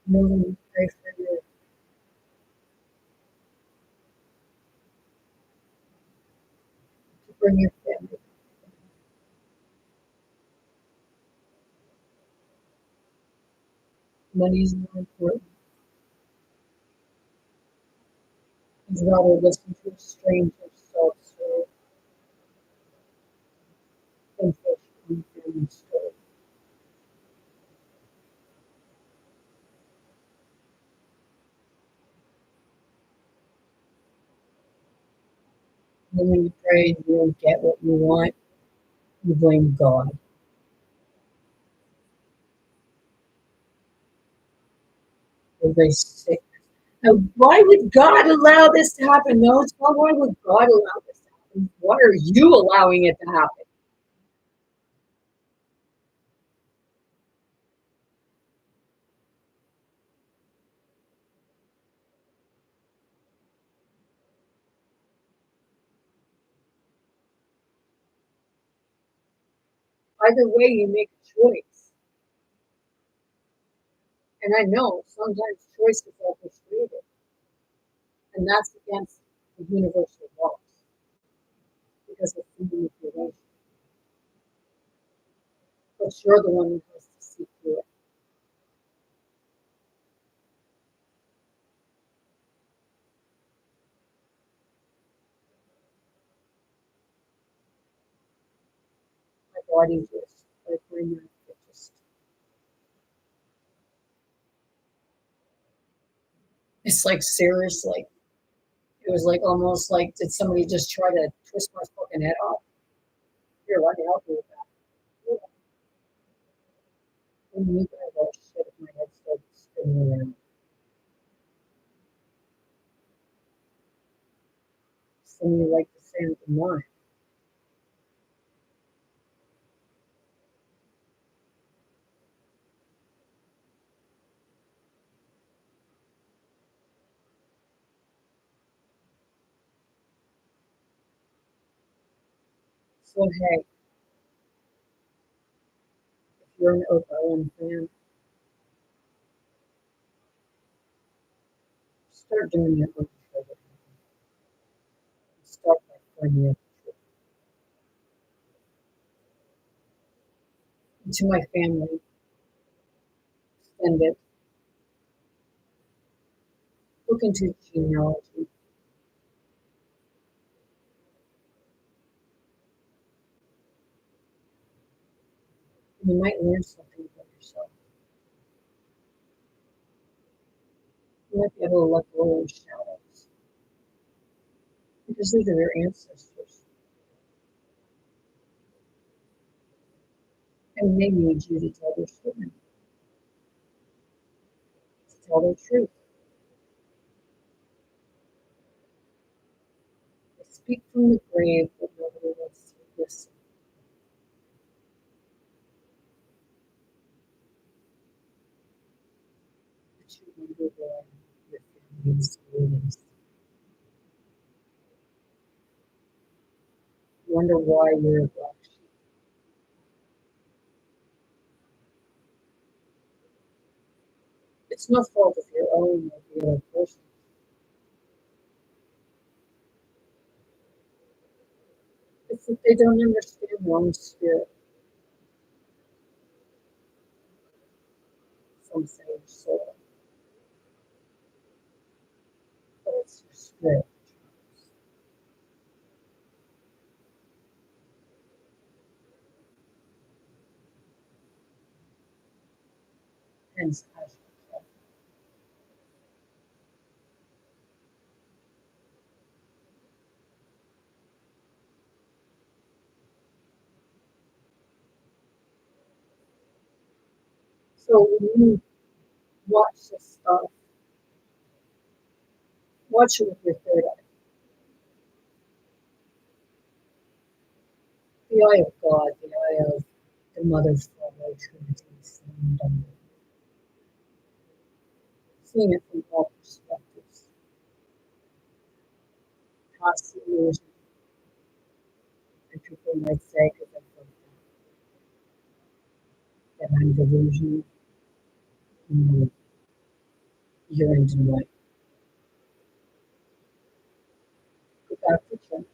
More than you pray for to bring your family. Money is more important. I'd rather listen to a stranger's sob story than fish on a family story. And then when you pray and you don't get what you want, you blame God. Everybody's sick. Now, why would God allow this to happen? No, it's not why would God allow this to happen. Why are you allowing it to happen? Either way, you make a choice. And I know sometimes choices are persuaded, and that's against the universal laws because of the manipulation. But you're the one who has to see through it. My body just, like my mind, it just, it's like serious, like, it was like almost like, did somebody just try to twist my fucking head off? Here, let me help you with that. Yeah. And you guys all shit if my head started spinning around. Some of you like the sound of mine. So hey, if you're an Oprah fan, start doing your own sugar. Start by finding out the truth. And to my family, send it. Look into genealogy. And you might learn something about yourself. You might be able to let go of shadows because these are your ancestors. And they need you to tell their story, to tell their truth. They speak from the grave, but nobody wants to listen. wonder why your family is the way it is. Wonder why you're a black sheep. It's no fault of your own or the other person. It's that they don't understand one spirit from sage soul, but it's your spirit. Hence, passion. So when you watch this stuff, watch it with your third eye. The eye of God, the eye of the Mother, Father, Trinity, and seeing it from all perspectives. Past illusion, and people might say, because I felt that I'm delusional, no, you're in denial. Go back to church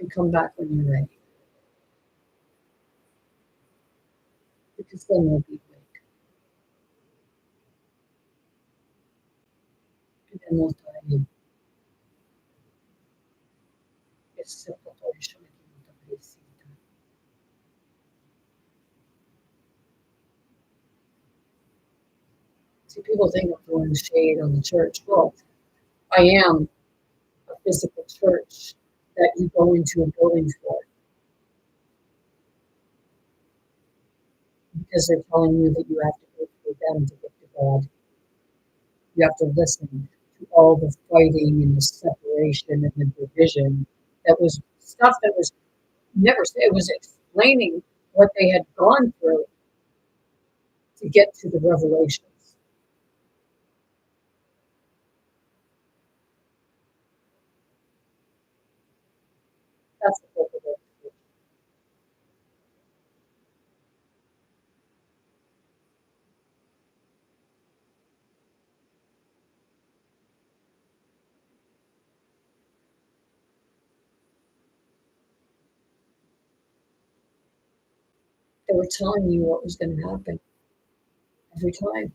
and come back when you're ready, because then you'll be awake, and then we'll tell you it's separation of the basic. See, people think I'm throwing shade on the church. Well, I am a physical church that you go into a building for because they're telling you that you have to go through them to get to God. You have to listen to all the fighting and the separation and the division that was stuff that was never said. It was explaining what they had gone through to get to the revelations. That's the book of it. They were telling you what was going to happen every time.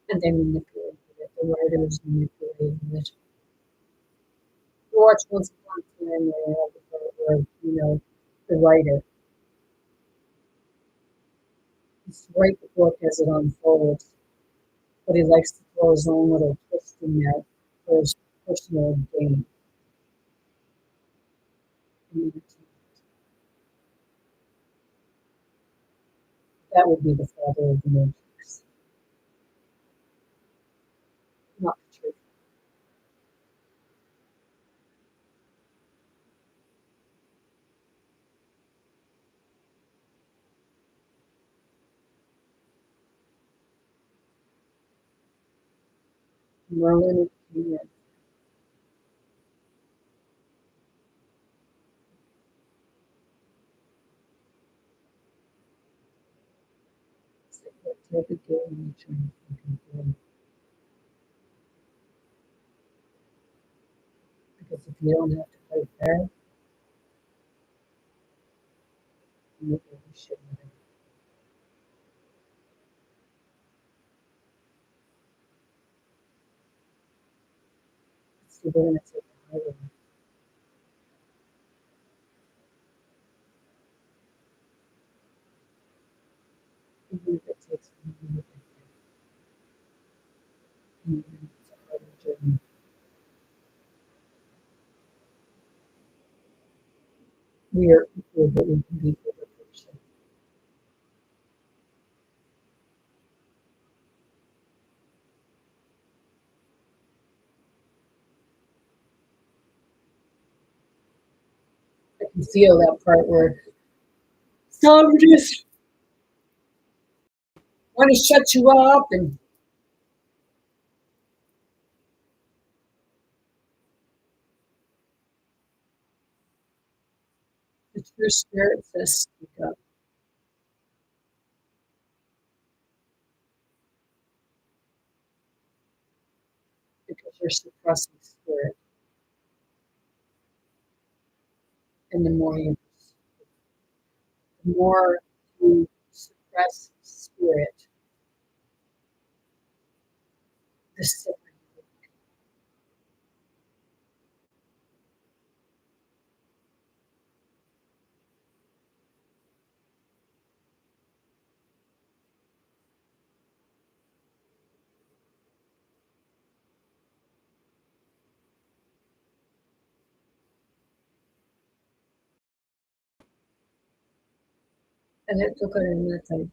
And they manipulated it. The writers manipulated it. You watch Once Upon a Time where the writer, he's write the book as it unfolds, but he likes to throw his own little twist in there for his personal gain. That would be the father of the Matrix, not the truth. Merlin and King. What type of game are you trying to play? Because if you don't have to play fair, you really should have. See, they're going to take the high road. Even if it takes me a little bit, even if it's a harder journey, we are equal, but we can be bigger person. You feel that part where some just want to shut you up, and it's your spirit says speak up because you're suppressing spirit. And the more you suppress spirit, the sicker you get. And it took on that type.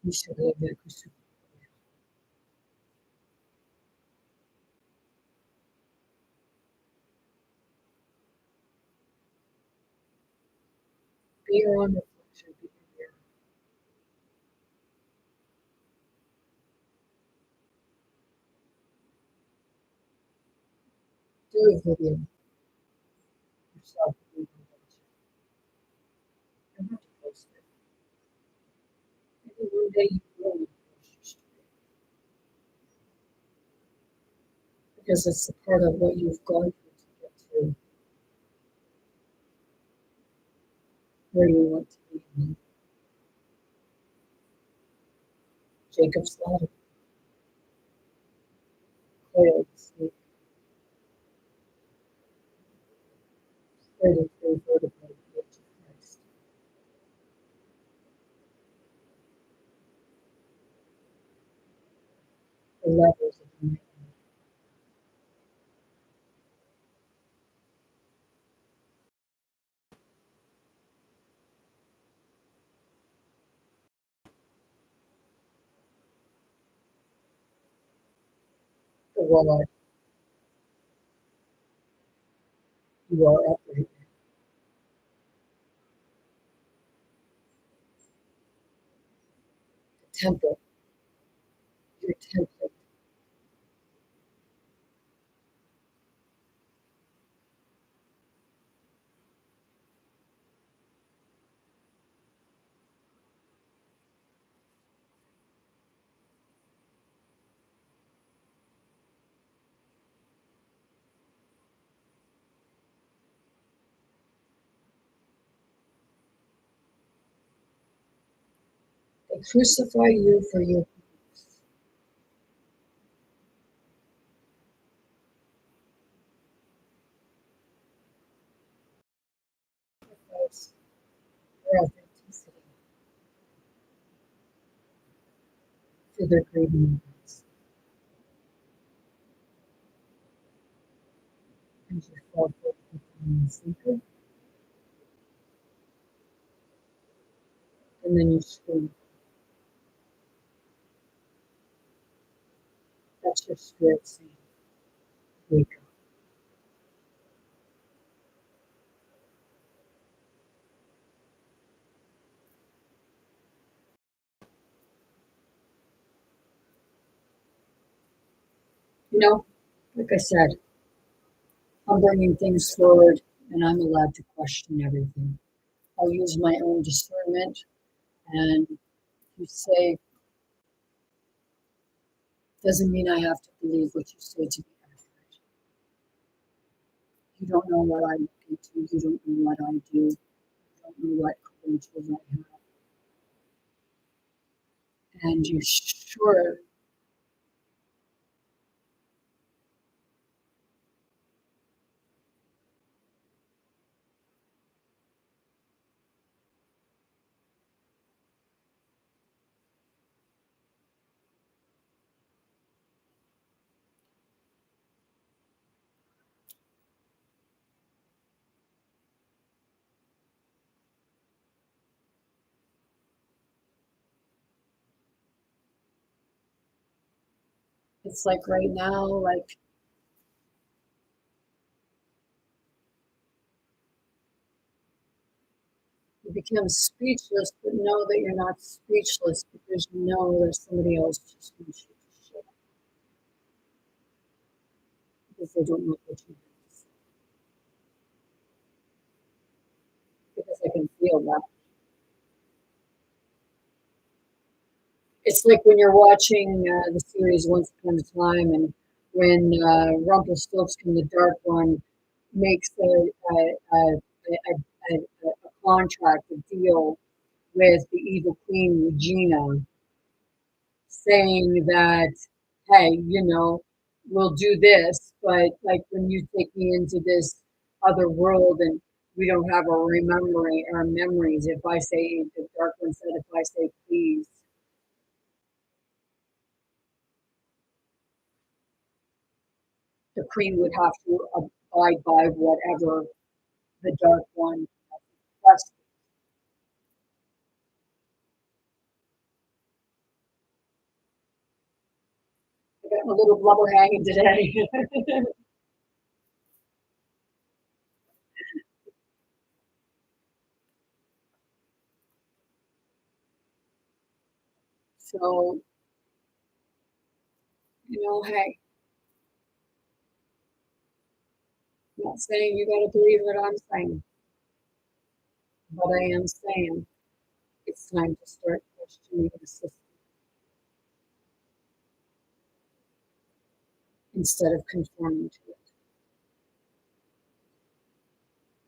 You should have it. Be your own reflection. Be your do a video yourself. You don't have to post it. Maybe one day you will post your story because it's a part of what you've gone through to get to where you want to be. And Jacob's ladder, coiled snake, 33 vertebrae of Christ. The levels of the nightmare. The wall you are upright. The temple, your template. They crucify you for your beliefs. Sacrifice your authenticity for their greedy minds. And you fall for the thinker, and then you scream. That's your spirit saying, wake up. You know, like I said, I'm bringing things forward and I'm allowed to question everything. I'll use my own discernment, and you say, doesn't mean I have to believe what you say to be accurate. You don't know what I look into, you don't know what I do, you don't know what credentials I have. And you sure, It's like right now, like you become speechless, but know that you're not speechless because you know there's somebody else just wants you to share because they don't know what you have to say. Because I can feel that. It's like when you're watching the series Once Upon a Time, and when Rumpelstiltskin, the Dark One, makes a contract, a deal with the evil Queen Regina, saying that, hey, we'll do this, but like when you take me into this other world and we don't have our memories, if I say, the Dark One said, if I say please, the Queen would have to abide by whatever the Dark One requested. I got my little blubber hanging today. So, hey, I'm not saying you got to believe what I'm saying, but I am saying it's time to start questioning the system instead of conforming to it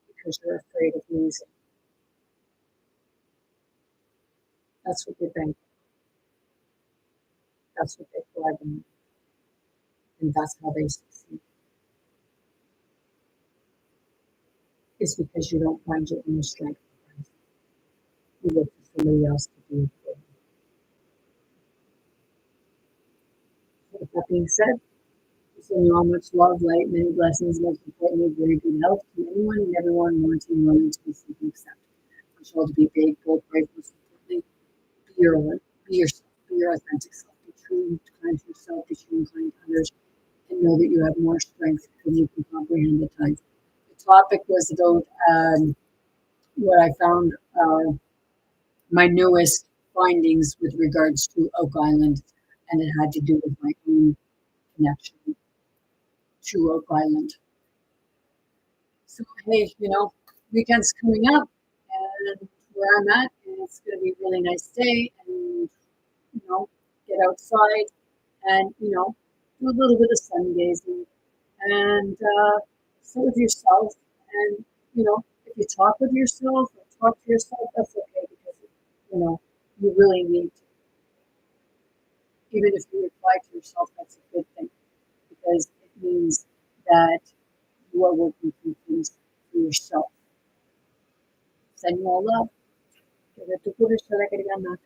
because you're afraid of losing. That's what they think. That's what they thrive on, and that's how they succeed. Is because you don't find your inner strength. You look for somebody else to do it for you. With that being said, sending you all much love, light, many blessings, most importantly, very good health to anyone and everyone wanting women to be seeking accepted. Wish you all to be big, bold, brave, most importantly, be yourself, be your authentic self, be true, kind to yourself, be true and kind to others, and know that you have more strength than you can comprehend at times. The topic was about what I found my newest findings with regards to Oak Island, and it had to do with my own connection to Oak Island. So, hey, weekend's coming up, and where I'm at, it's going to be a really nice day, and, get outside and, do a little bit of sun gazing and sit with yourself. And, if you talk with yourself or talk to yourself, that's okay because, you really need to. Even if you reply to yourself, that's a good thing because it means that you are working through things for yourself. Send you all love. Que tu puedes estar agregando a